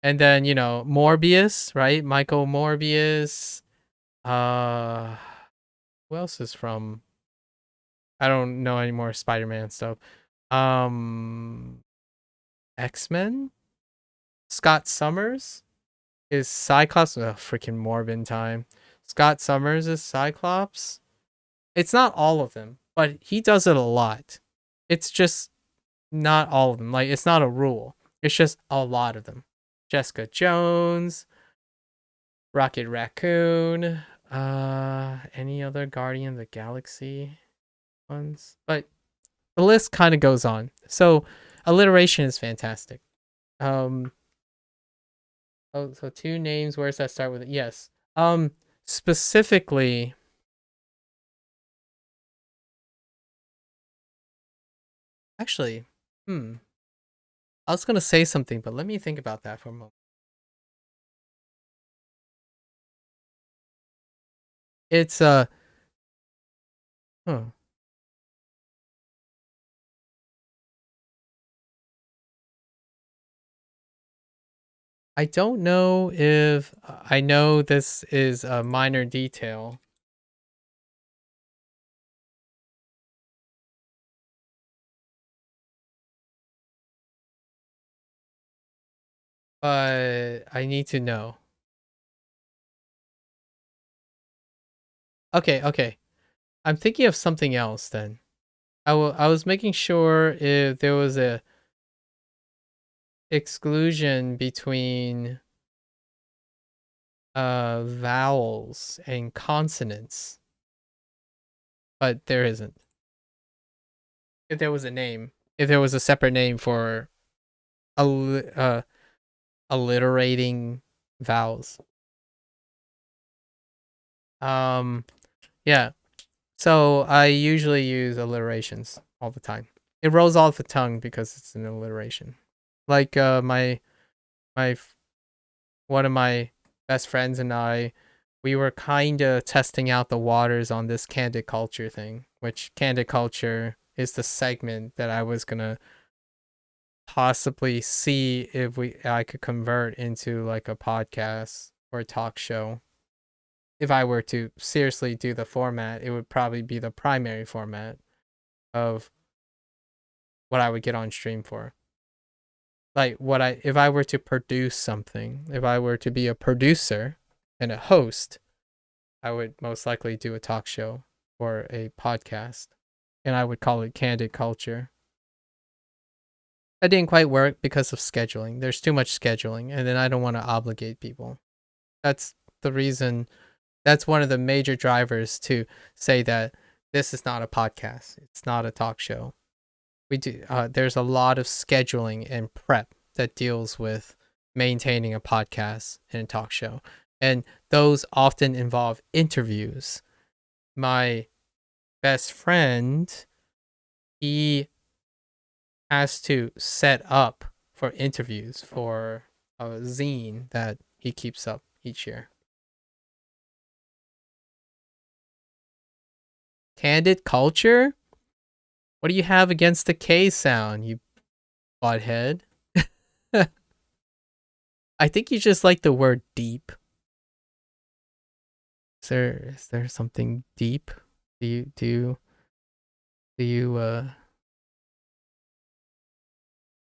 And then, Morbius, right? Michael Morbius. Uh who else is from I don't know any more Spider-Man stuff. Um X-Men? Scott Summers is Cyclops. Oh, freaking Morbin time. Scott Summers is Cyclops. It's not all of them, but he does it a lot. It's just not all of them. Like, it's not a rule. It's just a lot of them. Jessica Jones, Rocket Raccoon, any other Guardian of the Galaxy ones? But the list kind of goes on. So alliteration is fantastic. Um oh, so two names, where does that start with? Yes. Specifically, actually, I was gonna say something, but let me think about that for a moment. It's huh. I don't know if I know this is a minor detail, but I need to know. Okay, okay. I'm thinking of something else then. I was making sure if there was a exclusion between vowels and consonants, but there isn't. If there was a name, if there was a separate name for alliterating vowels. Um, yeah. So I usually use alliterations all the time. It rolls off the tongue because it's an alliteration. Like my one of my best friends and I, we were kind of testing out the waters on this candid culture thing, which candid culture is the segment that I was gonna possibly see if I could convert into like a podcast or a talk show. If I were to seriously do the format, it would probably be the primary format of what I would get on stream for. Like what I if I were to produce something, if I were to be a producer and a host, I would most likely do a talk show or a podcast, and I would call it Candid Culture. That didn't quite work because of scheduling. There's too much scheduling, and then I don't want to obligate people. That's the reason. That's one of the major drivers to say that this is not a podcast. It's not a talk show. We do. There's a lot of scheduling and prep that deals with maintaining a podcast and a talk show, and those often involve interviews. My best friend, he has to set up for interviews for a zine that he keeps up each year. Candid culture? What do you have against the K sound, you butthead? I think you just like the word deep. Is there something deep? Do you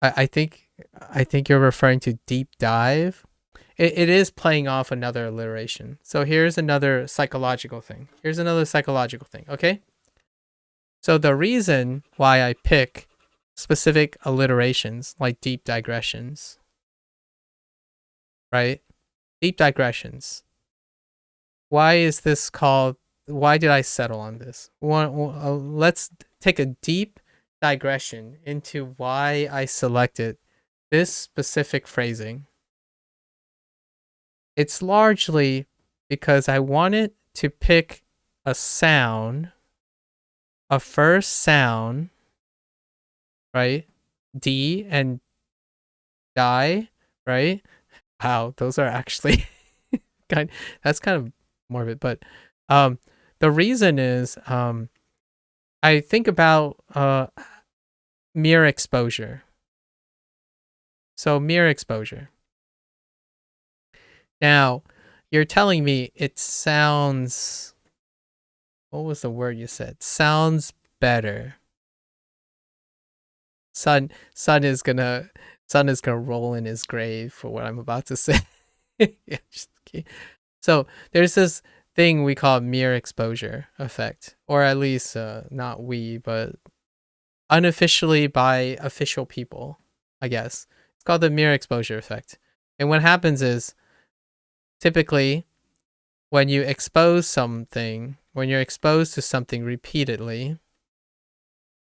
I think you're referring to deep dive. It is playing off another alliteration. So here's another psychological thing. Okay? So the reason why I pick specific alliterations like deep digressions, right? Deep digressions. Why is this called? Why did I settle on this? Let's take a deep digression into why I selected this specific phrasing. It's largely because I wanted to pick a sound, a first sound, right? D and die, right? Wow, those are actually that's kind of morbid, but um the reason is I think about mere exposure. So mere exposure. Now, you're telling me it sounds, what was the word you said? Sounds better. Son is gonna roll in his grave for what I'm about to say. Yeah, just kidding. So there's this thing we call mere exposure effect, or at least not we, but unofficially by official people, I guess. It's called the mere exposure effect. And what happens is typically when you expose something, when you're exposed to something repeatedly,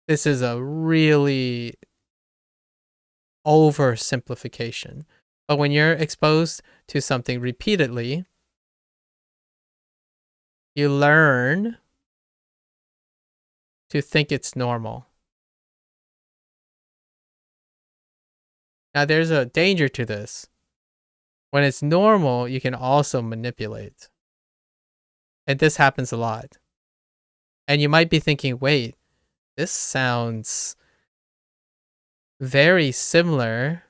this is a really oversimplification. But when you're exposed to something repeatedly, you learn to think it's normal. Now, there's a danger to this. When it's normal, you can also manipulate. And this happens a lot. And you might be thinking, wait, this sounds very similar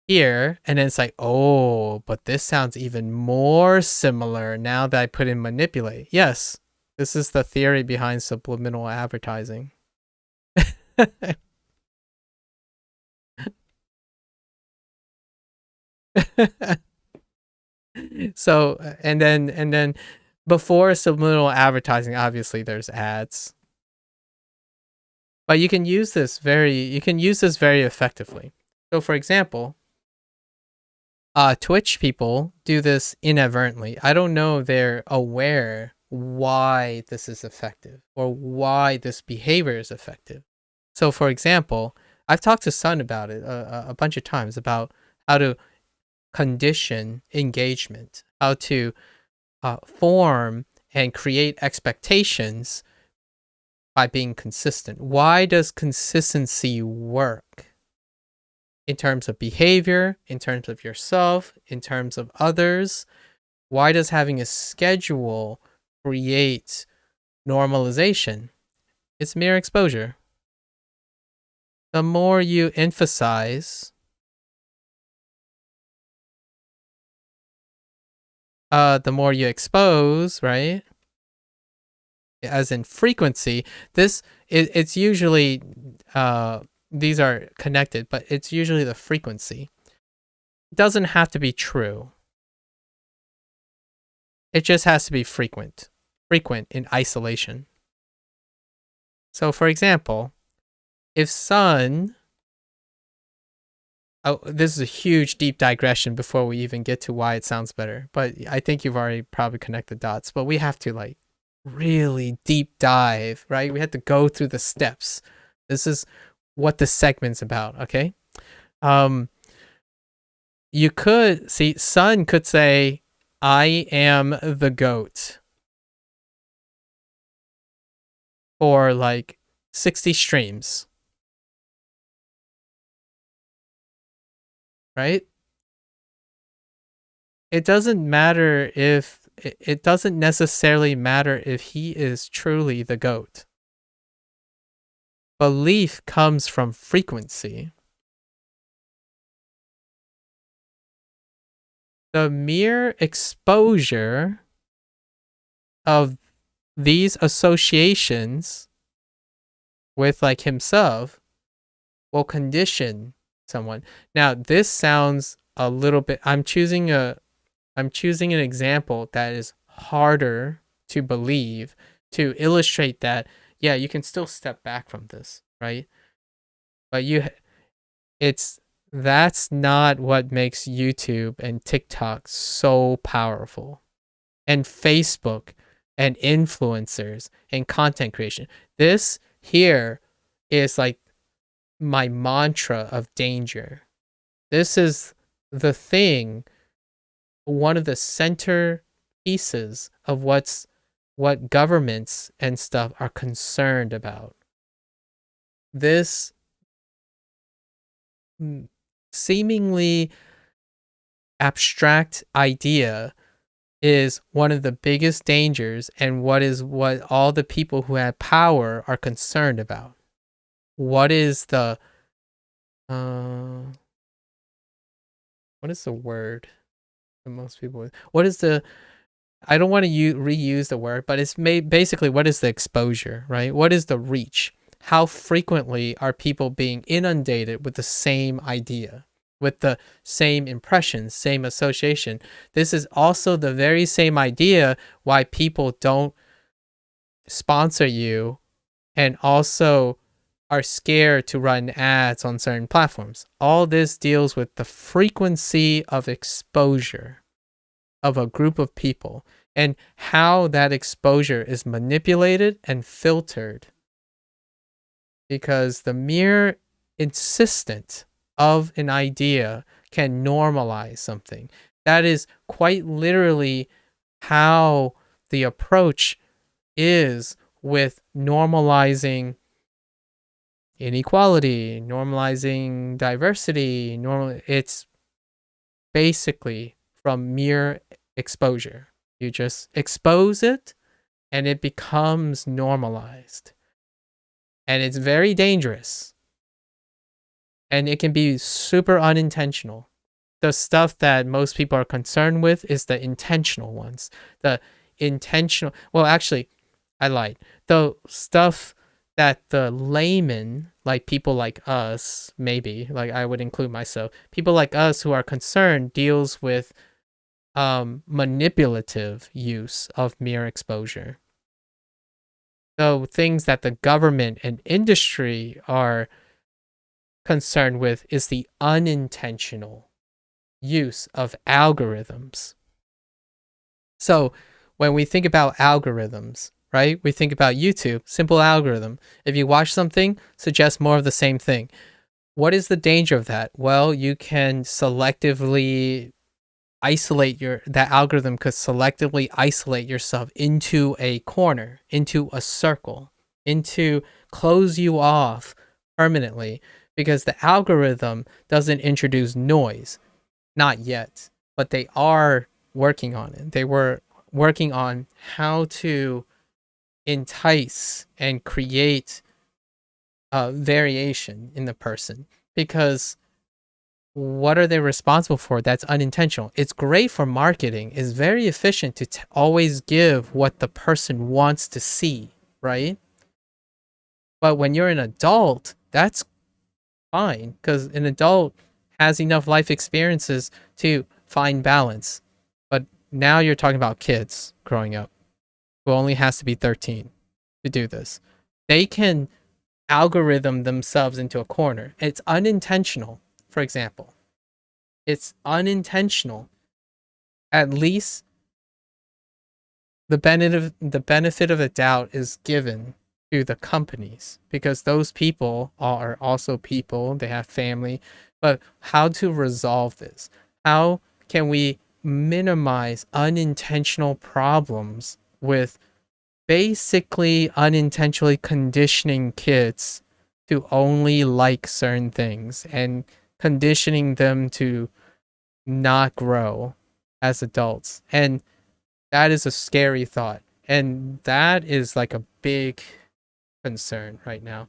here. And then it's like, oh, but this sounds even more similar now that I put in manipulate. Yes, this is the theory behind subliminal advertising. So and then before subliminal advertising, obviously there's ads. But you can use this very effectively. So for example, Twitch people do this inadvertently. I don't know if they're aware why this is effective or why this behavior is effective. So for example, I've talked to Sun about it a bunch of times about how to condition engagement, how to form and create expectations by being consistent. Why does consistency work? in terms of behavior, in terms of yourself, in terms of others? Why does having a schedule create normalization? It's mere exposure. The more you emphasize, the more you expose, right? As in frequency, it's usually these are connected, but it's usually the frequency. It doesn't have to be true. It just has to be frequent in isolation. So, for example, if sun, oh, this is a huge deep digression before we even get to why it sounds better, but I think you've already probably connected dots, but we have to like really deep dive, right? We had to go through the steps. This is what the segment's about, okay? You could see sun could say, I am the goat for like 60 streams, right? It doesn't matter if it doesn't necessarily matter if he is truly the goat. Belief comes from frequency. The mere exposure of these associations with like himself will condition someone. Now, this sounds a little bit, I'm choosing an example that is harder to believe to illustrate that, yeah, you can still step back from this, right? But that's not what makes YouTube and TikTok so powerful, and Facebook and influencers and content creation. This here is like my mantra of danger. This is the thing, one of the center pieces of what governments and stuff are concerned about. This seemingly abstract idea is one of the biggest dangers, and what all the people who have power are concerned about. What is the word that most people, what is the, I don't want to reuse the word, but it's basically, what is the exposure, right? What is the reach? How frequently are people being inundated with the same idea, with the same impressions, same association? This is also the very same idea why people don't sponsor you and also are scared to run ads on certain platforms. All this deals with the frequency of exposure of a group of people and how that exposure is manipulated and filtered. Because the mere insistence of an idea can normalize something. That is quite literally how the approach is with normalizing inequality, normalizing diversity. It's basically from mere exposure. You just expose it and it becomes normalized. And it's very dangerous. And it can be super unintentional. The stuff that most people are concerned with is the intentional ones. The intentional, well, actually, I lied. The stuff that the layman, like people like us, maybe, like I would include myself, people like us who are concerned, deals with manipulative use of mere exposure. So things that the government and industry are concerned with is the unintentional use of algorithms. So when we think about algorithms, right, we think about YouTube, simple algorithm. If you watch something, suggest more of the same thing. What is the danger of that? Well, you can selectively isolate that algorithm could selectively isolate yourself into a corner, into a circle, into close you off permanently because the algorithm doesn't introduce noise. Not yet, but they are working on it. They were working on how to entice and create variation in the person, because what are they responsible for that's unintentional? It's great for marketing. It's very efficient to always give what the person wants to see, right? But when you're an adult, that's fine, because an adult has enough life experiences to find balance. But now you're talking about kids growing up who only has to be 13 to do this. They can algorithm themselves into a corner. It's unintentional, for example. It's unintentional. At least the benefit of the doubt is given to the companies, because those people are also people, they have family. But how to resolve this? How can we minimize unintentional problems with basically unintentionally conditioning kids to only like certain things and conditioning them to not grow as adults? And that is a scary thought. And that is like a big concern right now.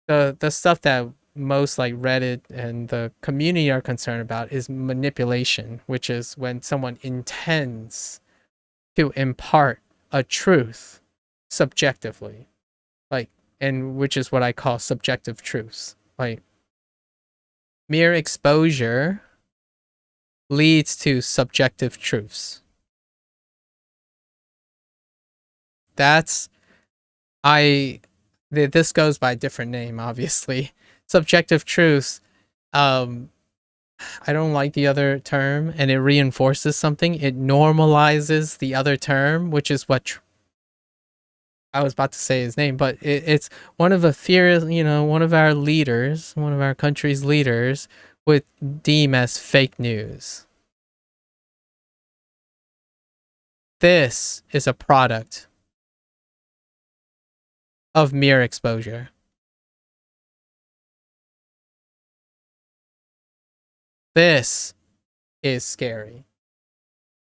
The stuff that most like Reddit and the community are concerned about is manipulation, which is when someone intends to impart a truth subjectively. Like, and which is what I call subjective truths. Like, mere exposure leads to subjective truths. That's I this goes by a different name, obviously. Subjective truths. Um, I don't like the other term, and it reinforces something. It normalizes the other term, which is what I was about to say his name, but it's one of the fears. One of our leaders, one of our country's leaders, would deem as fake news. This is a product of mere exposure. This is scary.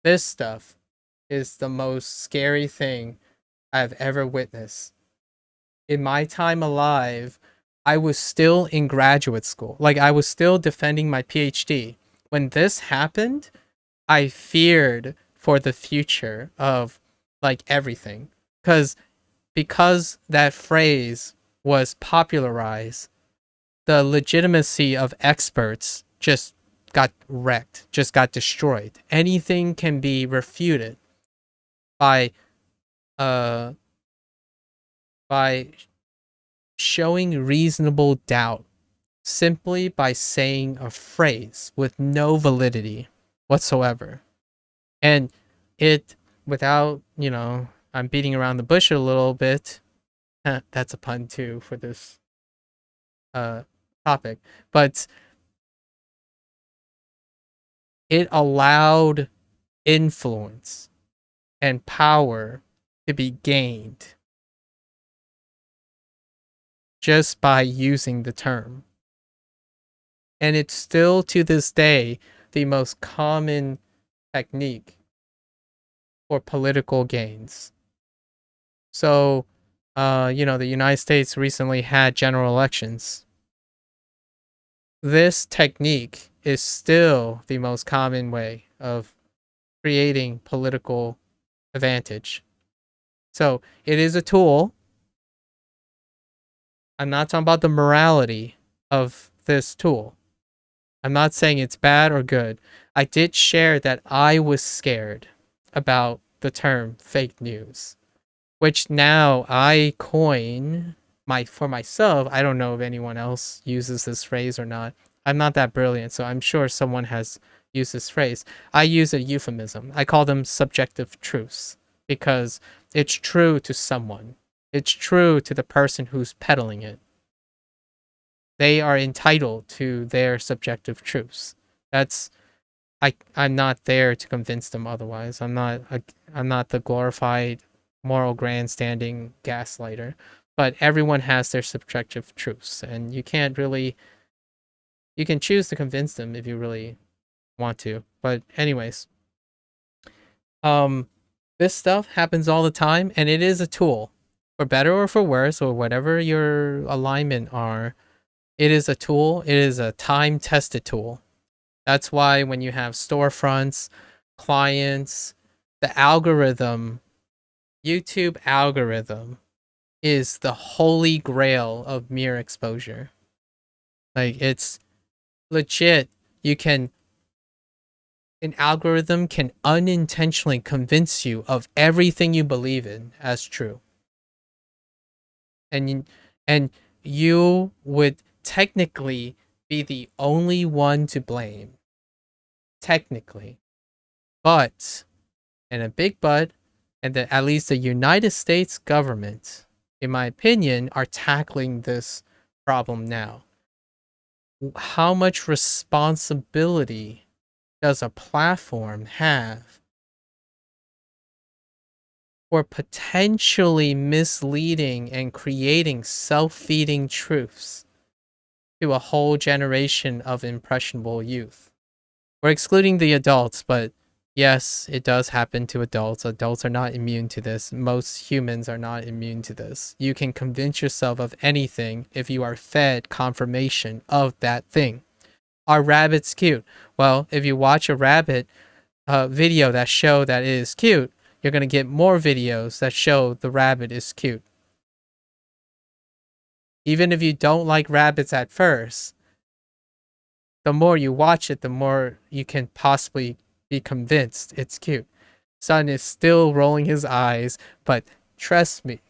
This stuff is the most scary thing I've ever witnessed. In my time alive, I was still in graduate school. Like, I was still defending my PhD. When this happened, I feared for the future of like everything. Because that phrase was popularized, the legitimacy of experts just got wrecked, just got destroyed. Anything can be refuted by uh by showing reasonable doubt simply by saying a phrase with no validity whatsoever. And it, without, I'm beating around the bush a little bit. That's a pun too for this uh topic. But it allowed influence and power to be gained just by using the term. And it's still to this day the most common technique for political gains. So, the United States recently had general elections. This technique is still the most common way of creating political advantage. So it is a tool. I'm not talking about the morality of this tool. I'm not saying it's bad or good. I did share that I was scared about the term fake news, which now I coin for myself. I don't know if anyone else uses this phrase or not. I'm not that brilliant, so I'm sure someone has used this phrase. I use a euphemism. I call them subjective truths, because it's true to someone. It's true to the person who's peddling it. They are entitled to their subjective truths. That's I'm not there to convince them otherwise. I'm not the glorified moral grandstanding gaslighter, but everyone has their subjective truths, and you can't really You can choose to convince them if you really want to. But anyways, this stuff happens all the time, and it is a tool, for better or for worse, or whatever your alignment are. It is a tool. It is a time-tested tool. That's why when you have storefronts, clients, the algorithm, YouTube algorithm is the holy grail of mere exposure. Like, it's legit. An algorithm can unintentionally convince you of everything you believe in as true. And you would technically be the only one to blame. Technically. But, and a big but, and that at least the United States government, in my opinion, are tackling this problem now. How much responsibility does a platform have for potentially misleading and creating self-feeding truths to a whole generation of impressionable youth? We're excluding the adults, but yes, it does happen to adults. Adults are not immune to this. Most humans are not immune to this. You can convince yourself of anything if you are fed confirmation of that thing. Are rabbits cute? Well, if you watch a rabbit video that show that it is cute, you're going to get more videos that show the rabbit is cute. Even if you don't like rabbits at first, the more you watch it, the more you can possibly be convinced it's cute. Son is still rolling his eyes, but trust me,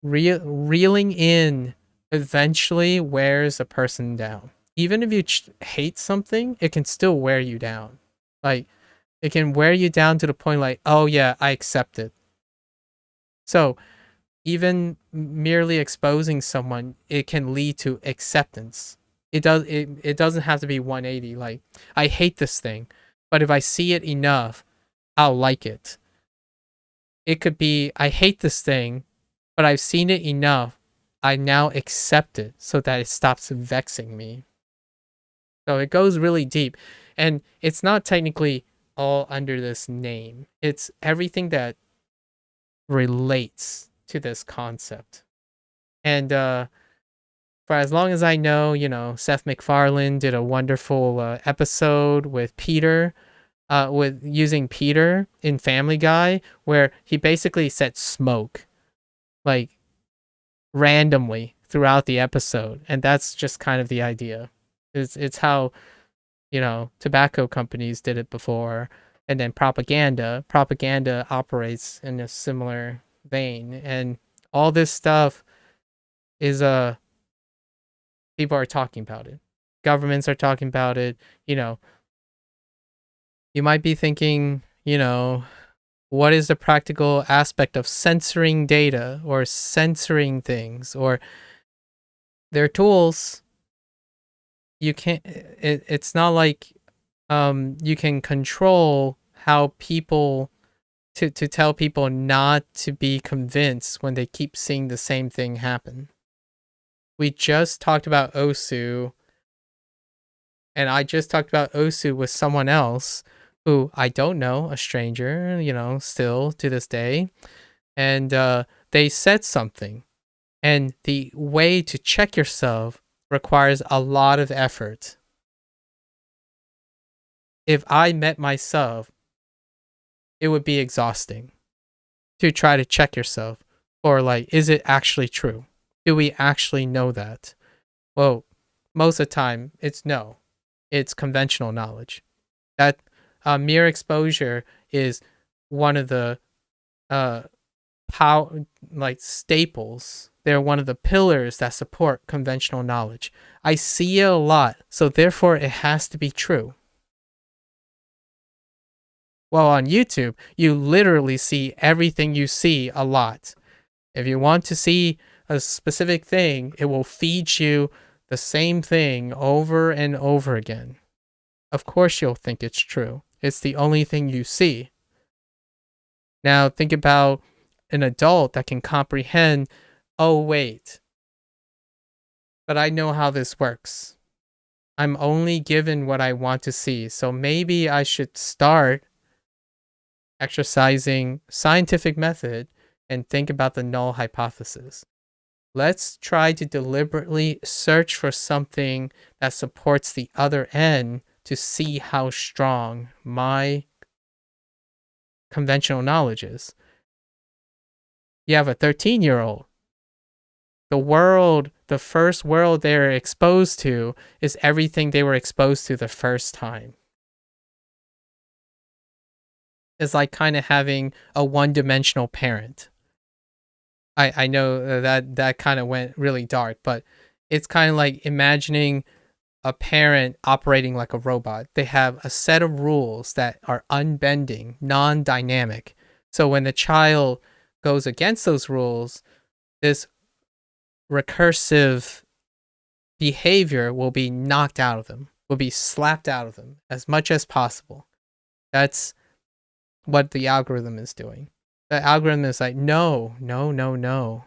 reeling in eventually wears a person down. Even if you hate something, it can still wear you down. Like, it can wear you down to the point like, oh yeah, I accept it. So even merely exposing someone, it can lead to acceptance. It doesn't have to be 180. Like, I hate this thing, but if I see it enough, I'll like it. It could be, I hate this thing, but I've seen it enough, I now accept it so that it stops vexing me. So it goes really deep, and it's not technically all under this name. It's everything that relates to this concept. And for as long as I know, Seth MacFarlane did a wonderful episode with Peter, with using Peter in Family Guy, where he basically said smoke, like, randomly throughout the episode, and that's just kind of the idea. It's how tobacco companies did it before, and then propaganda operates in a similar vein, and all this stuff is people are talking about it. Governments are talking about it. You might be thinking, what is the practical aspect of censoring data or censoring things? Or their tools, you can't, it's not like you can control how people, to tell people not to be convinced when they keep seeing the same thing happen. We just talked about Osu, and I just talked about Osu with someone else who I don't know, a stranger, still to this day. And they said something. And the way to check yourself requires a lot of effort. If I met myself, it would be exhausting to try to check yourself. Or, like, is it actually true? Do we actually know that? Well, most of the time, it's no. It's conventional knowledge. That mere exposure is one of the staples. They're one of the pillars that support conventional knowledge. I see it a lot, so therefore it has to be true. Well, on YouTube, you literally see everything you see a lot. If you want to see a specific thing, it will feed you the same thing over and over again. Of course you'll think it's true. It's the only thing you see. Now think about an adult that can comprehend, oh wait, but I know how this works. I'm only given what I want to see. So maybe I should start exercising scientific method and think about the null hypothesis. Let's try to deliberately search for something that supports the other end to see how strong my conventional knowledge is. You have a 13-year-old. The first world they're exposed to is everything they were exposed to the first time. It's like kind of having a one-dimensional parent. I know that kind of went really dark, but it's kind of like imagining a parent operating like a robot. They have a set of rules that are unbending, non-dynamic. So when the child goes against those rules, this recursive behavior will be knocked out of them, will be slapped out of them as much as possible. That's what the algorithm is doing. The algorithm is like, no, no, no, no.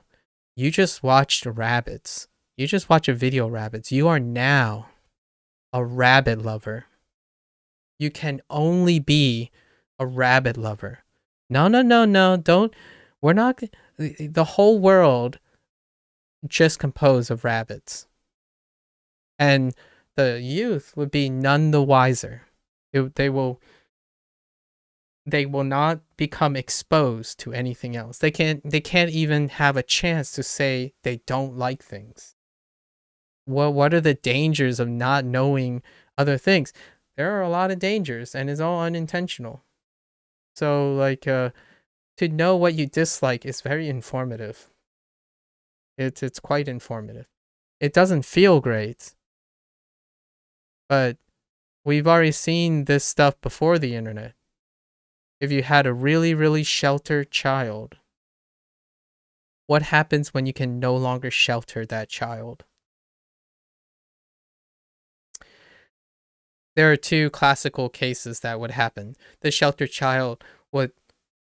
You just watched rabbits. You just watched a video of rabbits. You are now a rabbit lover. You can only be a rabbit lover. No, no, no, no. Don't. We're not. The whole world just composed of rabbits. And the youth would be none the wiser. They will not become exposed to anything else. They can't even have a chance to say they don't like things. What are the dangers of not knowing other things? There are a lot of dangers, and it's all unintentional. So like to know what you dislike is very informative. It's quite informative. It doesn't feel great, but we've already seen this stuff before the internet. If you had a really, really sheltered child, what happens when you can no longer shelter that child? There are two classical cases that would happen. The sheltered child would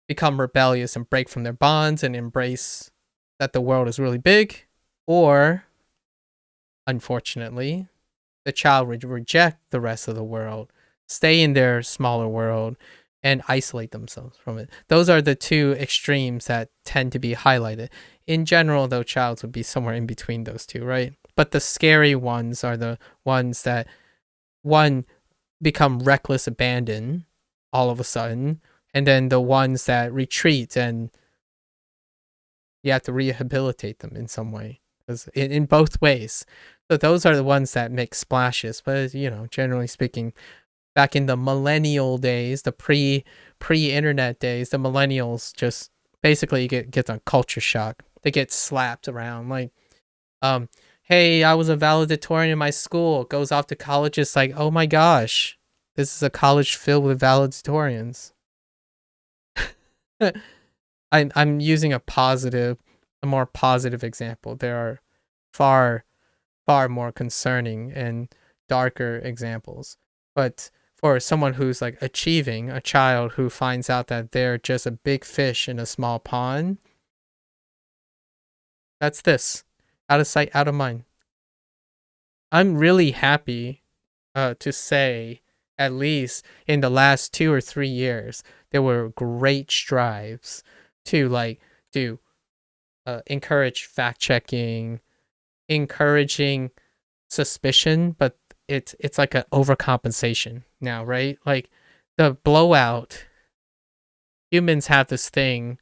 become rebellious and break from their bonds and embrace that the world is really big, or, unfortunately, the child would reject the rest of the world, stay in their smaller world, and isolate themselves from it. Those are the two extremes that tend to be highlighted. In general, though, childs would be somewhere in between those two, right? But the scary ones are the ones that, one, become reckless abandon all of a sudden, and then the ones that retreat and you have to rehabilitate them in some way, because in both ways. So those are the ones that make splashes. But generally speaking, back in the millennial days, the pre-internet days, the millennials just basically get a culture shock. They get slapped around like, hey, I was a valedictorian in my school. Goes off to college. It's like, oh my gosh, this is a college filled with valedictorians. I'm using a more positive example. There are far more concerning and darker examples. But for someone who's like achieving, a child who finds out that they're just a big fish in a small pond, that's this. Out of sight, out of mind. I'm really happy to say, at least in the last 2 or 3 years, there were great strides to encourage fact checking, encouraging suspicion, but it's like an overcompensation now, right? Like the blowout, humans have this thing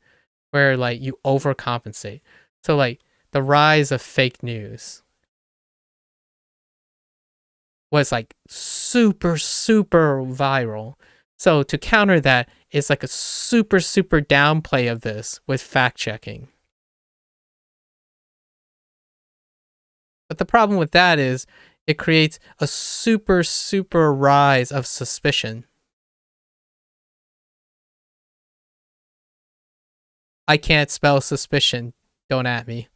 where like you overcompensate. So like the rise of fake news was like super viral. So to counter that, it's like a super downplay of this with fact checking. But the problem with that is it creates a super rise of suspicion. I can't spell suspicion. Don't at me.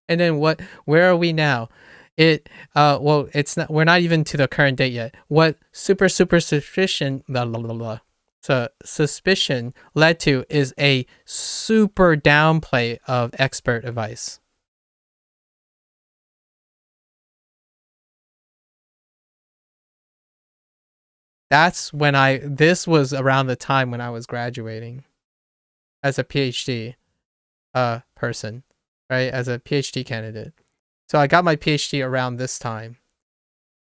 And then where are we now? It's not, we're not even to the current date yet. What super suspicion, blah, blah, blah, blah. So suspicion led to is a super downplay of expert advice. This was around the time when I was graduating as a PhD person, right? As a PhD candidate. So I got my PhD around this time.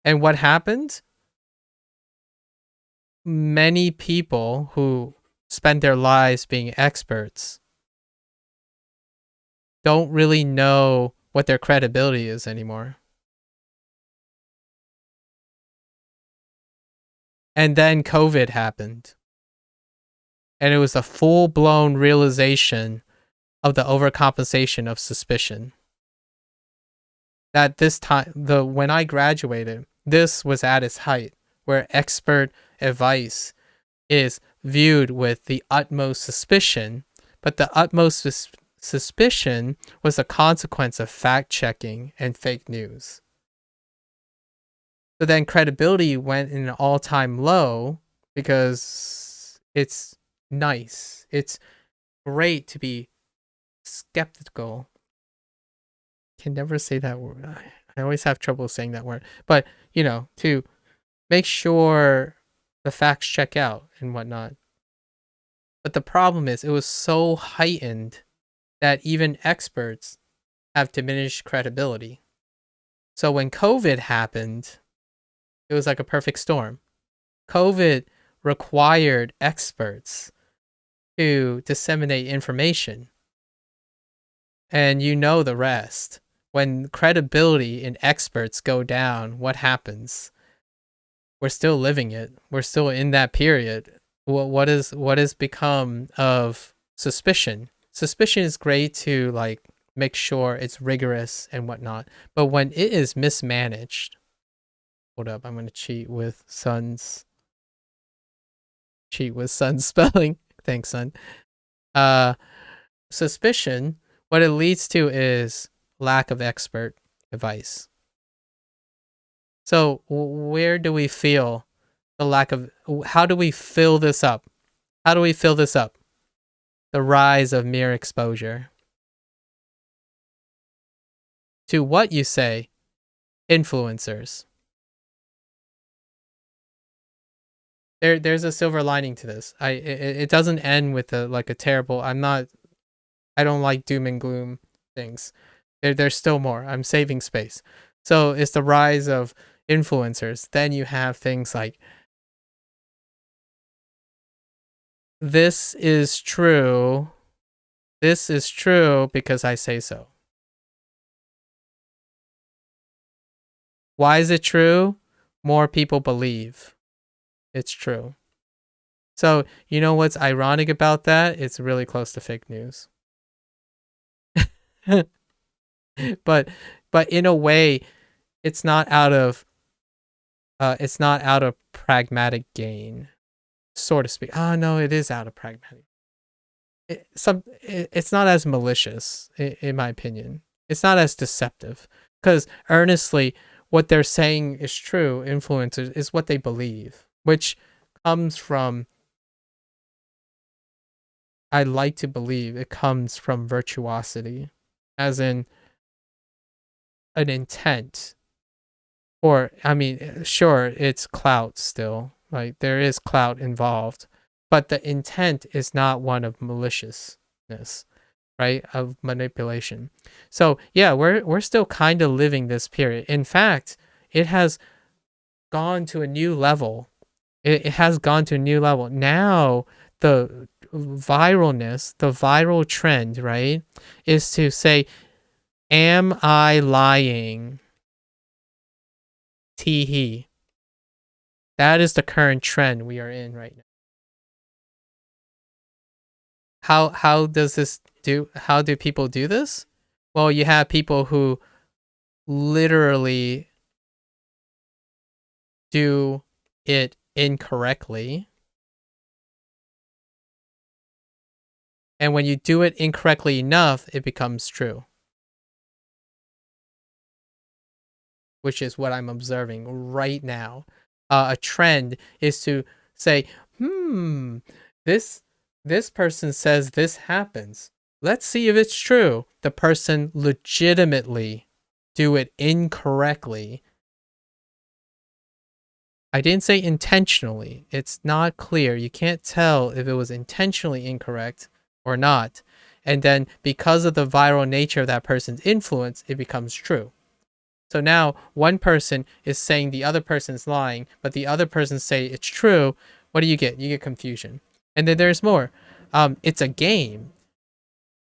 And what happened? Many people who spend their lives being experts don't really know what their credibility is anymore. And then COVID happened. And it was a full-blown realization of the overcompensation of suspicion. That this time, when I graduated, this was at its height, where expert advice is viewed with the utmost suspicion, but the utmost suspicion was a consequence of fact-checking and fake news. So then credibility went in an all-time low because it's nice. It's great to be skeptical. Can never say that word. I always have trouble saying that word. But, to make sure the facts check out and whatnot. But the problem is, it was so heightened that even experts have diminished credibility. So when COVID happened, it was like a perfect storm. COVID required experts to disseminate information. And you know the rest. When credibility in experts go down, what happens? We're still living it. We're still in that period. What has become of suspicion? Suspicion is great to make sure it's rigorous and whatnot. But when it is mismanaged, hold up, I'm gonna cheat with Sun's spelling. Thanks, Sun. Suspicion, what it leads to is lack of expert advice. So where do we feel the lack of, how do we fill this up? How do we fill this up? The rise of mere exposure. To what you say? Influencers. There's a silver lining to this. It doesn't end with a terrible, I don't like doom and gloom things. There's still more. I'm saving space. So it's the rise of influencers. Then you have things like, this is true. This is true because I say so. Why is it true? More people believe it's true. So, you know what's ironic about that? It's really close to fake news. but in a way, it's not out of pragmatic gain, so to speak. Oh no, it is out of pragmatic. It's not as malicious, in my opinion. It's not as deceptive, because earnestly, what they're saying is true. Influencers is what they believe, which comes from, I like to believe it comes from virtuosity, as in an intent. Or, I mean, sure, it's clout still. Like, there is clout involved, but the intent is not one of maliciousness, right? Of manipulation. So, yeah, we're still kind of living this period. In fact, it has gone to a new level. It has gone to a new level. Now, the viralness, the viral trend, right, is to say, am I lying? Tee-hee. That is the current trend we are in right now. How do people do this? Well, you have people who literally do it incorrectly. And when you do it incorrectly enough, it becomes true. Which is what I'm observing right now. A trend is to say, this person says this happens. Let's see if it's true. The person legitimately do it incorrectly. I didn't say intentionally. It's not clear. You can't tell if it was intentionally incorrect or not. And then because of the viral nature of that person's influence, it becomes true. So now one person is saying the other person's lying, but the other person say it's true. What do you get? You get confusion. And then there's more. It's a game.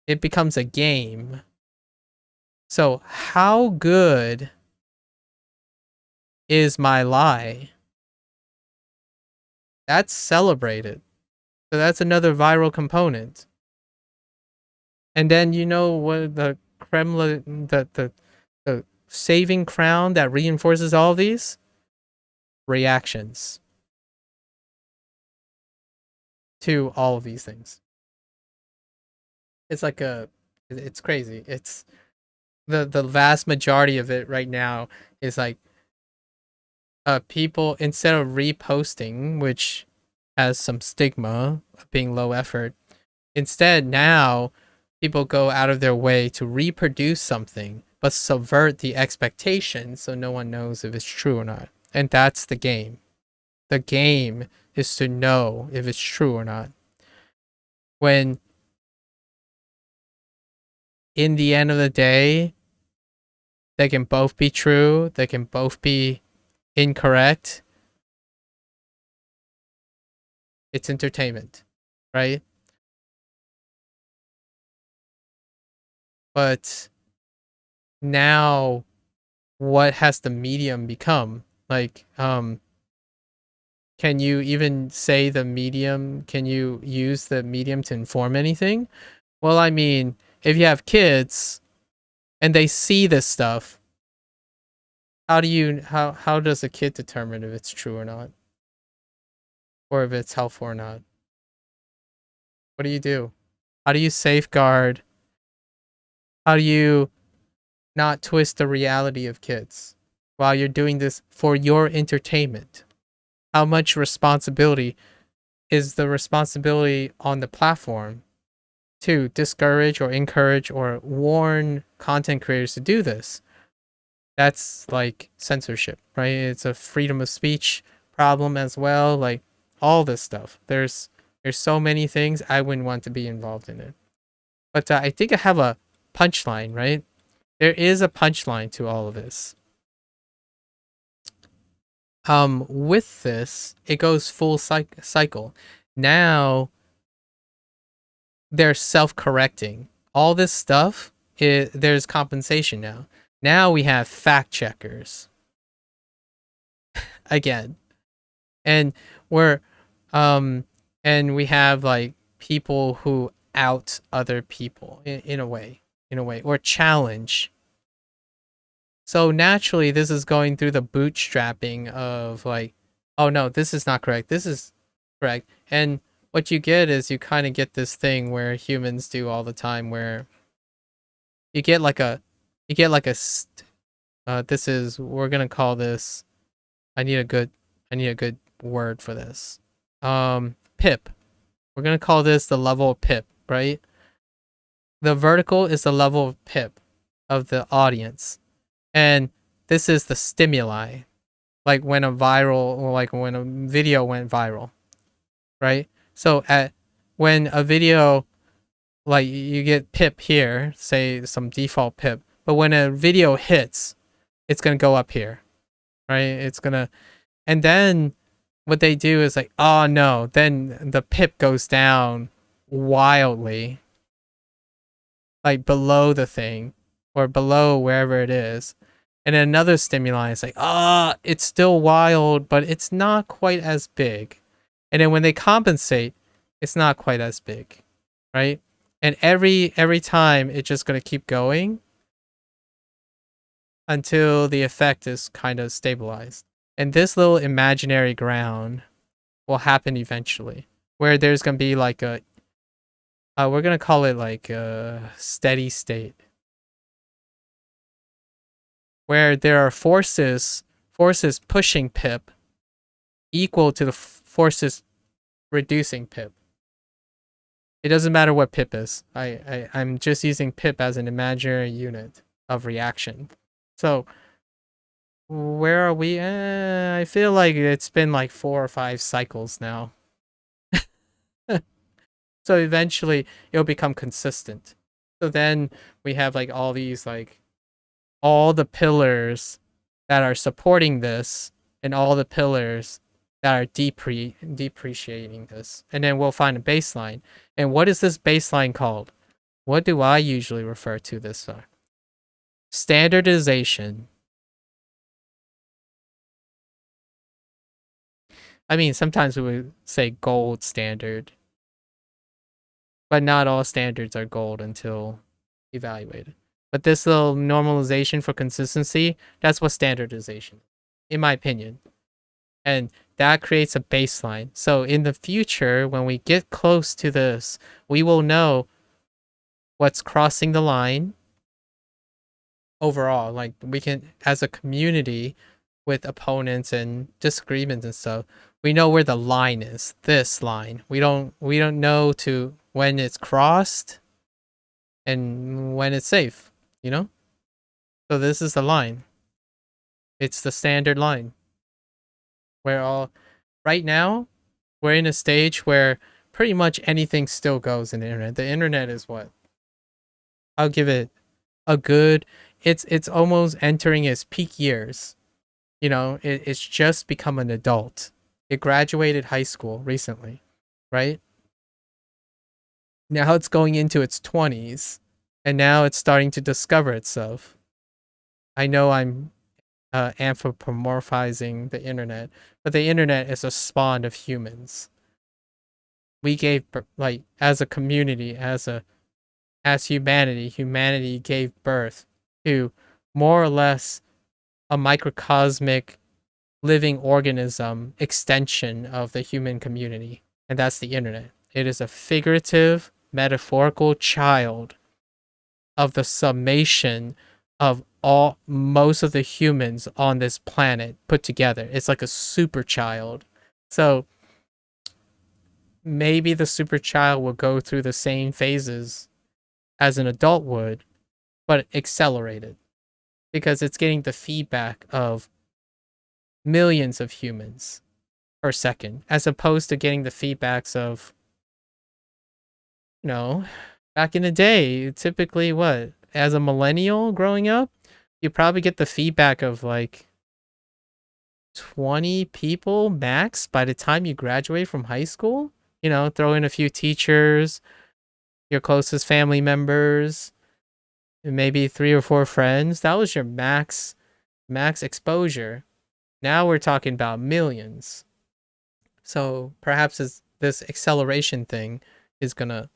It becomes a game. So how good is my lie? That's celebrated. So that's another viral component. And then you know what the Kremlin, the saving crown that reinforces all of these reactions to all of these things. It's like it's crazy. It's the vast majority of it right now is like people, instead of reposting, which has some stigma of being low effort, instead now people go out of their way to reproduce something but subvert the expectation so no one knows if it's true or not. And that's the game. The game is to know if it's true or not. When in the end of the day, they can both be true, they can both be incorrect. It's entertainment, right? But now what has the medium become? Like, can you even say the medium? Can you use the medium to inform anything? Well, I mean, if you have kids and they see this stuff, how does a kid determine if it's true or not? Or if it's helpful or not? What do you do? How do you safeguard? How do you not twist the reality of kids while you're doing this for your entertainment? How much responsibility is the responsibility on the platform to discourage or encourage or warn content creators to do this? That's like censorship, right? It's a freedom of speech problem as well. Like all this stuff. There's so many things. I wouldn't want to be involved in it. But I think I have a punchline, right? There is a punchline to all of this. With this, it goes full cycle. Now they're self-correcting. All this stuff, there's compensation now. Now we have fact checkers again, and we're and we have like people who out other people in a way, or challenge. So naturally, this is going through the bootstrapping of like, oh no, this is not correct. This is correct. And what you get is you kind of get this thing where humans do all the time, where you get like a, this is, we're gonna call this. I need a good word for this. Pip. We're gonna call this the level of pip, right? The vertical is the level of pip of the audience. And this is the stimuli, like when a viral, or like when a video went viral, right? So when a video, like you get pip here, say some default pip, but when a video hits, it's gonna go up here, right? It's gonna, and then what they do is like, oh no, then the pip goes down wildly, like below the thing or below wherever it is. And then another stimuli is like, it's still wild, but it's not quite as big. And then when they compensate, it's not quite as big, right? And every time it's just gonna keep going until the effect is kind of stabilized. And this little imaginary ground will happen eventually, where there's gonna be like a, we're gonna call it like a steady state, where there are forces pushing pip equal to the forces reducing pip. It doesn't matter what pip is. I'm just using pip as an imaginary unit of reaction. So Where are we? I feel like it's been like 4 or 5 cycles now. So eventually it'll become consistent. So then we have like all these like all the pillars that are supporting this and all the pillars that are depreciating this. And then we'll find a baseline. And what is this baseline called? What do I usually refer to this for? Standardization. I mean, sometimes we would say gold standard, but not all standards are gold until evaluated. But this little normalization for consistency, that's what standardization, in my opinion. And that creates a baseline. So in the future, when we get close to this, we will know what's crossing the line overall. Like we can, as a community with opponents and disagreements and stuff, we know where the line is. This line. We don't know to when it's crossed and when it's safe, you know? So this is the line. It's the standard line. Where all right now, we're in a stage where pretty much anything still goes in the internet. The internet is what? I'll give it a good it's almost entering its peak years. You know, it's just become an adult. It graduated high school recently, right? Now it's going into its 20s, and now it's starting to discover itself. I know I'm anthropomorphizing the internet, but the internet is a spawn of humans. We gave like as a community, as humanity gave birth to more or less a microcosmic living organism extension of the human community, and that's the internet. It is a figurative, metaphorical child of the summation of all most of the humans on this planet put together. It's like a super child. So maybe the super child will go through the same phases as an adult would, but accelerated because it's getting the feedback of millions of humans per second, as opposed to getting the feedbacks of, you know, back in the day, typically what? As a millennial growing up, you probably get the feedback of like 20 people max by the time you graduate from high school. You know, throw in a few teachers, your closest family members, and maybe 3 or 4 friends. That was your max exposure. Now we're talking about millions. So perhaps this acceleration thing is gonna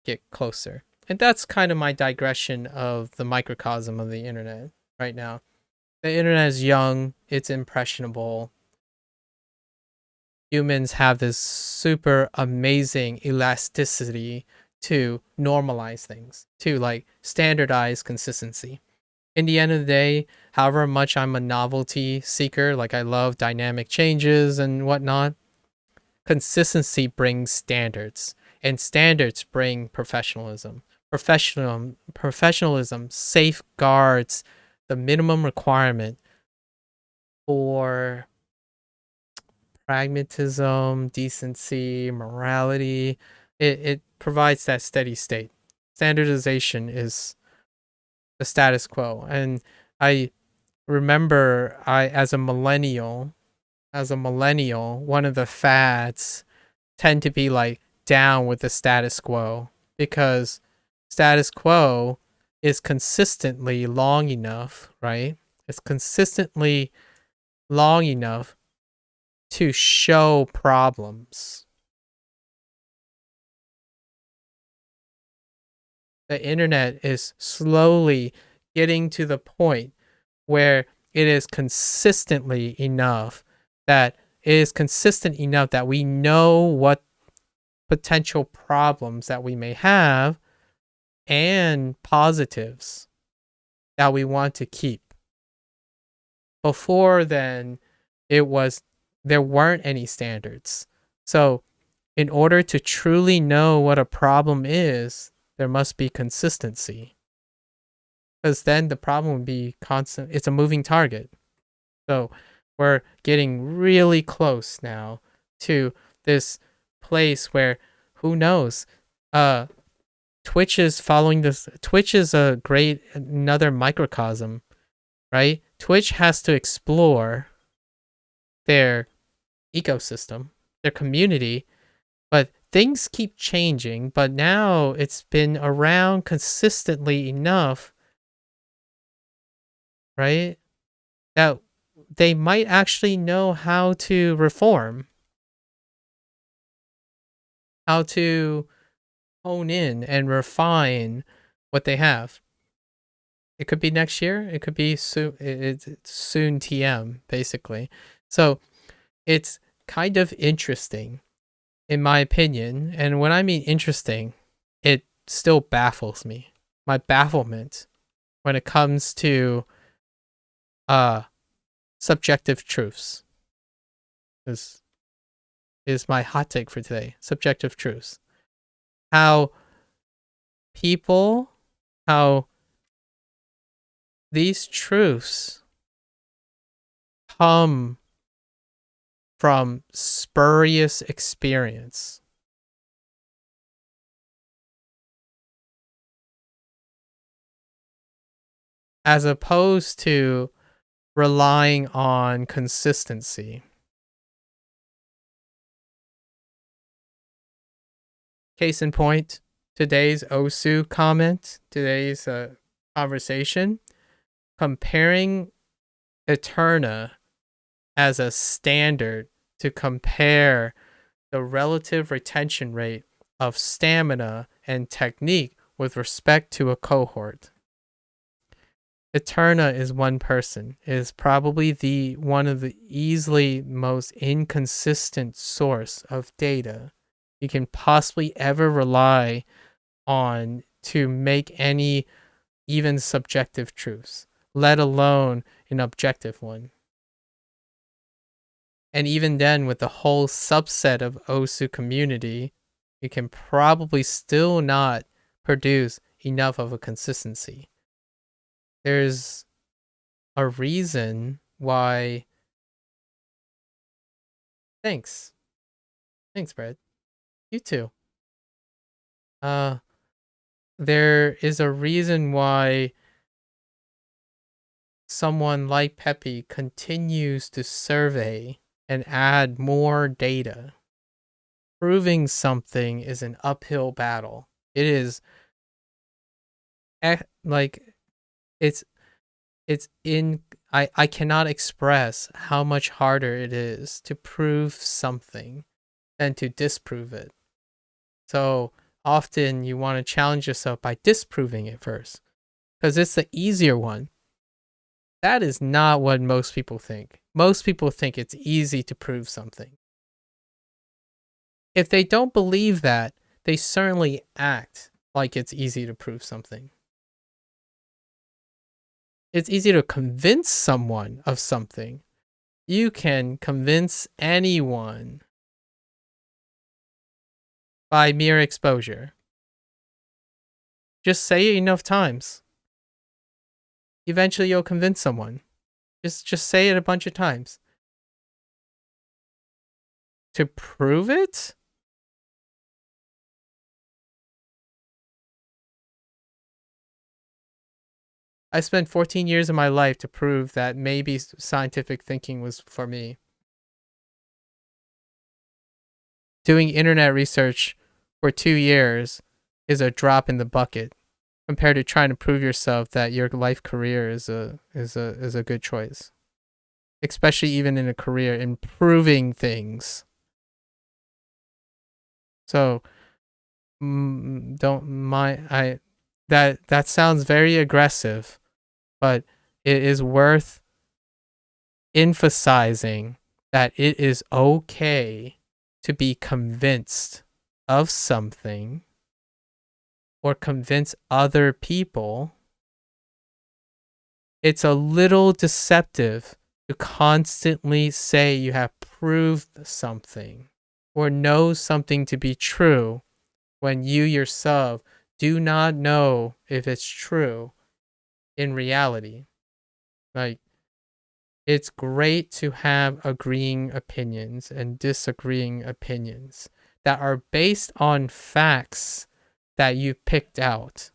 get closer. And that's kind of my digression of the microcosm of the internet right now. The internet is young, it's impressionable. Humans have this super amazing elasticity to normalize things, to like standardize consistency. In the end of the day, however much I'm a novelty seeker, like I love dynamic changes and whatnot, consistency brings standards, and standards bring professionalism. Professionalism safeguards the minimum requirement for pragmatism, decency, morality. It provides that steady state. Standardization is the status quo. And I remember I as a millennial, one of the fads tend to be like down with the status quo because status quo is consistently long enough, right? It's consistently long enough to show problems. The internet is slowly getting to the point where it is consistently enough that we know what potential problems that we may have and positives that we want to keep. Before then, there weren't any standards. So, in order to truly know what a problem is, there must be consistency. Because then the problem would be constant. It's a moving target. So we're getting really close now to this place where, who knows, Twitch is following this. Twitch is a great another microcosm, right? Twitch has to explore their ecosystem, their community, but things keep changing. But now it's been around consistently enough, right? That they might actually know how to reform, how to hone in and refine what they have. It could be next year. It could be soon. It's soon TM basically. So it's kind of interesting, in my opinion. And when I mean interesting, it still baffles me. My bafflement when it comes to uh subjective truths is my hot take for today. Subjective truths. How people, how these truths come from spurious experience. As opposed to relying on consistency. Case in point, today's Osu comment, today's conversation, comparing Eterna as a standard to compare the relative retention rate of stamina and technique with respect to a cohort. Eterna is one person. It is probably the one of the easily most inconsistent source of data you can possibly ever rely on to make any even subjective truths, let alone an objective one. And even then, with the whole subset of Osu community, you can probably still not produce enough of a consistency. There's a reason why. Thanks. Thanks, Brad. You too. Uh, there is a reason why someone like Pepe continues to survey and add more data. Proving something is an uphill battle. It is like it's in I cannot express how much harder it is to prove something than to disprove it. So often you want to challenge yourself by disproving it first because it's the easier one. That is not what most people think. Most people think it's easy to prove something. If they don't believe that, they certainly act like it's easy to prove something. It's easy to convince someone of something. You can convince anyone by mere exposure. Just say it enough times. Eventually you'll convince someone. Just say it a bunch of times. To prove it? I spent 14 years of my life to prove that maybe scientific thinking was for me. Doing internet research for 2 years is a drop in the bucket compared to trying to prove yourself that your life career is a good choice. Especially even in a career in proving things. So don't mind that sounds very aggressive, but it is worth emphasizing that it is okay to be convinced of something or convince other people. It's a little deceptive to constantly say you have proved something or know something to be true when you yourself do not know if it's true in reality. Like, It's great to have agreeing opinions and disagreeing opinions that are based on facts that you picked out.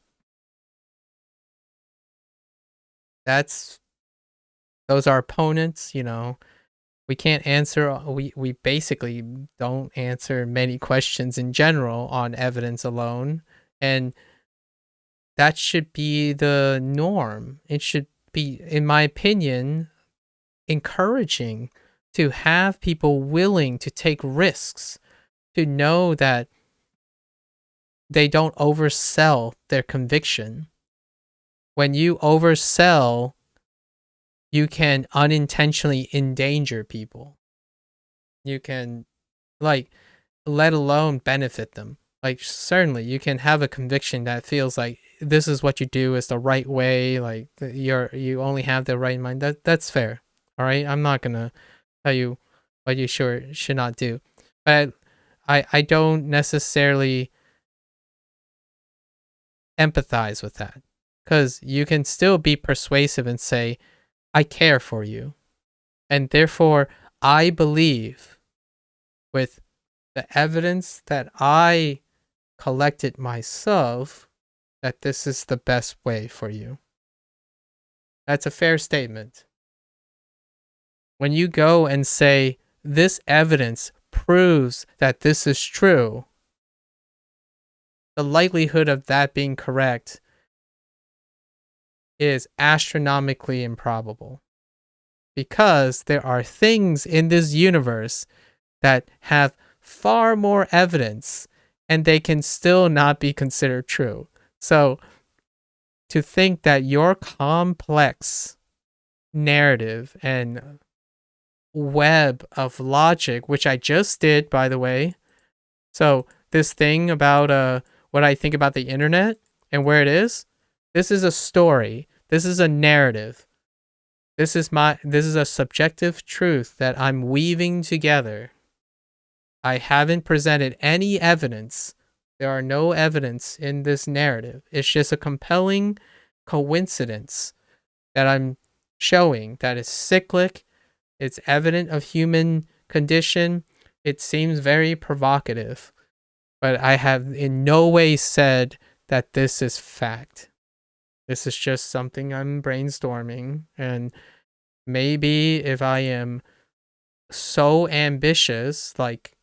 Those are opponents, we can't answer, we basically don't answer many questions in general on evidence alone, and that should be the norm. It should be, in my opinion, encouraging to have people willing to take risks, to know that they don't oversell their conviction. When you oversell, you can unintentionally endanger people. You can, like, let alone benefit them. Like, certainly you can have a conviction that feels like this is what you do is the right way, like you only have the right mind. That's fair. All right? I'm not going to tell you what you should not do. But I don't necessarily empathize with that, cuz you can still be persuasive and say I care for you. And therefore I believe with the evidence that I collected myself that this is the best way for you. That's a fair statement. When you go and say, this evidence proves that this is true, the likelihood of that being correct is astronomically improbable. Because there are things in this universe that have far more evidence and they can still not be considered true. So to think that your complex narrative and web of logic, which I just did, by the way. So this thing about what I think about the internet and where it is, this is a story. This is a narrative. This is a subjective truth that I'm weaving together. I haven't presented any evidence. There are no evidence in this narrative. It's just a compelling coincidence that I'm showing that is cyclic. It's evident of human condition. It seems very provocative, but I have in no way said that this is fact. This is just something I'm brainstorming, and maybe if I am so ambitious, like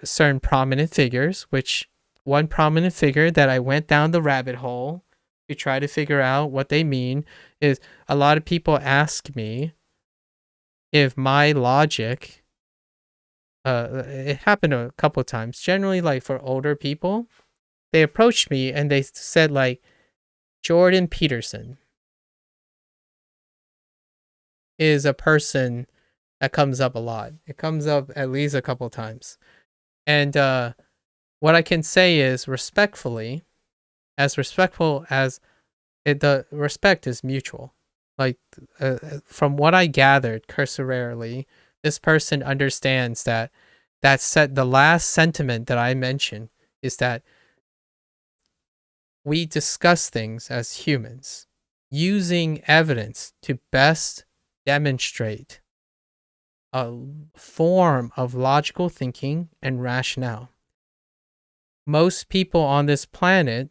certain prominent figures, which one prominent figure that I went down the rabbit hole to try to figure out what they mean is a lot of people ask me if my logic, it happened a couple of times, generally like for older people, they approached me and they said like, Jordan Peterson is a person that comes up a lot. It comes up at least a couple of times. And what I can say is respectfully, as respectful as the respect is mutual. Like from what I gathered cursorily, this person understands that the last sentiment that I mentioned is that we discuss things as humans using evidence to best demonstrate a form of logical thinking and rationale. Most people on this planet,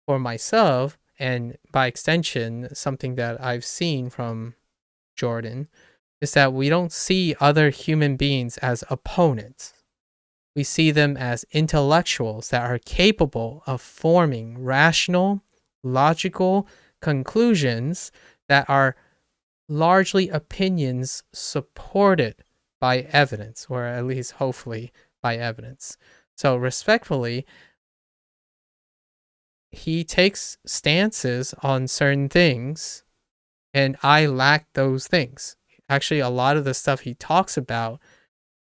for myself, and by extension, something that I've seen from Jordan, is that we don't see other human beings as opponents. We see them as intellectuals that are capable of forming rational, logical conclusions that are largely opinions supported by evidence, or at least hopefully by evidence. So respectfully, he takes stances on certain things, and I lack those things. Actually, a lot of the stuff he talks about,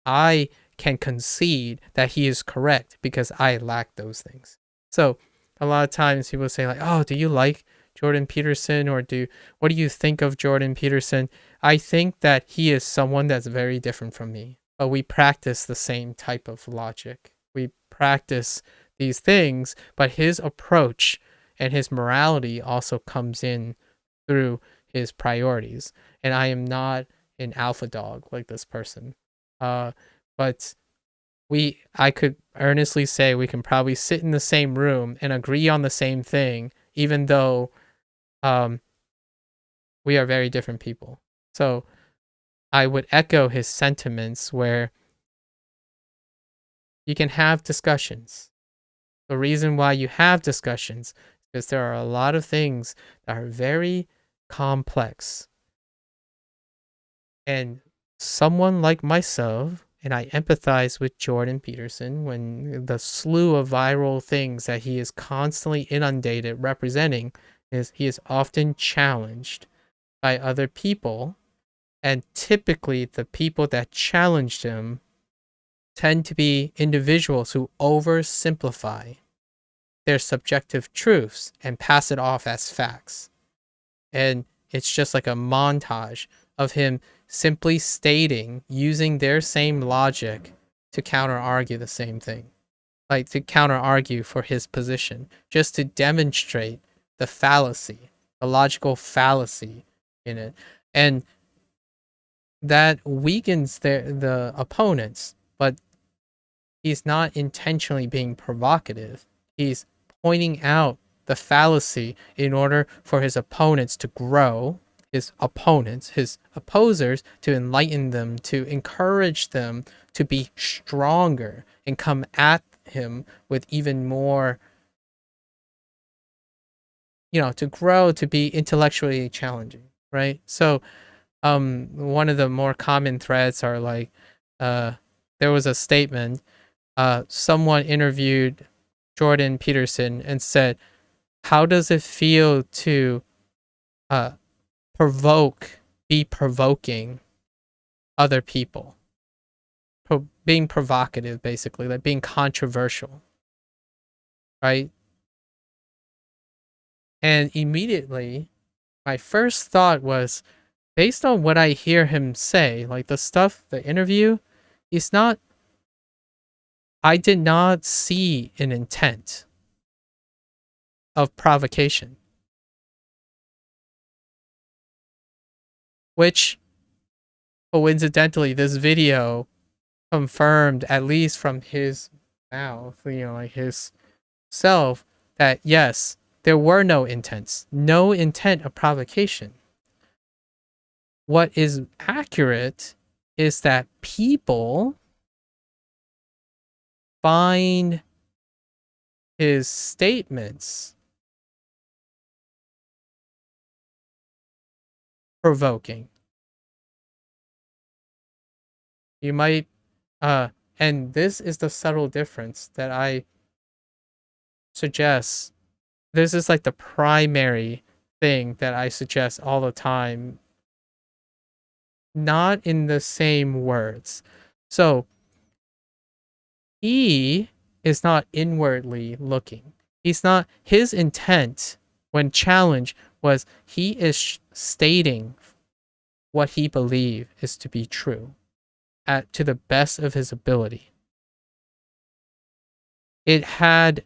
I can concede that he is correct because I lack those things. So a lot of times people say like, oh, do you like Jordan Peterson, or what do you think of Jordan Peterson? I think that he is someone that's very different from me, but we practice the same type of logic. We practice these things, but his approach and his morality also comes in through his priorities. And I am not an alpha dog like this person. But I could earnestly say we can probably sit in the same room and agree on the same thing, even though um, we are very different people. So I would echo his sentiments where you can have discussions. The reason why you have discussions is because there are a lot of things that are very complex. And someone like myself, and I empathize with Jordan Peterson when the slew of viral things that he is constantly inundated representing is he is often challenged by other people. And typically, the people that challenged him tend to be individuals who oversimplify their subjective truths and pass it off as facts. And it's just like a montage of him simply stating, using their same logic to counter argue the same thing, like to counter argue for his position, just to demonstrate the fallacy, the logical fallacy in it. And that weakens the opponents, but he's not intentionally being provocative. He's pointing out the fallacy in order for his opponents to grow, his opposers to enlighten them, to encourage them to be stronger and come at him with even more, to grow, to be intellectually challenging, right? So one of the more common threads are like there was a statement, someone interviewed Jordan Peterson and said, how does it feel to uh, be provoking other people? Being provocative, basically, like being controversial, right? And immediately, my first thought was, based on what I hear him say, like the interview, it's not, I did not see an intent of provocation, which coincidentally, this video confirmed, at least from his mouth, like his self, that yes, there were no intents, no intent of provocation. What is accurate is that people find his statements provoking. You might, and this is the subtle difference that I suggest. This is like the primary thing that I suggest all the time, not in the same words. So he is not inwardly looking. His intent when challenged was he is stating what he believes is to be true to the best of his ability. It had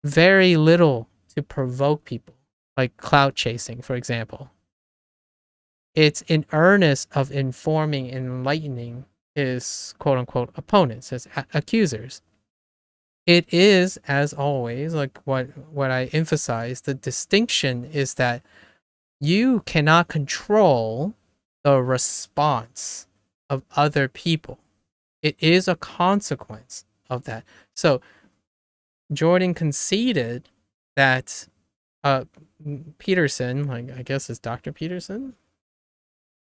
very little to provoke people, like clout chasing, for example. It's in earnest of informing and enlightening his quote unquote opponents, his accusers. It is, as always, like what I emphasize, the distinction is that you cannot control the response of other people. It is a consequence of that. So Jordan conceded that Peterson, like I guess it's Dr. Peterson.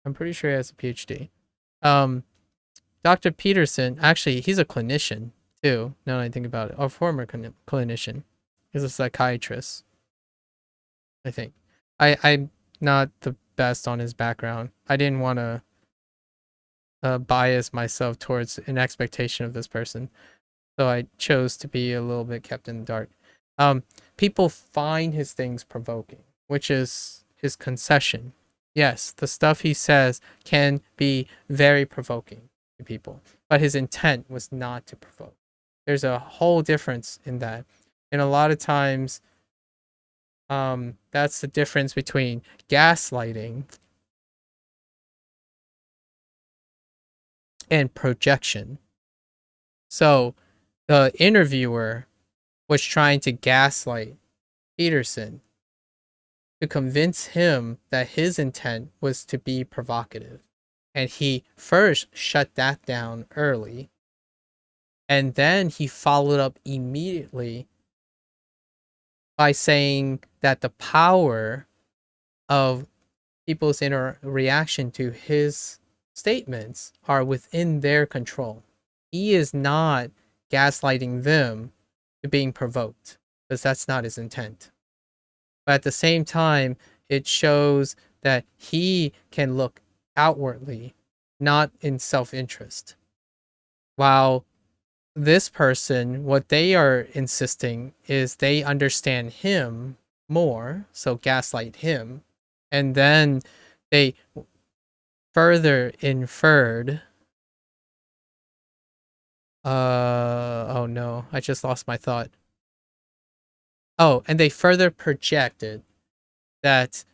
I'm pretty sure he has a PhD. Dr. Peterson, actually, he's a clinician too. Now that I think about it, a former clinician. He's a psychiatrist, I think. I'm not the best on his background. I didn't want to bias myself towards an expectation of this person, so I chose to be a little bit kept in the dark. People find his things provoking, which is his concession. Yes, the stuff he says can be very provoking to people, but his intent was not to provoke. There's a whole difference in that. And a lot of times That's the difference between gaslighting and projection. So the interviewer was trying to gaslight Peterson to convince him that his intent was to be provocative. And he first shut that down early. And then he followed up immediately by saying that the power of people's reaction to his statements are within their control. He is not gaslighting them to being provoked, because that's not his intent. But at the same time, it shows that he can look outwardly, not in self-interest. While this person, what they are insisting is they understand him more, so gaslight him, and then they further inferred. Oh no, I just lost my thought. Oh, and they further projected that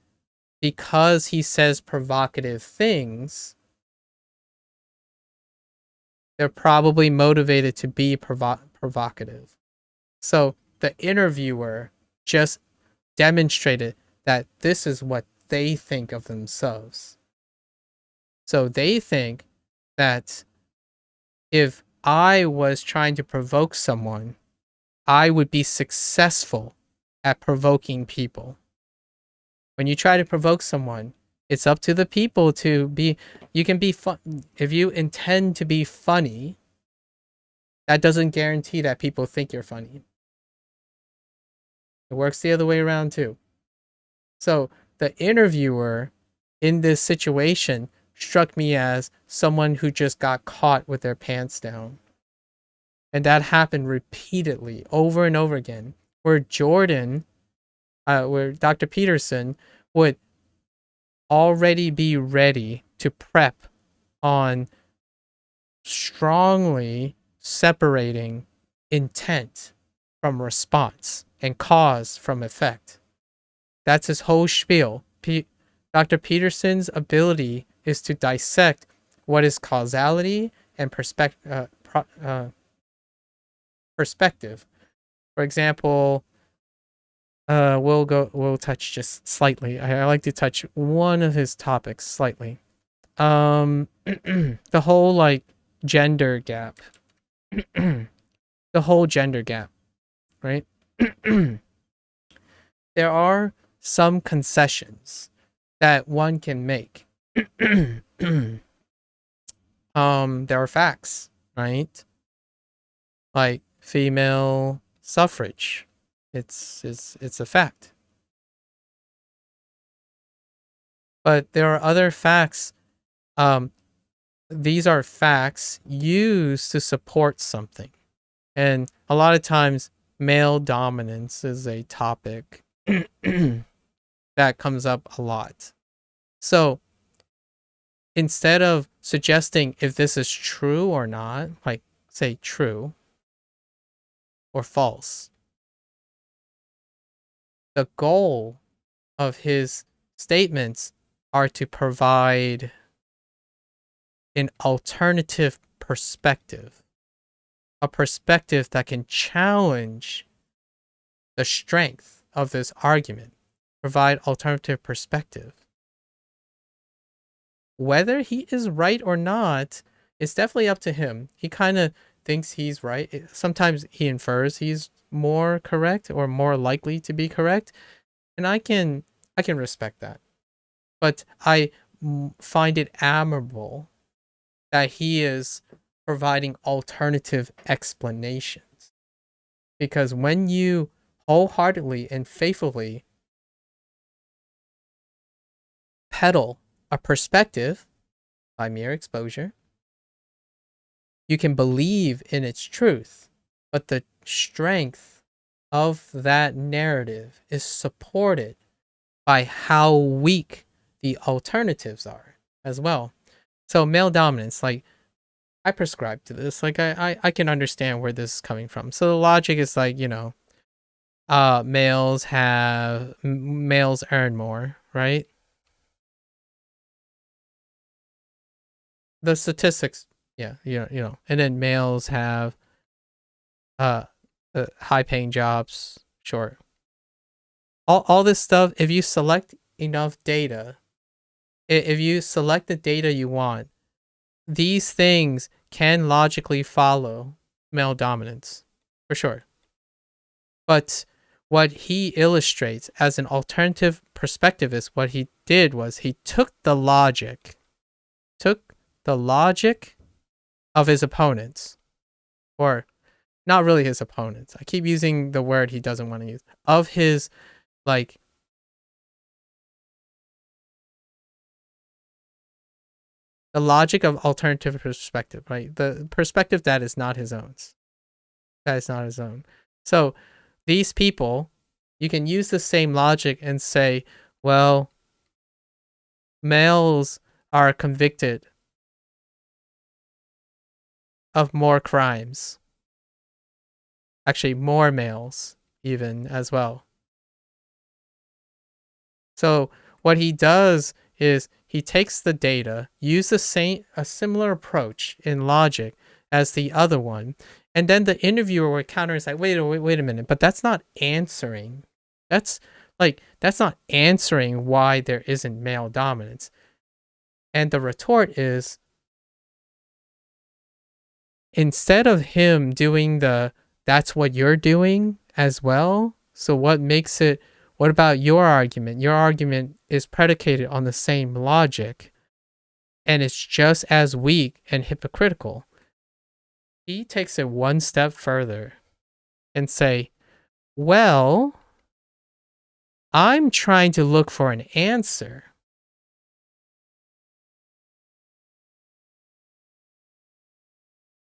because he says provocative things, they're probably motivated to be provocative. So the interviewer just demonstrated that this is what they think of themselves. So they think that if I was trying to provoke someone, I would be successful at provoking people. When you try to provoke someone, it's up to the people to be, you can be fun. If you intend to be funny, that doesn't guarantee that people think you're funny. It works the other way around too. So the interviewer in this situation struck me as someone who just got caught with their pants down. And that happened repeatedly, over and over again, where where Dr. Peterson would already be ready to prep on strongly separating intent from response and cause from effect. That's his whole spiel. Dr. Peterson's ability is to dissect what is causality and perspective. For example, we'll touch just slightly. I like to touch one of his topics slightly. The whole like gender gap. The whole gender gap, right? There are some concessions that one can make. There are facts, right? Like female suffrage. It's a fact. But there are other facts. These are facts used to support something. And a lot of times male dominance is a topic that comes up a lot. So instead of suggesting if this is true or not, like say true or false, the goal of his statements are to provide an alternative perspective, a perspective that can challenge the strength of this argument, provide alternative perspective. Whether he is right or not, it's definitely up to him. He kind of thinks he's right. Sometimes he infers he's more correct or more likely to be correct, and I can respect that. But I find it admirable that he is providing alternative explanations. Because when you wholeheartedly and faithfully peddle a perspective by mere exposure, you can believe in its truth, but the strength of that narrative is supported by how weak the alternatives are as well. So male dominance, like I prescribe to this, like I can understand where this is coming from. So the logic is like, Males earn more, right? The statistics, yeah, and then males have uh, high paying jobs. Sure, all this stuff. If you select enough data, if you select the data you want, these things can logically follow male dominance, for sure. But what he illustrates as an alternative perspective is what he did was he took the logic of his opponents, or not really his opponents. I keep using the word he doesn't want to use, of his, like, the logic of alternative perspective, right? The perspective that is not his own. That is not his own. So these people, you can use the same logic and say, well, males are convicted of more crimes. Actually, more males, even as well. So what he does is he takes the data, uses a similar approach in logic as the other one, and then the interviewer would counter and say, wait a minute, but that's not answering. That's not answering why there isn't male dominance. And the retort is, instead of him doing that's what you're doing as well, so what about your argument? Your argument is predicated on the same logic, and it's just as weak and hypocritical. He takes it one step further and say, well, I'm trying to look for an answer.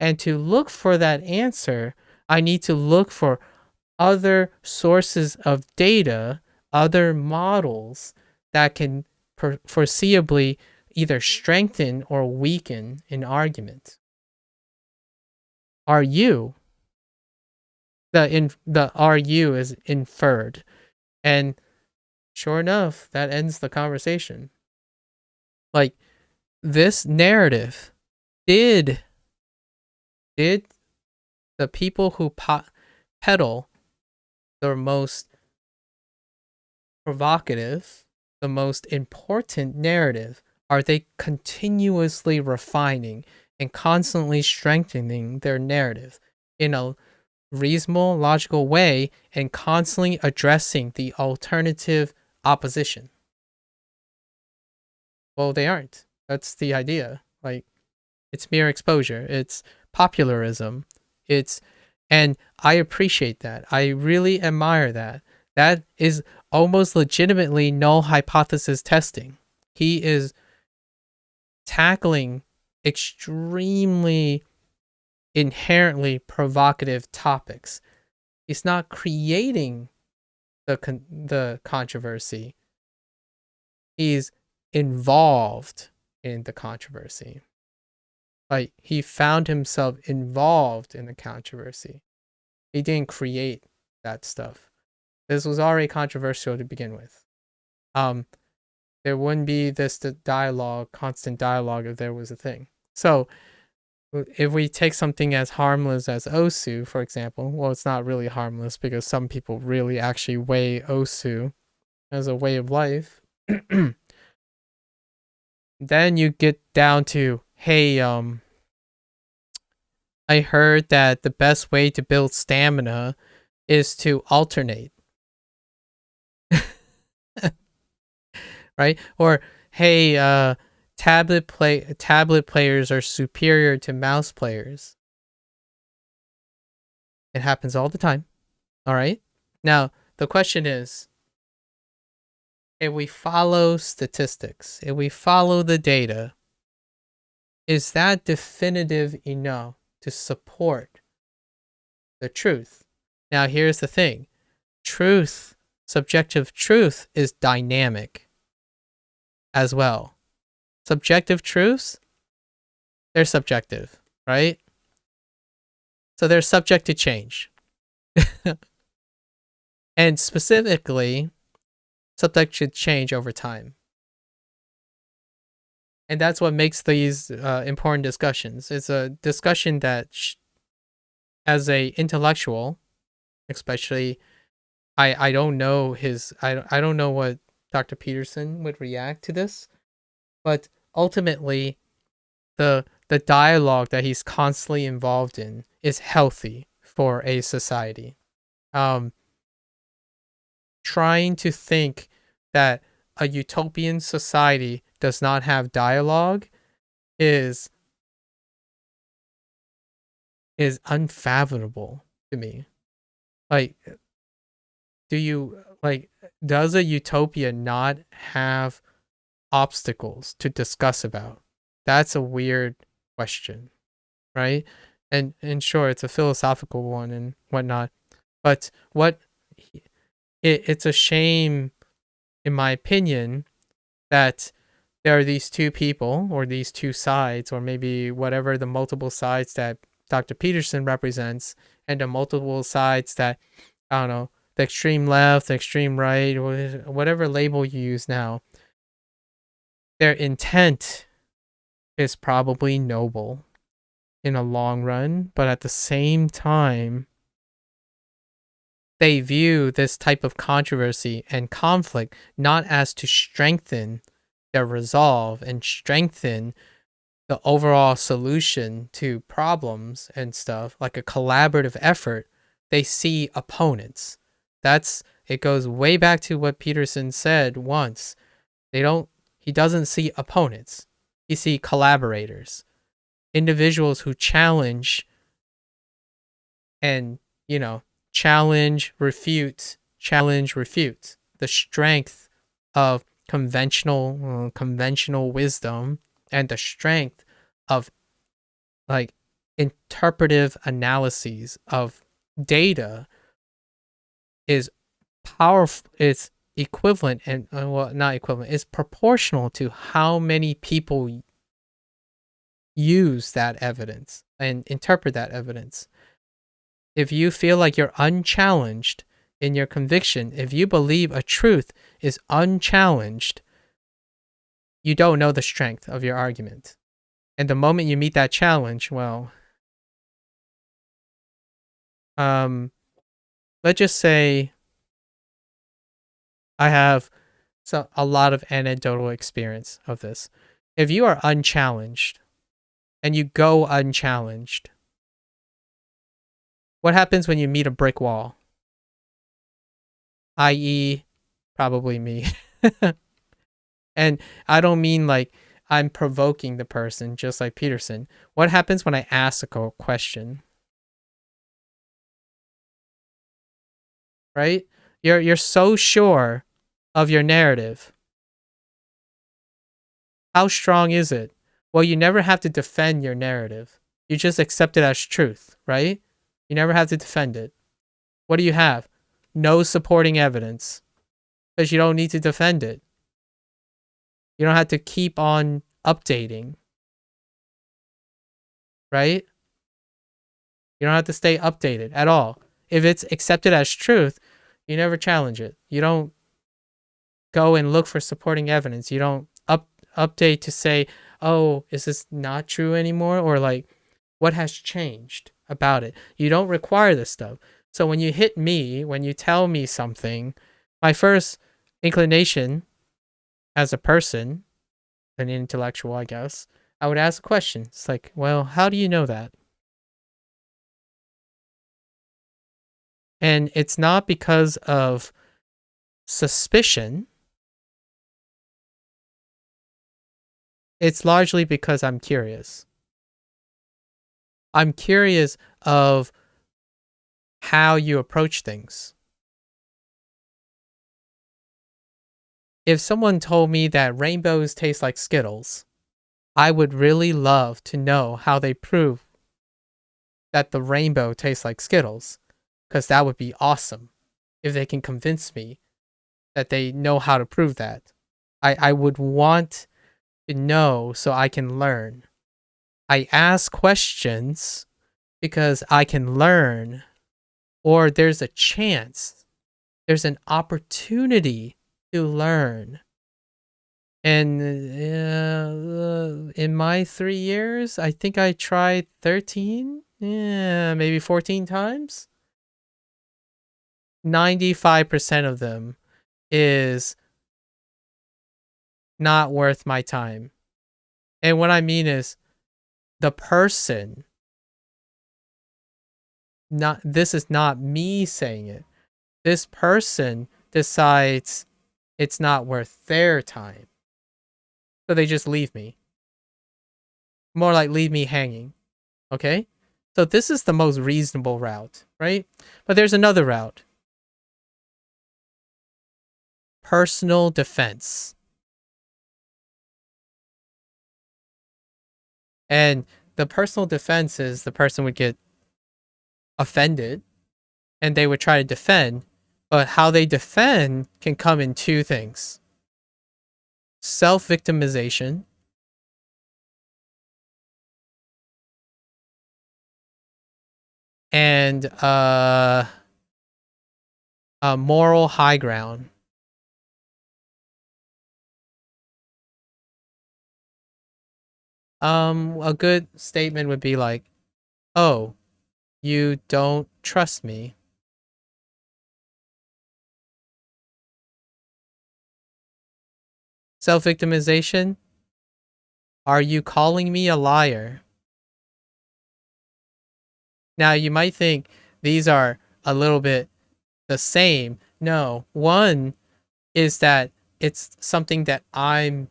And to look for that answer, I need to look for other sources of data, other models that can foreseeably either strengthen or weaken an argument. RU, the RU is inferred, and sure enough, that ends the conversation. Like, this narrative, did the people who peddle the most provocative, the most important narrative, are they continuously refining and constantly strengthening their narrative in a reasonable, logical way and constantly addressing the alternative opposition? Well, they aren't. That's the idea. Like, it's mere exposure. It's popularism. And I appreciate that. I really admire that. That is almost legitimately null hypothesis testing. He is tackling extremely inherently provocative topics. He's not creating the controversy. He's involved in the controversy. Like, he found himself involved in the controversy. He didn't create that stuff. This was already controversial to begin with. There wouldn't be this constant dialogue, if there was a thing. So if we take something as harmless as Osu, for example, well, it's not really harmless because some people really actually weigh Osu as a way of life. Then you get down to, hey, I heard that the best way to build stamina is to alternate. Right? Or, hey, tablet players are superior to mouse players. It happens all the time. All right? Now, the question is, if we follow statistics, if we follow the data, is that definitive enough to support the truth? Now, here's the thing. Subjective truth is dynamic as well. Subjective truths, they're subjective, right? So they're subject to change. And specifically, subtext should change over time. And that's what makes these important discussions. It's a discussion that, as a intellectual, especially, I don't know I don't know what Dr. Peterson would react to this, but ultimately, the dialogue that he's constantly involved in is healthy for a society. Um, Trying to think that a utopian society does not have dialogue is unfathomable to me. Like, do you like does a utopia not have obstacles to discuss about? That's a weird question, right? And sure, it's a philosophical one and whatnot, but it's a shame, in my opinion, that there are these two people or these two sides, or maybe whatever the multiple sides that Dr. Peterson represents, and the multiple sides that, I don't know, the extreme left, the extreme right, or whatever label you use now, their intent is probably noble in a long run, but at the same time, they view this type of controversy and conflict not as to strengthen their resolve and strengthen the overall solution to problems and stuff, like a collaborative effort. They see opponents. It goes way back to what Peterson said once. He doesn't see opponents. He sees collaborators, individuals who challenge and, challenge, refute, challenge, refute. The strength of conventional wisdom and the strength of, like, interpretive analyses of data is powerful. It's equivalent and, well, not equivalent, it's proportional to how many people use that evidence and interpret that evidence. If you feel like you're unchallenged in your conviction, if you believe a truth is unchallenged, you don't know the strength of your argument. And the moment you meet that challenge, well, let's just say I have a lot of anecdotal experience of this. If you are unchallenged and you go unchallenged, what happens when you meet a brick wall? I.e., probably me. And I don't mean like I'm provoking the person, just like Peterson. What happens when I ask a question? Right? You're so sure of your narrative. How strong is it? Well, you never have to defend your narrative. You just accept it as truth, right? You never have to defend it. What do you have? No supporting evidence, because you don't need to defend it. You don't have to keep on updating, right? You don't have to stay updated at all. If it's accepted as truth, you never challenge it. You don't go and look for supporting evidence. You don't update to say, "Oh, is this not true anymore?" or like, "What has changed about it?" You don't require this stuff. So when you hit me, when you tell me something, my first inclination as a person, an intellectual, I guess, I would ask a question. It's like, "Well, how do you know that?" And it's not because of suspicion. It's largely because I'm curious. I'm curious of how you approach things. If someone told me that rainbows taste like Skittles, I would really love to know how they prove that the rainbow tastes like Skittles, because that would be awesome if they can convince me that they know how to prove that. I would want to know so I can learn. I ask questions because I can learn, or there's a chance There's an opportunity to learn. And in my 3 years, I think I tried 13, maybe 14 times. 95% of them is not worth my time. And what I mean is the person, not, this is not me saying it. This person decides it's not worth their time. So they just leave me. More like leave me hanging. Okay? So this is the most reasonable route, right? But there's another route. Personal defense. And the personal defense is the person would get offended and they would try to defend, but how they defend can come in two things: self-victimization and a moral high ground. A good statement would be like, "Oh, you don't trust me." Self-victimization: "Are you calling me a liar?" Now, you might think these are a little bit the same. No, one is that it's something that I'm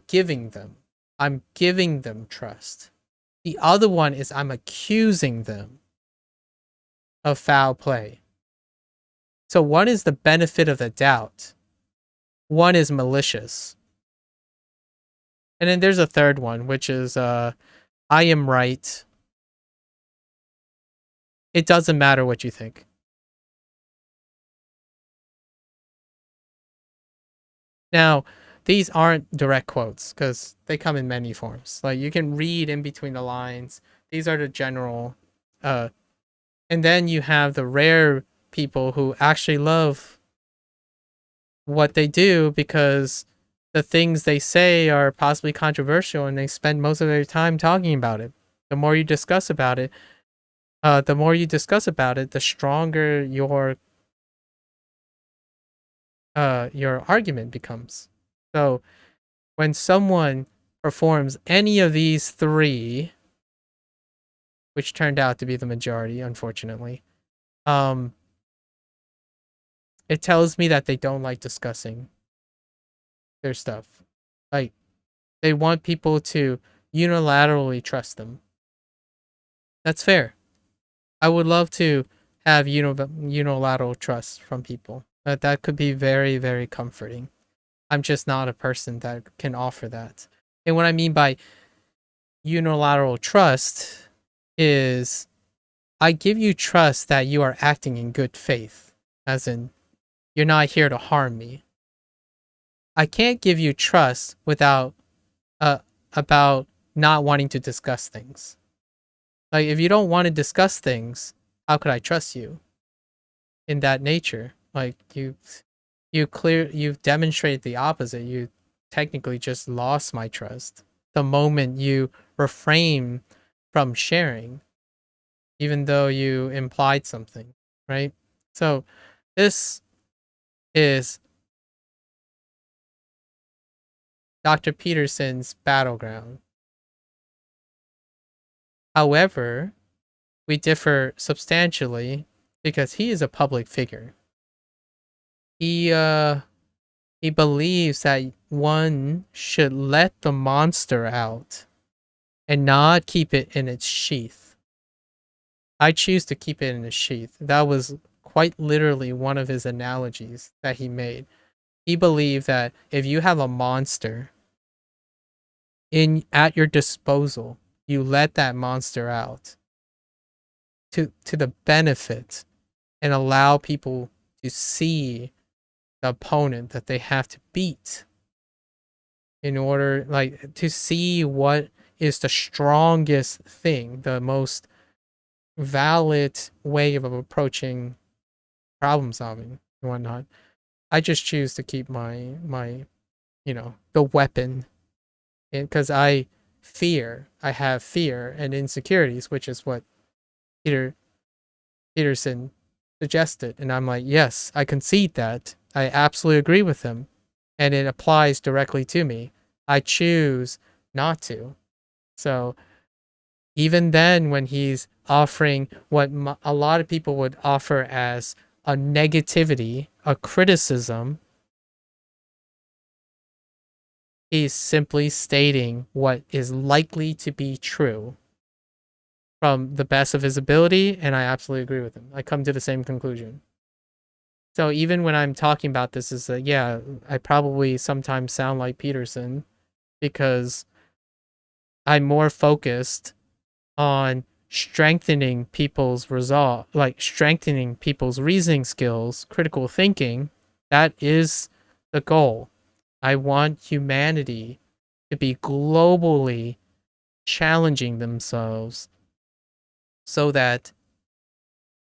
giving them. I'm giving them trust. The other one is I'm accusing them of foul play. So one is the benefit of the doubt. One is malicious. And then there's a third one, which is I am right. It doesn't matter what you think. Now, these aren't direct quotes because they come in many forms. Like you can read in between the lines. These are the general and then you have the rare people who actually love what they do because the things they say are possibly controversial and they spend most of their time talking about it. The more you discuss about it, the stronger your argument becomes. So when someone performs any of these three, which turned out to be the majority, unfortunately, it tells me that they don't like discussing their stuff. Like they want people to unilaterally trust them. That's fair. I would love to have unilateral trust from people. That could be very, very comforting. I'm just not a person that can offer that. And what I mean by unilateral trust is I give you trust that you are acting in good faith, as in you're not here to harm me. I can't give you trust without about not wanting to discuss things. Like if you don't want to discuss things, how could I trust you in that nature? Like you've demonstrated the opposite. You technically just lost my trust the moment you refrain from sharing, even though you implied something, right? So this is Dr. Peterson's battleground. However, we differ substantially because he is a public figure. He believes that one should let the monster out and not keep it in its sheath. I choose to keep it in its sheath. That was quite literally one of his analogies that he made. He believed that if you have a monster in at your disposal, you let that monster out to the benefit and allow people to see the opponent that they have to beat in order, like, to see what is the strongest thing, the most valid way of approaching problem solving and whatnot. I just choose to keep my the weapon, because I have fear and insecurities, which is what Peter Peterson suggested, and I'm like, yes, I concede that. I absolutely agree with him, and it applies directly to me. I choose not to. So even then, when he's offering what a lot of people would offer as a negativity, a criticism, he's simply stating what is likely to be true from the best of his ability, and I absolutely agree with him. I come to the same conclusion. So even when I'm talking about this, is that yeah, I probably sometimes sound like Peterson because I'm more focused on strengthening people's resolve, like strengthening people's reasoning skills, critical thinking. That is the goal. I want humanity to be globally challenging themselves so that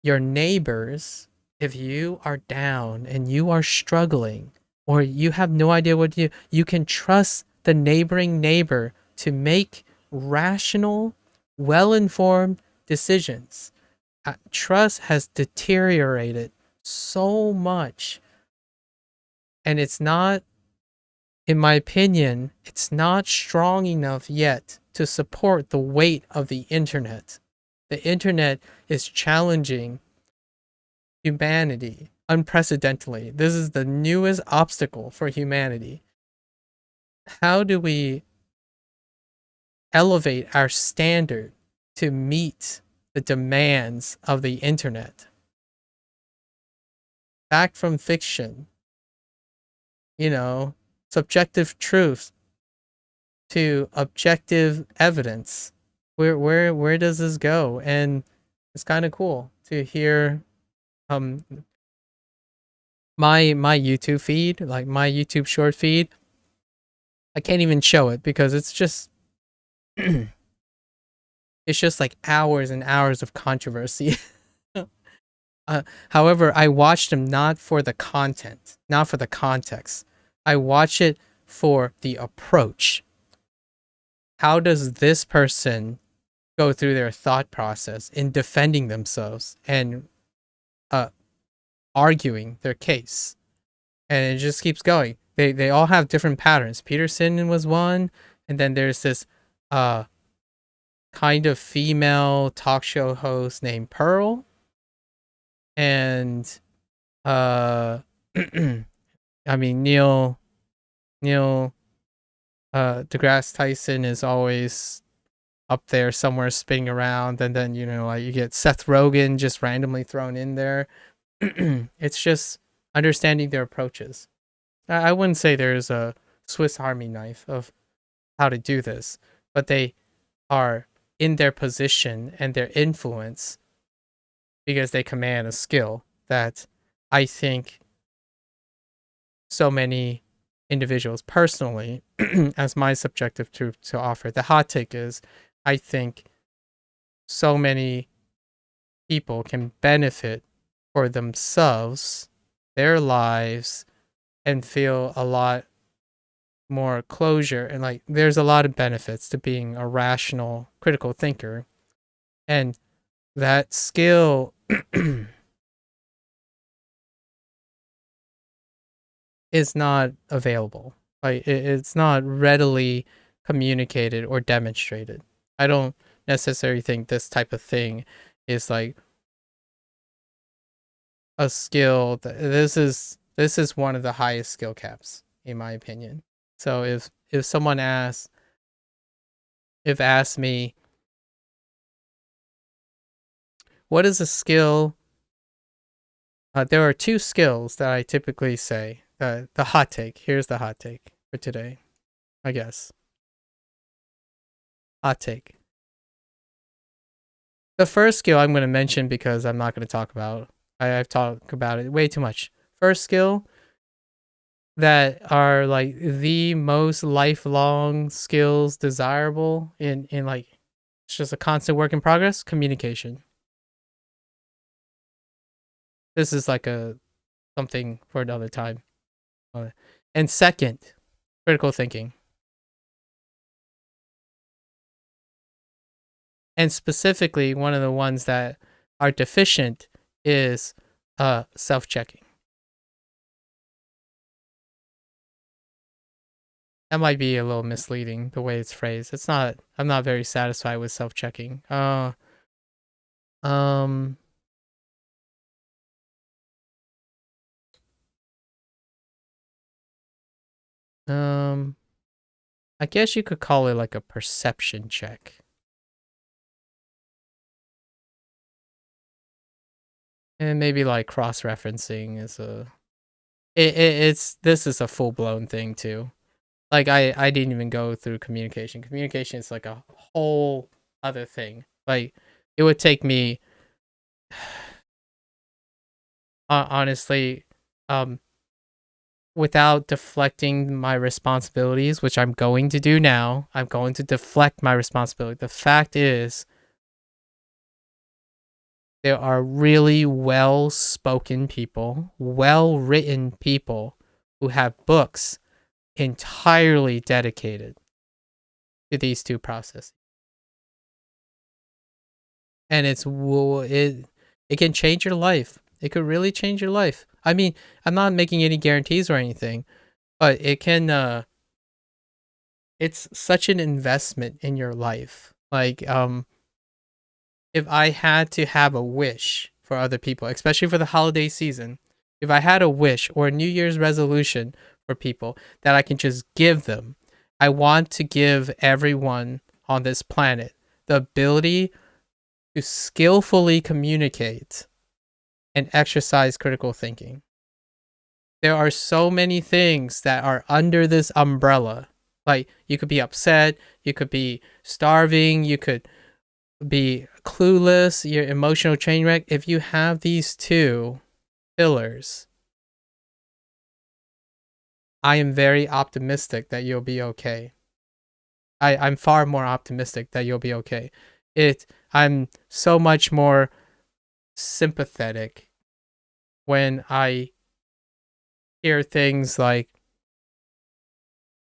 your neighbors, if you are down and you are struggling or you have no idea what to do, you can trust the neighboring neighbor to make rational, well informed decisions. Trust has deteriorated so much. And it's not, in my opinion, it's not strong enough yet to support the weight of the internet. The internet is challenging humanity unprecedentedly. This is the newest obstacle for humanity. How do we elevate our standard to meet the demands of the internet? Back from fiction, you know, subjective truth to objective evidence. Where does this go? And it's kind of cool to hear um my YouTube feed, like my YouTube short feed. I can't even show it because it's just it's just like hours and hours of controversy. However, I watched them not for the content, not for the context. I watch it for the approach. How does this person go through their thought process in defending themselves and uh, arguing their case? And it just keeps going. They all have different patterns. Peterson was one, and then there's this uh kind of female talk show host named Pearl, and uh I mean Neil deGrasse Tyson is always up there somewhere spinning around, and then like you get Seth Rogen just randomly thrown in there. It's just understanding their approaches. I wouldn't say there's a Swiss Army knife of how to do this, but they are in their position and their influence because they command a skill that I think so many individuals personally, as my subjective truth to offer. The hot take is I think so many people can benefit for themselves, their lives, and feel a lot more closure. And like, there's a lot of benefits to being a rational, critical thinker. And that skill is not available. Like it's not readily communicated or demonstrated. I don't necessarily think this type of thing is like a skill that this is one of the highest skill caps in my opinion. So if someone asked me what is a skill, there are two skills that I typically say. The hot take. Here's the hot take for today. I guess hot take. The first skill I'm going to mention because I'm not going to talk about. I've talked about it way too much. First skill that are like the most lifelong skills desirable in like it's just a constant work in progress. Communication. This is like a something for another time. And second, critical thinking. And specifically, one of the ones that are deficient is self-checking. That might be a little misleading the way it's phrased. It's not. I'm not very satisfied with self-checking. Um, um, I guess you could call it like a perception check. And maybe like cross-referencing is it's this is a full-blown thing too. Like I didn't even go through communication. Communication is like a whole other thing. Like it would take me honestly without deflecting my responsibilities, which I'm going to do now. I'm going to deflect my responsibility. The fact is there are really well-spoken people, well-written people who have books entirely dedicated to these two processes. And it can change your life. It could really change your life. I mean, I'm not making any guarantees or anything, but it can it's such an investment in your life. Like if I had to have a wish for other people, especially for the holiday season, if I had a wish or a New Year's resolution for people that I can just give them, I want to give everyone on this planet the ability to skillfully communicate and exercise critical thinking. There are so many things that are under this umbrella. Like you could be upset, you could be starving, you could be clueless, your emotional train wreck. If you have these two pillars, I am very optimistic that you'll be okay. I'm far more optimistic that you'll be okay. I'm so much more sympathetic when I hear things like,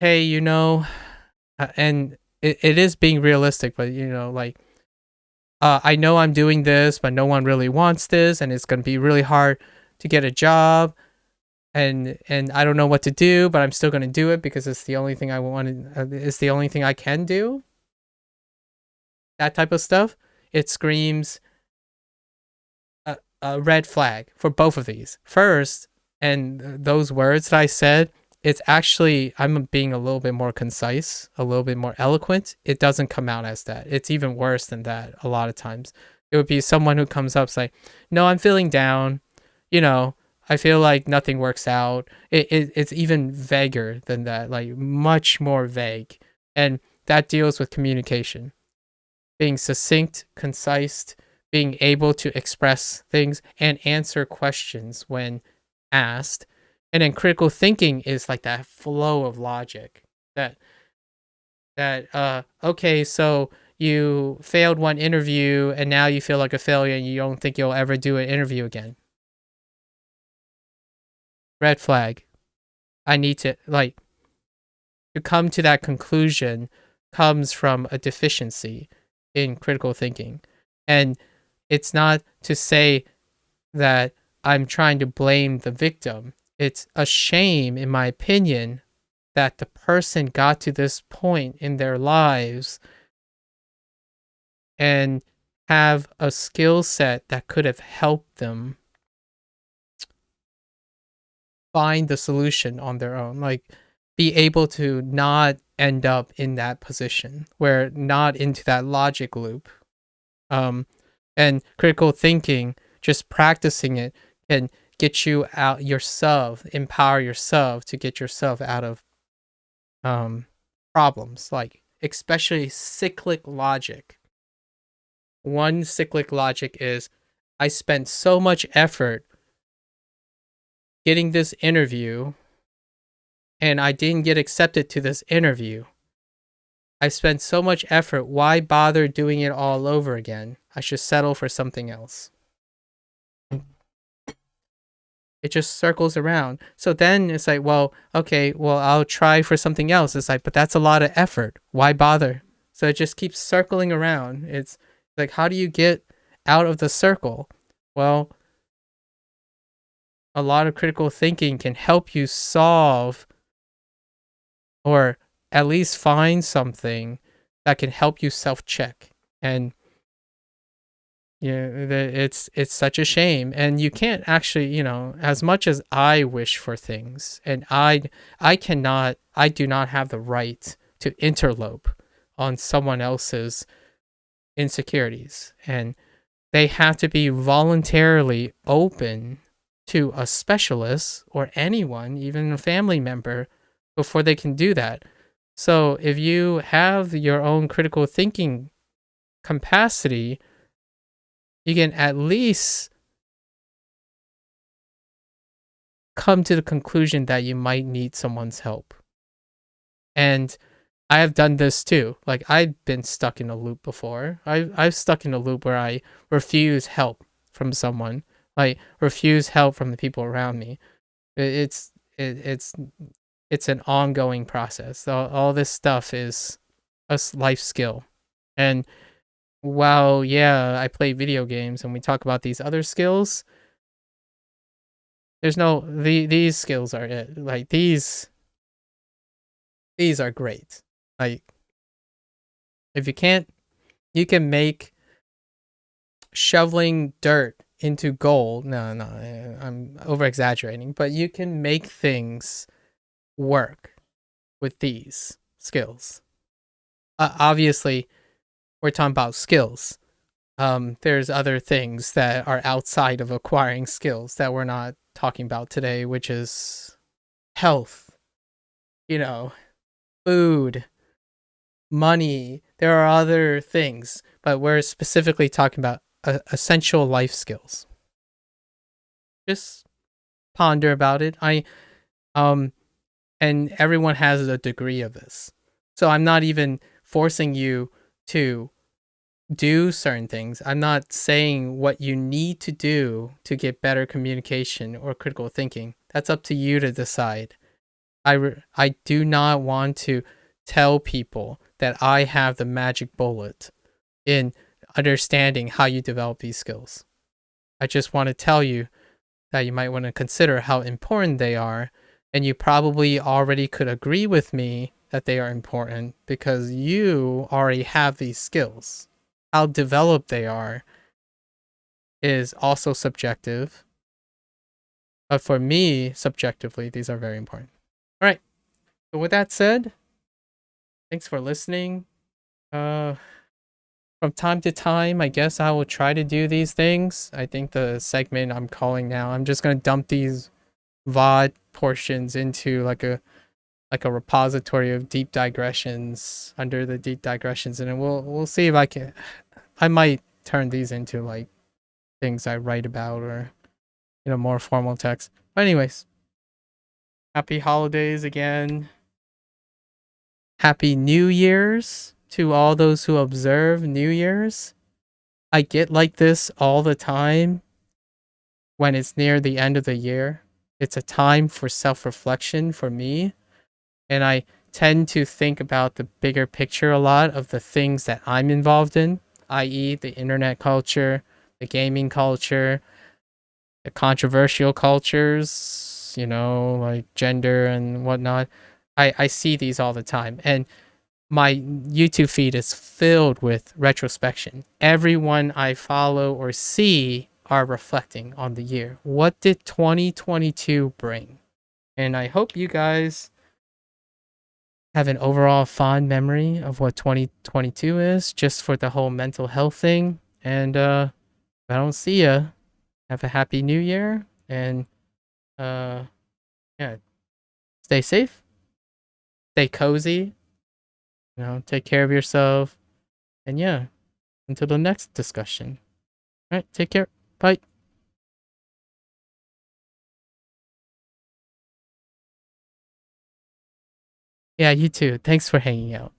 hey, and it is being realistic, but like, I know I'm doing this, but no one really wants this, and it's going to be really hard to get a job, and I don't know what to do, but I'm still going to do it because it's the only thing I want. It's the only thing I can do. That type of stuff. It screams a red flag for both of these. First, and those words that I said, it's actually, I'm being a little bit more concise, a little bit more eloquent. It doesn't come out as that. It's even worse than that a lot of times. It would be someone who comes up saying, no, I'm feeling down. I feel like nothing works out. It's even vaguer than that, like much more vague. And that deals with communication, being succinct, concise, being able to express things and answer questions when asked. And then critical thinking is like that flow of logic that okay, so you failed one interview and now you feel like a failure and you don't think you'll ever do an interview again. Red flag. I need to come to that conclusion comes from a deficiency in critical thinking. And it's not to say that I'm trying to blame the victim. It's a shame, in my opinion, that the person got to this point in their lives and have a skill set that could have helped them find the solution on their own. Like, be able to not end up in that position where not into that logic loop. And critical thinking, just practicing it can get you out yourself, empower yourself to get yourself out of problems, like especially cyclic logic. One cyclic logic is, I spent so much effort getting this interview and I didn't get accepted to this interview. I spent so much effort, why bother doing it all over again? I should settle for something else. It just circles around. So then it's like, well, okay, well, I'll try for something else. It's like, but that's a lot of effort. Why bother? So it just keeps circling around. It's like, how do you get out of the circle? Well, a lot of critical thinking can help you solve or at least find something that can help you self-check. And yeah, it's such a shame, and you can't actually, as much as I wish for things, and I do not have the right to interlope on someone else's insecurities, and they have to be voluntarily open to a specialist or anyone, even a family member, before they can do that. So if you have your own critical thinking capacity, you can at least come to the conclusion that you might need someone's help. And I have done this too. Like, I've been stuck in a loop before. I've stuck in a loop where I refuse help from someone, like refuse help from the people around me. It's it's an ongoing process. All this stuff is a life skill. And while, yeah, I play video games and we talk about these other skills, there's no these skills are it. Like, these are great. Like, if you can't, you can make shoveling dirt into gold. No, no, I'm over exaggerating, but you can make things work with these skills. Obviously, we're talking about skills. There's other things that are outside of acquiring skills that we're not talking about today, which is health, food, money. There are other things, but we're specifically talking about essential life skills. Just ponder about it. And everyone has a degree of this. So I'm not even forcing you to do certain things. I'm not saying what you need to do to get better communication or critical thinking. That's up to you to decide. I do not want to tell people that I have the magic bullet in understanding how you develop these skills. I just want to tell you that you might want to consider how important they are, and you probably already could agree with me that they are important because you already have these skills. How developed they are is also subjective, but for me, subjectively, these are very important. All right. So with that said, thanks for listening. From time to time, I guess I will try to do these things. I think the segment I'm calling now, I'm just gonna dump these VOD portions into like a repository of deep digressions under the deep digressions, and then we'll see if I might turn these into like things I write about, or more formal text. But anyways, happy holidays again. Happy New Year's to all those who observe New Year's. I get like this all the time when it's near the end of the year. It's a time for self-reflection for me, and I tend to think about the bigger picture a lot of the things that I'm involved in, i.e., the internet culture, the gaming culture, the controversial cultures, like gender and whatnot. I see these all the time. And my YouTube feed is filled with retrospection. Everyone I follow or see are reflecting on the year. What did 2022 bring? And I hope you guys have an overall fond memory of what 2022 is, just for the whole mental health thing. And if I don't see ya, have a happy new year, and yeah, stay safe, stay cozy, take care of yourself, and yeah, until the next discussion. All right, take care. Bye. Yeah, you too. Thanks for hanging out.